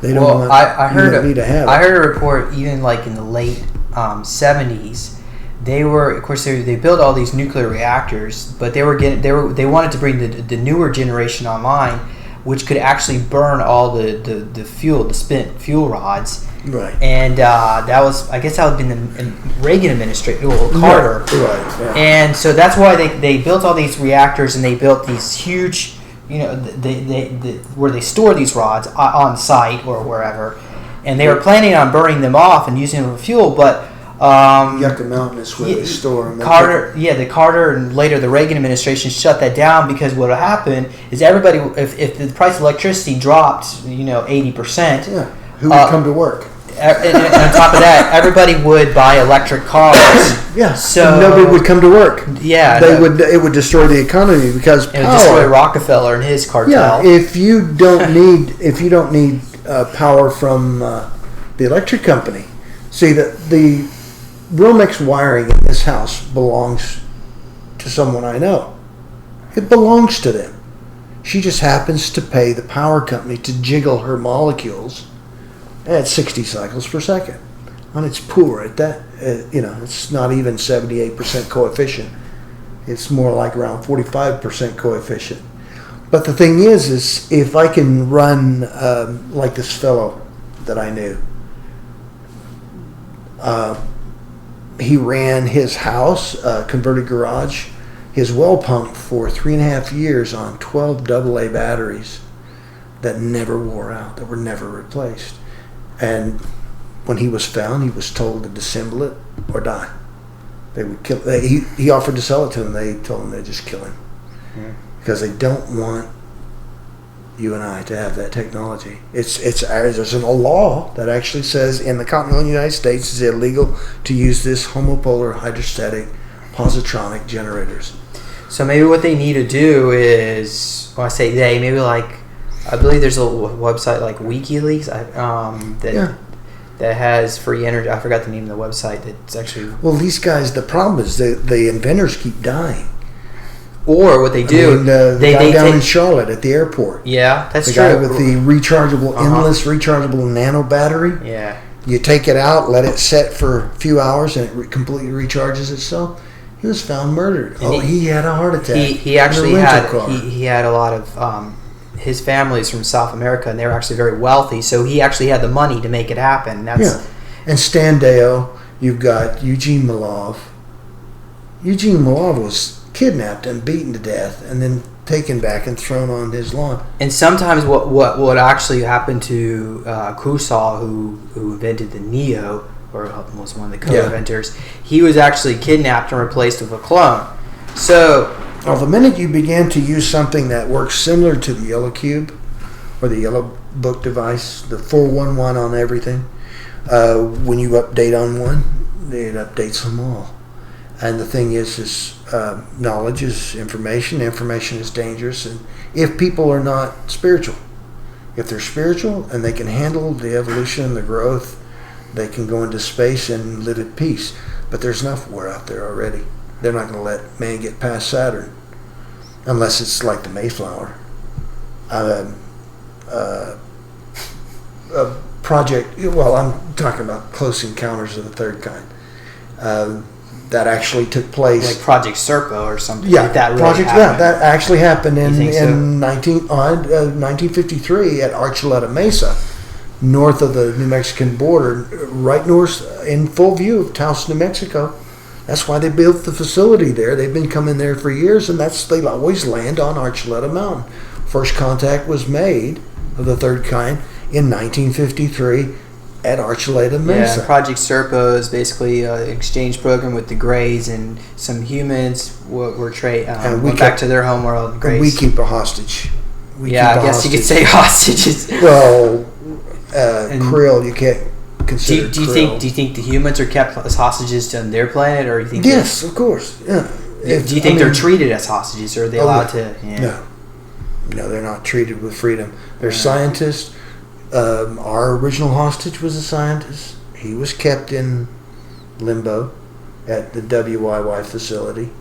they don't want. I heard need to have I it. heard a report even like in the late 70s. They were, of course, they built all these nuclear reactors, but they wanted to bring the newer generation online, which could actually burn all the fuel, the spent fuel rods. Right. And that was, I guess, that would have been the Reagan administration, Carter. Right. Yeah. And so that's why they built all these reactors, and they built these huge, they where they store these rods on site or wherever, and they were planning on burning them off and using them for fuel, but. Yucca Mountain is where they store them. The Carter and later the Reagan administration shut that down because what would happen is everybody, if the price of electricity dropped, 80%. Yeah. Who would come to work? And on top of that, everybody would buy electric cars. Yeah. So and nobody would come to work. Yeah. It would destroy the economy because it would destroy Rockefeller and his cartel. Yeah. If you don't need power from the electric company, see the Romex wiring in this house belongs to someone I know. It belongs to them. She just happens to pay the power company to jiggle her molecules at 60 cycles per second. And it's poor at that. It's not even 78% coefficient. It's more like around 45% coefficient. But the thing is if I can run like this fellow that I knew, he ran his house, converted garage, his well pump for 3.5 years on 12 AA batteries that never wore out, that were never replaced. And when he was found, he was told to disassemble it or die. They would kill. He offered to sell it to them. They told him they'd just kill him because they don't want you and I to have that technology. There's a law that actually says in the continental United States it's illegal to use this homopolar hydrostatic positronic generators. So maybe what they need to do is, when I say they, maybe like, I believe there's a website like WikiLeaks that has free energy. I forgot the name of the website. That's actually. Well, these guys. The problem is the inventors keep dying. Or what they do, the guy down in Charlotte at the airport. Yeah, that's the true. The guy with the rechargeable, endless rechargeable nano battery. Yeah. You take it out, let it set for a few hours, and it completely recharges itself. He was found murdered. And he had a heart attack. He actually had a lot of his family's from South America, and they were actually very wealthy. So he actually had the money to make it happen. And Standeo, you've got Eugene Milov. Eugene Milov was kidnapped and beaten to death, and then taken back and thrown on his lawn. And sometimes what actually happened to Kusal, who invented the Neo, or was one of the co-inventors, he was actually kidnapped and replaced with a clone. So, the minute you began to use something that works similar to the Yellow Cube or the Yellow Book device, the 411 on everything, when you update on one, it updates them all. And the thing is knowledge is information. Information is dangerous. And if people are not spiritual, if they're spiritual and they can handle the evolution and the growth, they can go into space and live at peace. But there's enough war out there already. They're not going to let man get past Saturn, unless it's like the Mayflower. A project. Well, I'm talking about Close Encounters of the Third Kind. That actually took place, like Project Serpo or something. Yeah, like that. Really that actually happened in so? 1953 at Archuleta Mesa, north of the New Mexican border, right north in full view of Taos, New Mexico. That's why they built the facility there. They've been coming there for years, and they always land on Archuleta Mountain. First contact was made of the Third Kind in 1953. At Archuleta Mesa. Yeah, Project Serpo is basically an exchange program with the Greys, and some humans went back to their home world. And we keep a hostage. I guess you could say hostages. Well, krill, you can't consider do you think the humans are kept as hostages on their planet, or you think? Yes, of course. Yeah, Do you think they're treated as hostages, or are they allowed to? Yeah. No, they're not treated with freedom. They're scientists. Our original hostage was a scientist. He was kept in limbo at the WYY facility.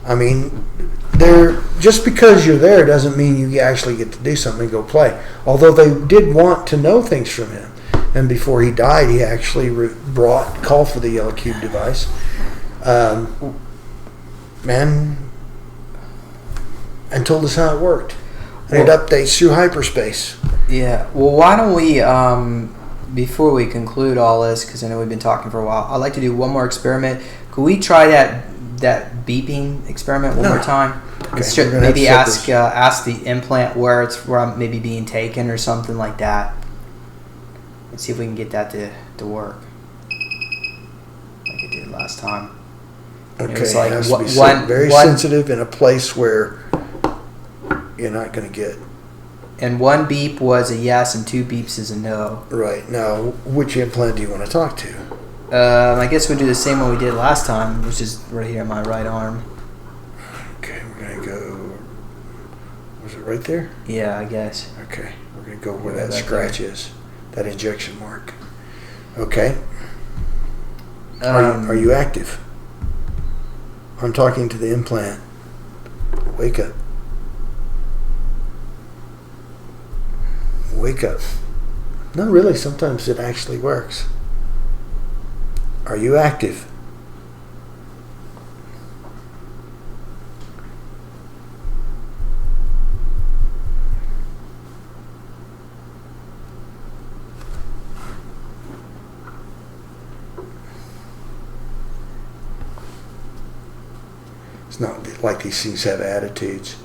I mean, just because you're there doesn't mean you actually get to do something and go play. Although they did want to know things from him. And before he died, he actually called for the Yellow Cube device. And told us how it worked. And it updates through hyperspace. Yeah. Well, why don't we, before we conclude all this, because I know we've been talking for a while, I'd like to do one more experiment. Could we try that beeping experiment one more time? Okay, maybe ask the implant where I'm maybe being taken or something like that. Let's see if we can get that to work like it did last time. Okay, it was like it has to be very sensitive in a place where you're not going to get. And one beep was a yes, and two beeps is a no. Right. Now, which implant do you want to talk to? I guess we'll do the same one we did last time, which is right here on my right arm. Okay, we're going to go. Was it right there? Yeah, I guess. Okay, we're going to go where that scratch is, that injection mark. Okay. Are you active? I'm talking to the implant. Wake up. Wake up. No, really, sometimes it actually works. Are you active? It's not like these things have attitudes.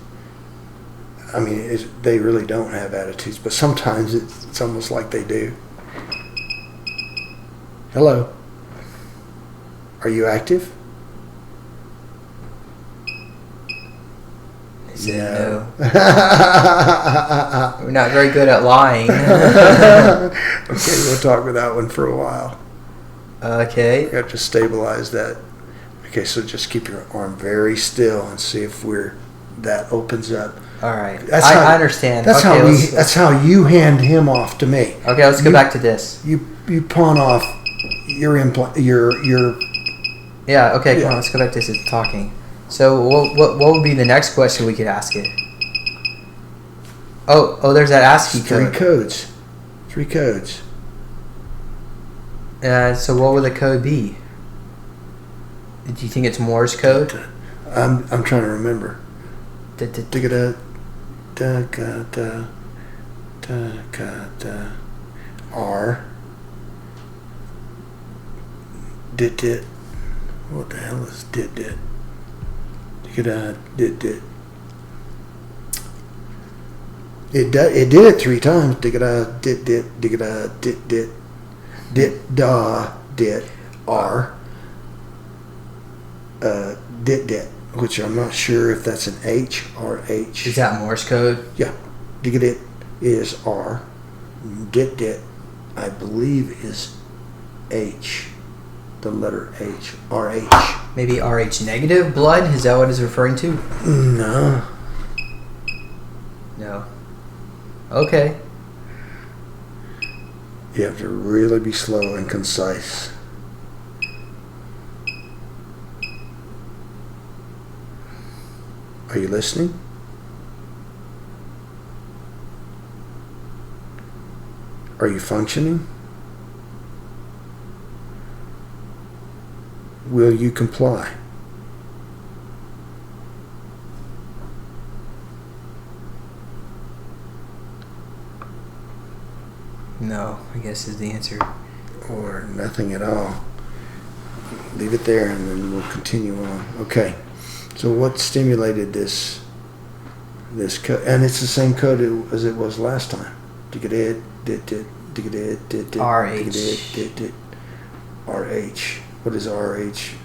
I mean, they really don't have attitudes, but sometimes it's almost like they do. Hello. Are you active? They said no. We're not very good at lying. Okay, we'll talk with that one for a while. Okay. We have to stabilize that. Okay, so just keep your arm very still and see if that opens up. All right. I understand. That's that's how you hand him off to me. Okay, let's go back to this. You pawn off your implant. Your. Yeah. Okay. Come on. Let's go back to this talking. So what would be the next question we could ask it? Oh, there's that ASCII code. Three codes. So what would the code be? Do you think it's Morse code? I'm trying to remember. R. Dit. What the hell is dit? Dit. It did it 3 times. Dit. R. Dit. Which I'm not sure if that's an H or H. Is that Morse code? Yeah. Dit is R. Dit, I believe, is H. The letter H. RH. Maybe RH negative blood? Is that what it's referring to? No. No. Okay. You have to really be slow and concise. Are you listening? Are you functioning? Will you comply? No, I guess is the answer. Or nothing at all. Leave it there and then we'll continue on. Okay. So what stimulated this code? And it's the same code as it was last time. RH. RH. What is RH?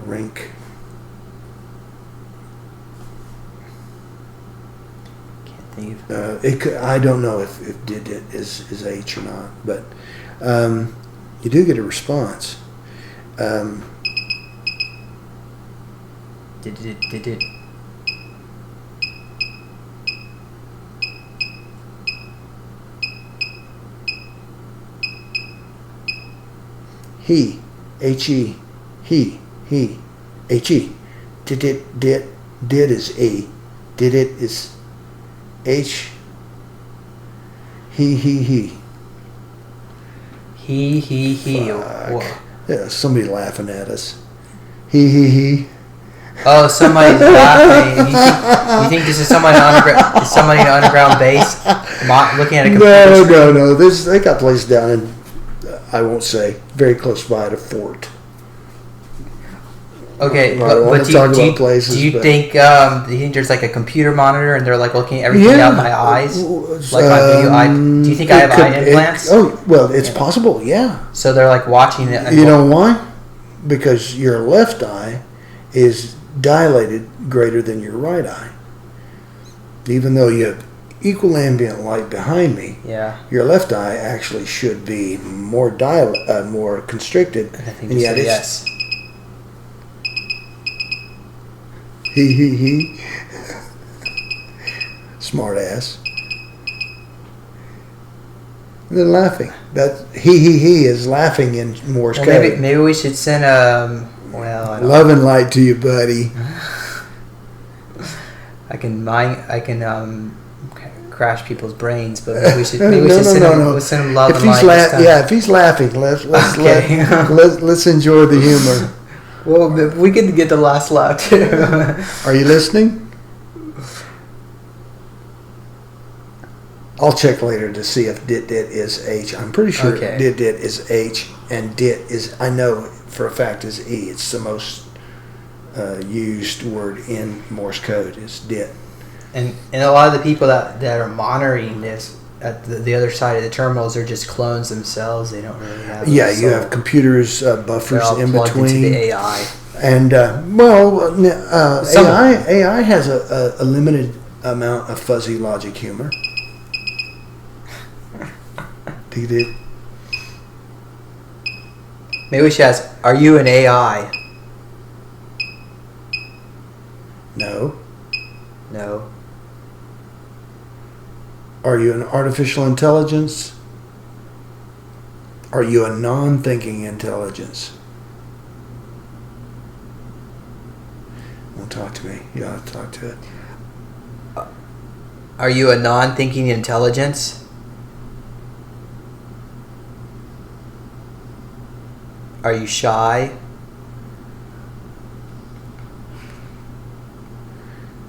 Rink. Can't think of it. I don't know if did it is H or not, but you do get a response. Did. He, H-E, he, H-E. Did is E. Did it is H. He. He. Fuck. Yeah, somebody laughing at us. He. Oh, somebody's laughing. You think this is somebody in an underground base looking at a computer screen? No. They got placed down in, I won't say, very close by to Fort. Okay, I don't want to talk about places. Do you think there's like a computer monitor and they're like looking at everything out my eyes? Like my video eye. Do you think I have eye implants? It's possible, yeah. So they're like watching it. You know why? Because your left eye is dilated greater than your right eye. Even though you have equal ambient light behind me, your left eye actually should be more more constricted. I think and yet it's yes. He. Smart ass. They're laughing. That he is laughing in Morse code. Maybe we should send love and light to you, buddy. I can crash people's brains, but maybe we should send him love and light. If he's laughing, let's enjoy the humor. Well, we can get the last laugh too. Are you listening? I'll check later to see if dit is H. I'm pretty sure dit is H and dit is, I know for a fact, is E. It's the most used word in Morse code is dit. And a lot of the people that are monitoring this at the other side of the terminals are just clones themselves. They don't really have. Yeah, you have computers, buffers in between. Into the AI. And AI has a limited amount of fuzzy logic humor. Maybe we should ask, are you an AI? No. Are you an artificial intelligence? Are you a non-thinking intelligence? Won't talk to me. You ought to talk to it. Are you a non-thinking intelligence? Are you shy?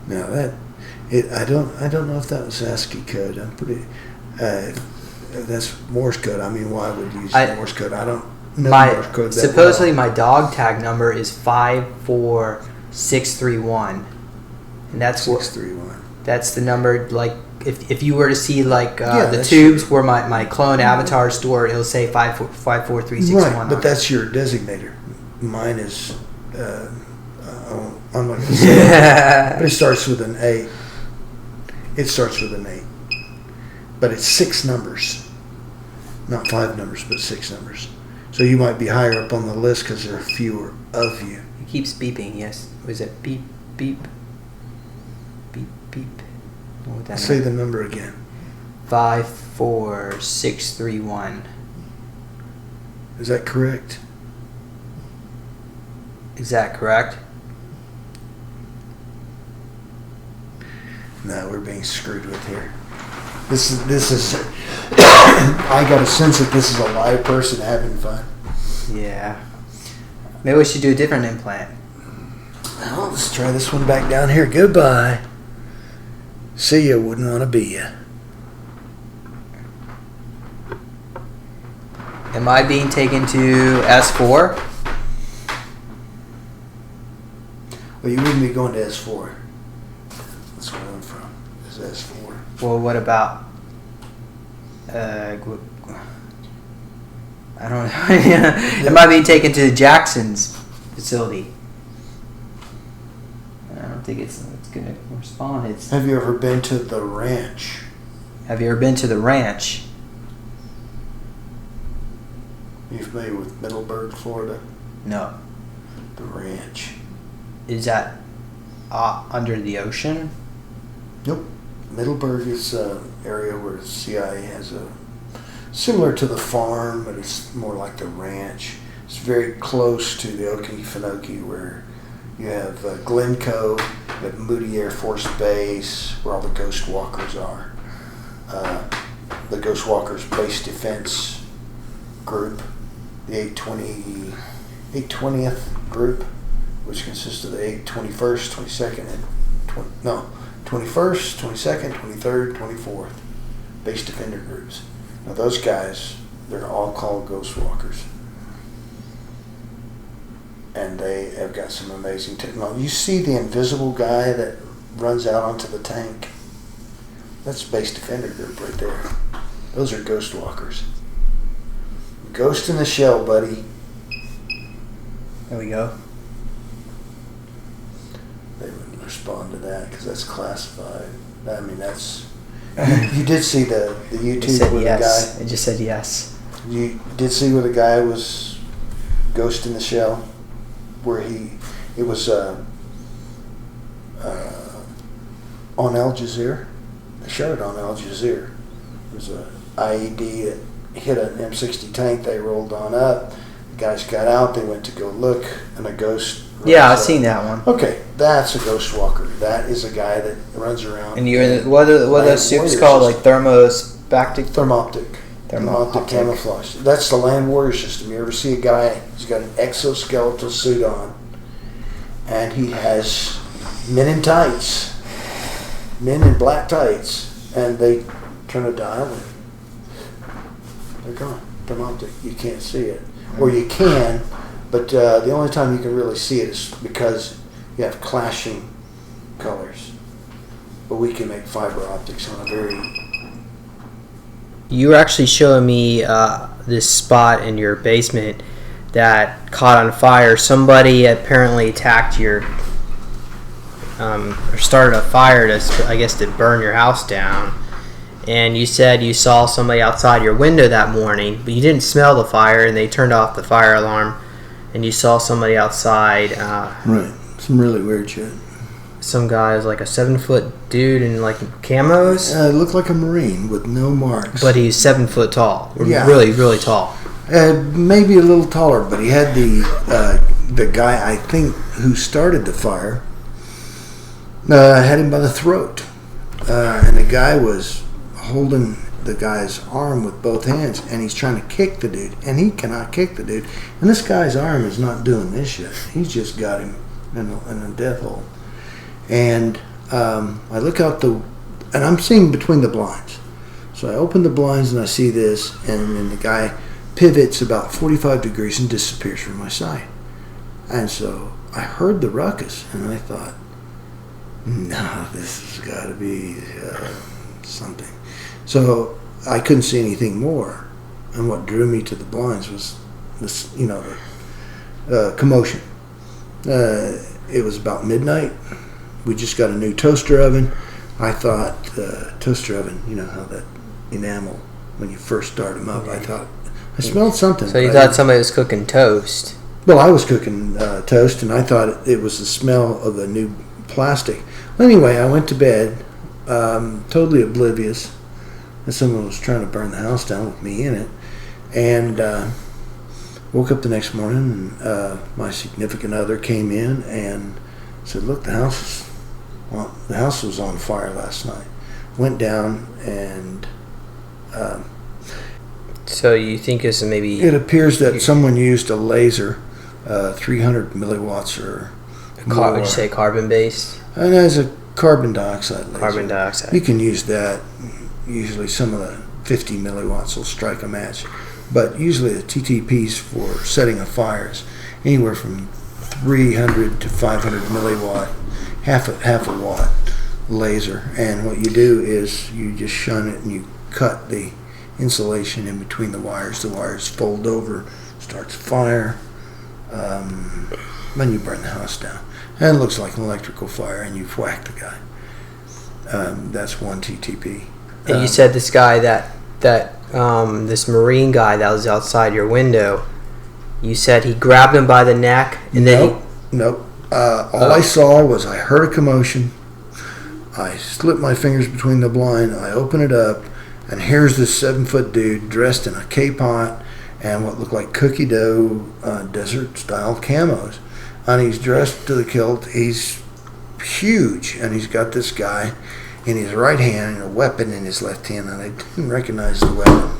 No, I don't know if that was ASCII code. I'm pretty. That's Morse code. I mean, why would you use Morse code? I don't know Morse code that supposedly well. My dog tag number is 54631, and that's 631. That's the number. Like if you were to see the tubes where my clone avatar stored, it'll say 54361. Right, but that's your designator. Mine is. I'm not going to say it, but it starts with an 8. It starts with an 8. But it's 6 numbers. Not 5 numbers, but 6 numbers. So you might be higher up on the list because there are fewer of you. It keeps beeping, yes. Was it beep, beep, beep, beep? Say the number again. 54631. Is that correct? Is that correct? No, we're being screwed with here. This is. I got a sense that this is a live person having fun. Yeah. Maybe we should do a different implant. Well, let's try this one back down here. Goodbye. See ya. Wouldn't want to be ya. Am I being taken to S4? Well, you wouldn't be going to S4. That's where I'm from. Is S4. Well, what about? I don't know. Am I being taken to Jackson's facility? I don't think it's going to respond. Have you ever been to the ranch? Have you ever been to the ranch? Are you familiar with Middleburg, Florida? No. The ranch. Is that under the ocean? Nope. Middleburg is an area where CIA has a similar to the farm, but it's more like the ranch. It's very close to the Okefenokee, where you have Glencoe, you have Moody Air Force Base, where all the Ghost Walkers are. The Ghost Walkers Base Defense Group, the 820th Group, which consists of the 821st, 22nd, and 21st, 22nd, 23rd, 24th Base Defender Groups. Now those guys, they're all called Ghost Walkers. And they have got some amazing technology. You see the invisible guy that runs out onto the tank? That's Base Defender Group right there. Those are Ghost Walkers. Ghost in the shell, buddy. There we go. They wouldn't respond to that because that's classified. I mean, that's... You did see the YouTube with yes. the guy? It just said yes. You did see where the guy was Ghost in the shell? Where it was on Al Jazeera. They showed it on Al Jazeera. It was a IED that hit an M60 tank. They rolled on up. The guys got out. They went to go look, and a ghost. Yeah, I've seen that one. Okay, that's a Ghost Walker. That is a guy that runs around. And you're in what are those suits called? Like thermoptic camouflage. That's the Land Warrior system. You ever see a guy who's got an exoskeletal suit on, and he has men in tights, men in black tights, and they turn a dial and they're gone. Thermoptic. You can't see it. Or you can, but the only time you can really see it is because you have clashing colors. But we can make fiber optics on a very... You were actually showing me this spot in your basement that caught on fire. Somebody apparently attacked your, or started a fire to burn your house down. And you said you saw somebody outside your window that morning, but you didn't smell the fire, and they turned off the fire alarm, and you saw somebody outside. Right. Some really weird shit. Some guy was like a 7-foot dude in like camos. Looked like a Marine with no marks. But he's 7 foot tall. Yeah. Really, really tall. Maybe a little taller, but he had the guy, I think, who started the fire, had him by the throat. And the guy was holding the guy's arm with both hands, and he's trying to kick the dude, and he cannot kick the dude. And this guy's arm is not doing this shit. He's just got him in a death hole. And I look out and I'm seeing between the blinds. So I open the blinds and I see this, and then the guy pivots about 45 degrees and disappears from my sight. And so I heard the ruckus, and I thought, no, this has got to be something. So I couldn't see anything more. And what drew me to the blinds was this, commotion. It was about midnight. We just got a new toaster oven. I thought, toaster oven, you know how that enamel, when you first start them up, I thought, I smelled something. So you thought somebody was cooking toast? Well, I was cooking toast, and I thought it was the smell of the new plastic. Well, anyway, I went to bed, totally oblivious that someone was trying to burn the house down with me in it, and woke up the next morning, and my significant other came in and said, look, the house was on fire last night. Went down, and so you think it's maybe... It appears that someone used a laser, 300 milliwatts or more. Would you say carbon-based? And as a carbon dioxide laser. Carbon dioxide. You can use that. Usually some of the 50 milliwatts will strike a match. But usually the TTPs for setting a fire is anywhere from 300 to 500 milliwatt, half a watt laser. And what you do is you just shun it and you cut the insulation in between the wires. The wires fold over, starts fire, then you burn the house down. And it looks like an electrical fire, and you've whacked the guy. That's one TTP. And you said this guy this Marine guy that was outside your window, you said he grabbed him by the neck, and Nope. All I saw was I heard a commotion. I slipped my fingers between the blind. I open it up, and here's this 7-foot dude dressed in a K-pot and what looked like cookie dough desert-style camos. And he's dressed to the kilt. He's huge, and he's got this guy in his right hand and a weapon in his left hand, and I didn't recognize the weapon.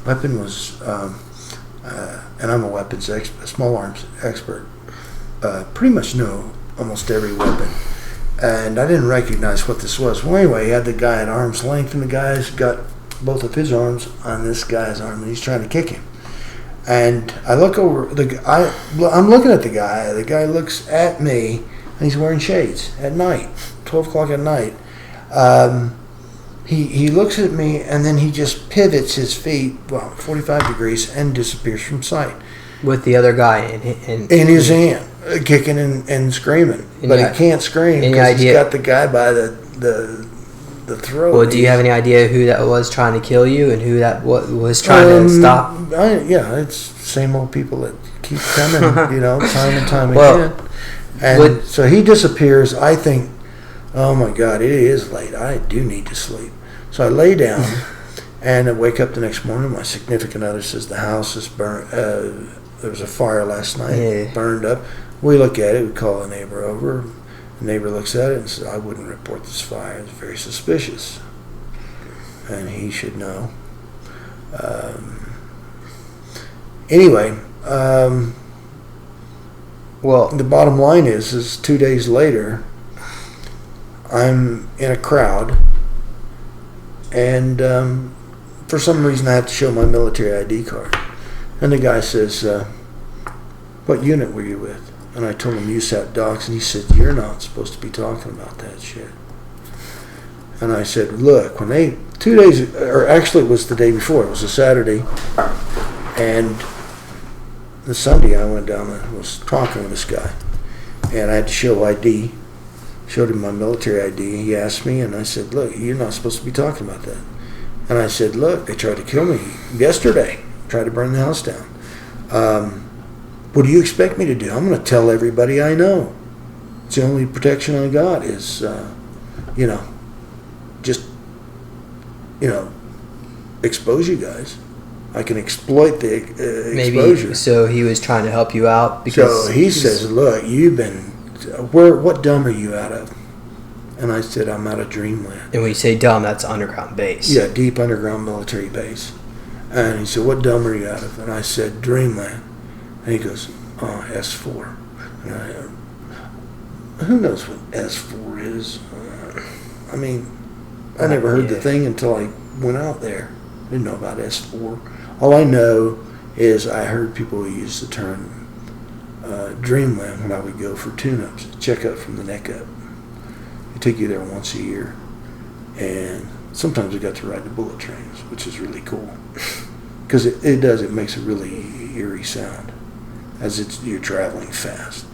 Weapon was, and I'm a weapons expert, small arms expert. Pretty much know almost every weapon. And I didn't recognize what this was. Well, anyway, he had the guy at arm's length, and the guy's got both of his arms on this guy's arm, and he's trying to kick him. And I look over, I'm looking at the guy. The guy looks at me, and he's wearing shades at night, 12 o'clock at night. He looks at me, and then he just pivots his feet, 45 degrees, and disappears from sight. With the other guy in his hand, kicking and screaming. But he can't scream because he's got the guy by the throat. Well, do you have any idea who that was trying to kill you and who that was trying to stop? Yeah, it's same old people that keep coming, time and time again. And so he disappears. I think, oh my God, it is late. I do need to sleep. So I lay down, and I wake up the next morning. My significant other says the house is burned. There was a fire last night, burned up. We look at it. We call the neighbor over. The neighbor looks at it and says, I wouldn't report this fire. It's very suspicious. And he should know. Anyway, well, the bottom line is 2 days later, I'm in a crowd, and for some reason I have to show my military ID card. And the guy says, what unit were you with? And I told him USAF docs, and he said, you're not supposed to be talking about that shit. And I said, look, when 2 days, or actually it was the day before, it was a Saturday, and the Sunday I went down and was talking with this guy, and I had to show ID, showed him my military ID. He asked me, and I said, look, you're not supposed to be talking about that. And I said, look, they tried to kill me yesterday, tried to burn the house down. What do you expect me to do? I'm going to tell everybody I know. It's the only protection I got is, expose you guys. I can exploit the exposure. Maybe, so he was trying to help you out? Because so he says, look, you've been, what dumb are you out of? And I said, I'm out of dreamland. And when you say dumb, that's underground base. Yeah, deep underground military base. And he said, what dumb are you out of? And I said, dreamland. And he goes, oh, S4. And who knows what S4 is? I never heard the thing until I went out there. I didn't know about S4. All I know is I heard people use the term dreamland when I would go for tune-ups, check up from the neck up. They take you there once a year. And sometimes we got to ride the bullet trains, which is really cool. Because it makes a really eerie sound as you're traveling fast.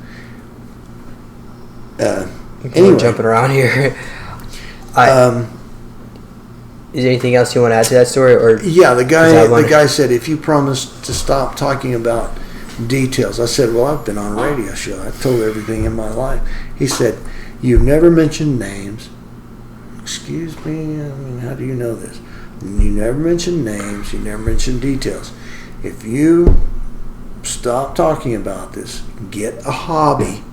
Anyway, jumping around here. Is there anything else you want to add to that story? Or yeah, the guy said, if you promise to stop talking about details. I said, well, I've been on a radio show. I've told everything in my life. He said, you've never mentioned names. Excuse me? How do you know this? You never mentioned names. You never mentioned details. If you stop talking about this, get a hobby,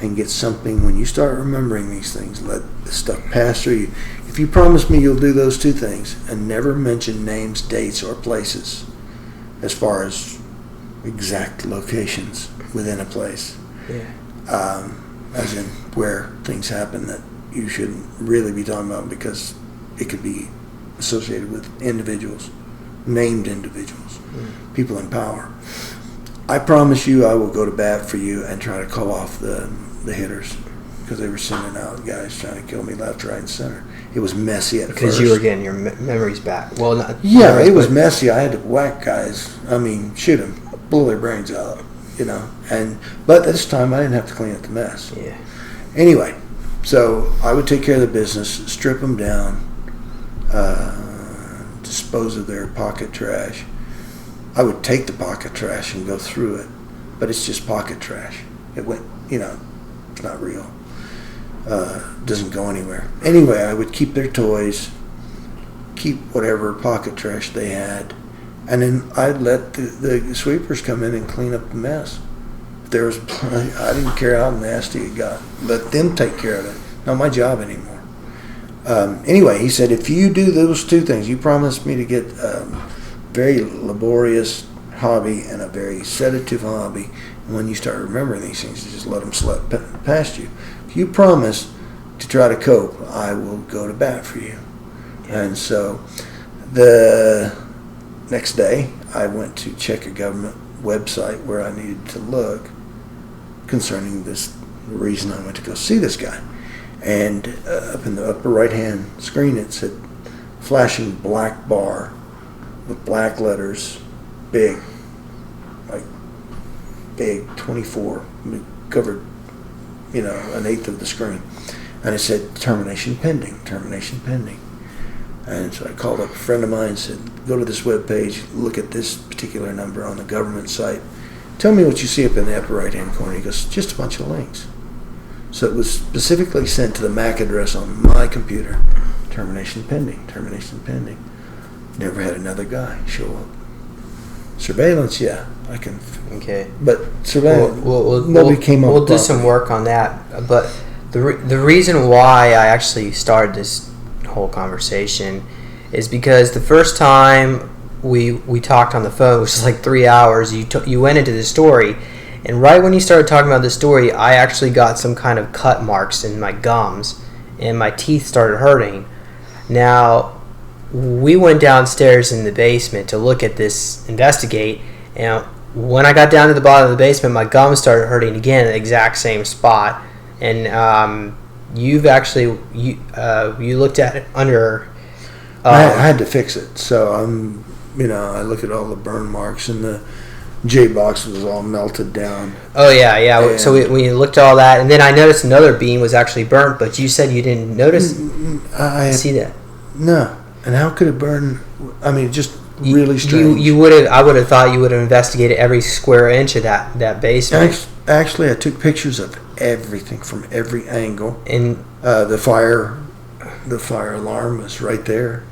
and get something. When you start remembering these things, let this stuff pass through you. If you promise me you'll do those two things and never mention names, dates, or places as far as exact locations within a place, as in where things happen that you shouldn't really be talking about because it could be associated with individuals, named individuals, people in power. I promise you I will go to bat for you and try to call off the hitters because they were sending out guys trying to kill me left, right, and center. It was messy at first. Because you were getting your memories back. Well, not yeah, it was messy. I had to whack guys. Shoot them, blow their brains out, But this time I didn't have to clean up the mess. Yeah. Anyway, so I would take care of the business, strip them down, dispose of their pocket trash. I would take the pocket trash and go through it, but it's just pocket trash. It went it's not real. Doesn't go anywhere. Anyway, I would keep their toys, keep whatever pocket trash they had, and then I'd let the sweepers come in and clean up the mess. If there was, I didn't care how nasty it got. Let them take care of it. Not my job anymore. Anyway, he said, if you do those two things, you promise me to get a very laborious hobby and a very sedative hobby. And when you start remembering these things, you just let them slip past you. If you promise to try to cope, I will go to bat for you. Yeah. And so the next day, I went to check a government website where I needed to look concerning this reason I went to go see this guy. And up in the upper right-hand screen, it said flashing black bar with black letters, big, like big, 24, covered, an eighth of the screen. And it said termination pending, termination pending. And so I called up a friend of mine and said, go to this web page, look at this particular number on the government site. Tell me what you see up in the upper right-hand corner. He goes, just a bunch of links. So it was specifically sent to the MAC address on my computer. Termination pending, termination pending. Never had another guy show up. Surveillance, yeah, I can. Okay. But surveillance, nobody came up. We'll do some work on that. But the reason why I actually started this whole conversation is because the first time we talked on the phone, which was like 3 hours, you went into the story, and right when you started talking about the story, I actually got some kind of cut marks in my gums, and my teeth started hurting. Now, we went downstairs in the basement to look at this, investigate, and when I got down to the bottom of the basement, my gums started hurting again at the exact same spot. And you've actually you looked at it under. I had to fix it, so I look at all the burn marks, and the J box was all melted down. Oh yeah. And so we looked at all that, and then I noticed another beam was actually burnt, but you said you didn't notice. I see that. No, and how could it burn? I mean, just really strange. I would have thought you would have investigated every square inch of that basement. Actually, I took pictures of everything from every angle, and the fire alarm was right there.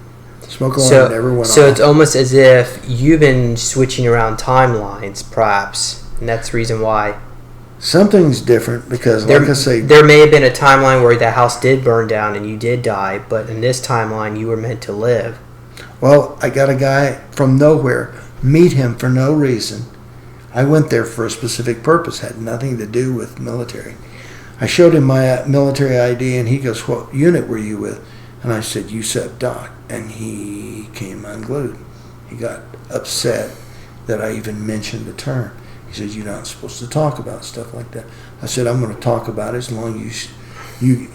Smoke alarm never went off. So it's almost as if you've been switching around timelines, perhaps, and that's the reason why. Something's different because, like I say, there may have been a timeline where the house did burn down and you did die, but in this timeline, you were meant to live. Well, I got a guy from nowhere, meet him for no reason. I went there for a specific purpose, had nothing to do with military. I showed him my military ID, and he goes, what unit were you with? And I said, USAF Doc. And he came unglued. He got upset that I even mentioned the term. He said, you're not supposed to talk about stuff like that. I said, I'm going to talk about it as long as you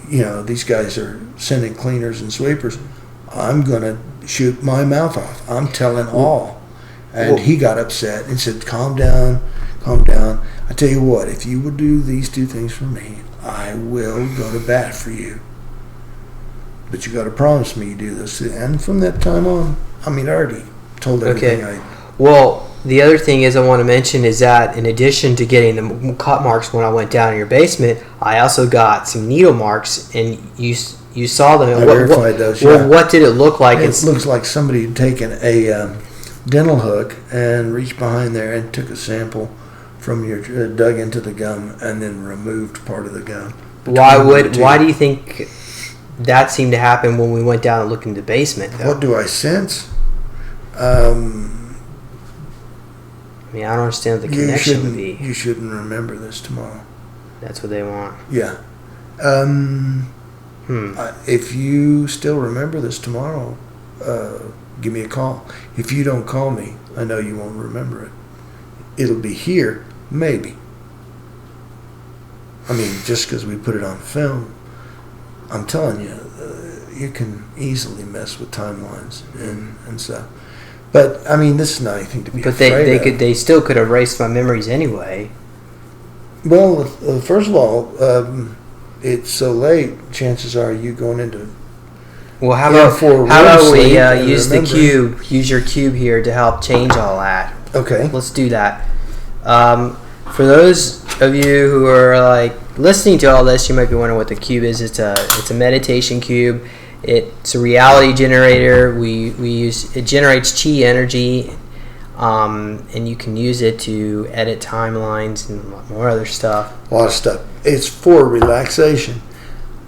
these guys are sending cleaners and sweepers. I'm going to shoot my mouth off. I'm telling all. And he got upset and said, calm down. I tell you what, if you will do these two things for me, I will go to bat for you. But you got to promise me you do this. And from that time on, I already told everything. Okay. Well, the other thing I want to mention is that in addition to getting the cut marks when I went down in your basement, I also got some needle marks, and you saw them. I verified those. Well, what did it look like? It looks like somebody had taken a dental hook and reached behind there and took a sample from your dug into the gum and then removed part of the gum. Why do you think that seemed to happen when we went down and looked in the basement, though? What do I sense? I don't understand what the connection would be. You shouldn't remember this tomorrow. That's what they want. Yeah. If you still remember this tomorrow, give me a call. If you don't call me, I know you won't remember it. It'll be here, maybe. Just because we put it on film, I'm telling you, you can easily mess with timelines and stuff. But this is not anything to be afraid of. But they still could erase my memories anyway. Well, first of all, it's so late. Chances are you going into. Well, how about we use your cube here to help change all that? Okay. Let's do that. For those of you who are like listening to all this, you might be wondering what the cube is. It's a meditation cube. It's a reality generator. It generates chi energy, and you can use it to edit timelines and a lot more other stuff. A lot of stuff. It's for relaxation,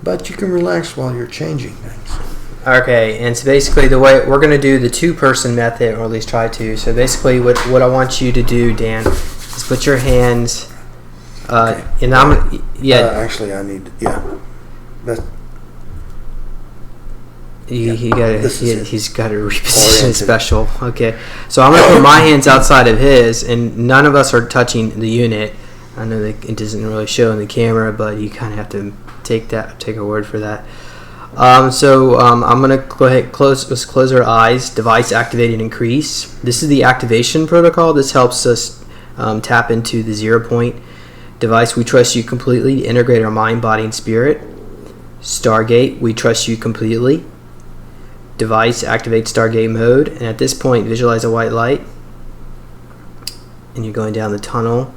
but you can relax while you're changing things. Okay, and so basically the way we're going to do the two-person method, or at least try to. So basically what I want you to do, Dan, is put your hands, Okay. and Actually, I need, That's, he's got to reposition special. Okay, so I'm going to put my hands outside of his, and none of us are touching the unit. I know that it doesn't really show in the camera, but you kind of have to take a word for that. I'm going to go ahead, close our eyes. Device activate and increase. This is the activation protocol. This helps us tap into the 0 point. Device, we trust you completely. Integrate our mind, body, and spirit. Stargate, we trust you completely. Device, activate Stargate mode. And at this point, visualize a white light. And you're going down the tunnel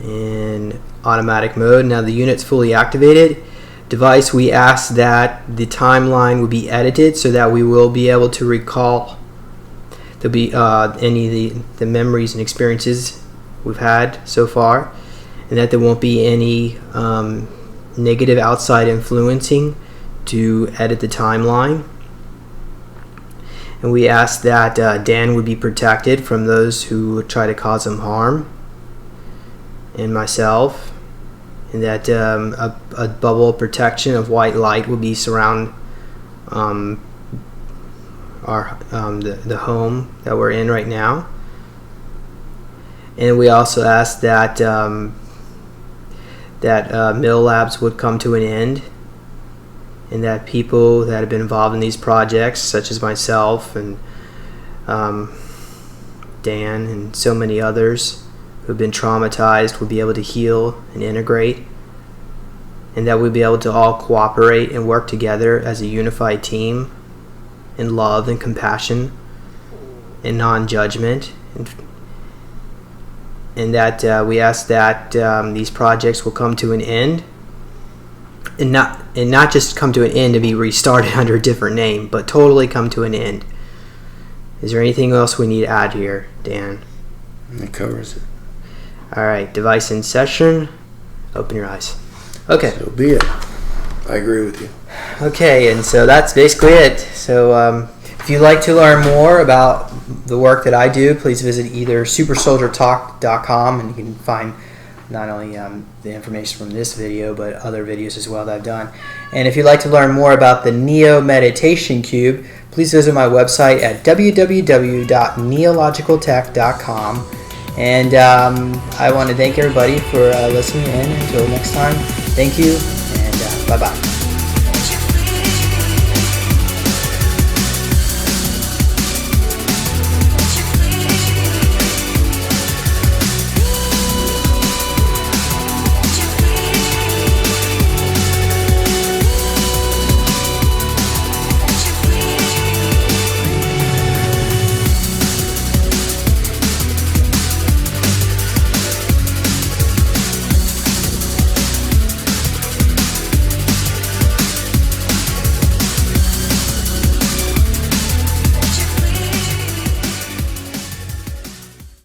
in automatic mode. Now the unit's fully activated. Device, we ask that the timeline will be edited so that we will be able to recall there'll be any of the memories and experiences we've had so far, and that there won't be any negative outside influencing to edit the timeline. And we ask that Dan would be protected from those who would try to cause him harm, and myself. And that a bubble of protection of white light will be surround the home that we're in right now. And we also ask that Milabs would come to an end, and that people that have been involved in these projects, such as myself and Dan and so many others who have been traumatized, will be able to heal and integrate, and that we'll be able to all cooperate and work together as a unified team in love and compassion and non-judgment, and that we ask that these projects will come to an end, and not just come to an end to be restarted under a different name, but totally come to an end. Is there anything else we need to add here, Dan? It covers it. Alright, device in session. Open your eyes. Okay. So be it. I agree with you. Okay, and so that's basically it. So if you'd like to learn more about the work that I do, please visit either supersoldiertalk.com, and you can find not only the information from this video, but other videos as well that I've done. And if you'd like to learn more about the Neo Meditation Cube, please visit my website at www.neologicaltech.com. And I want to thank everybody for listening in. Until next time, thank you, and bye-bye.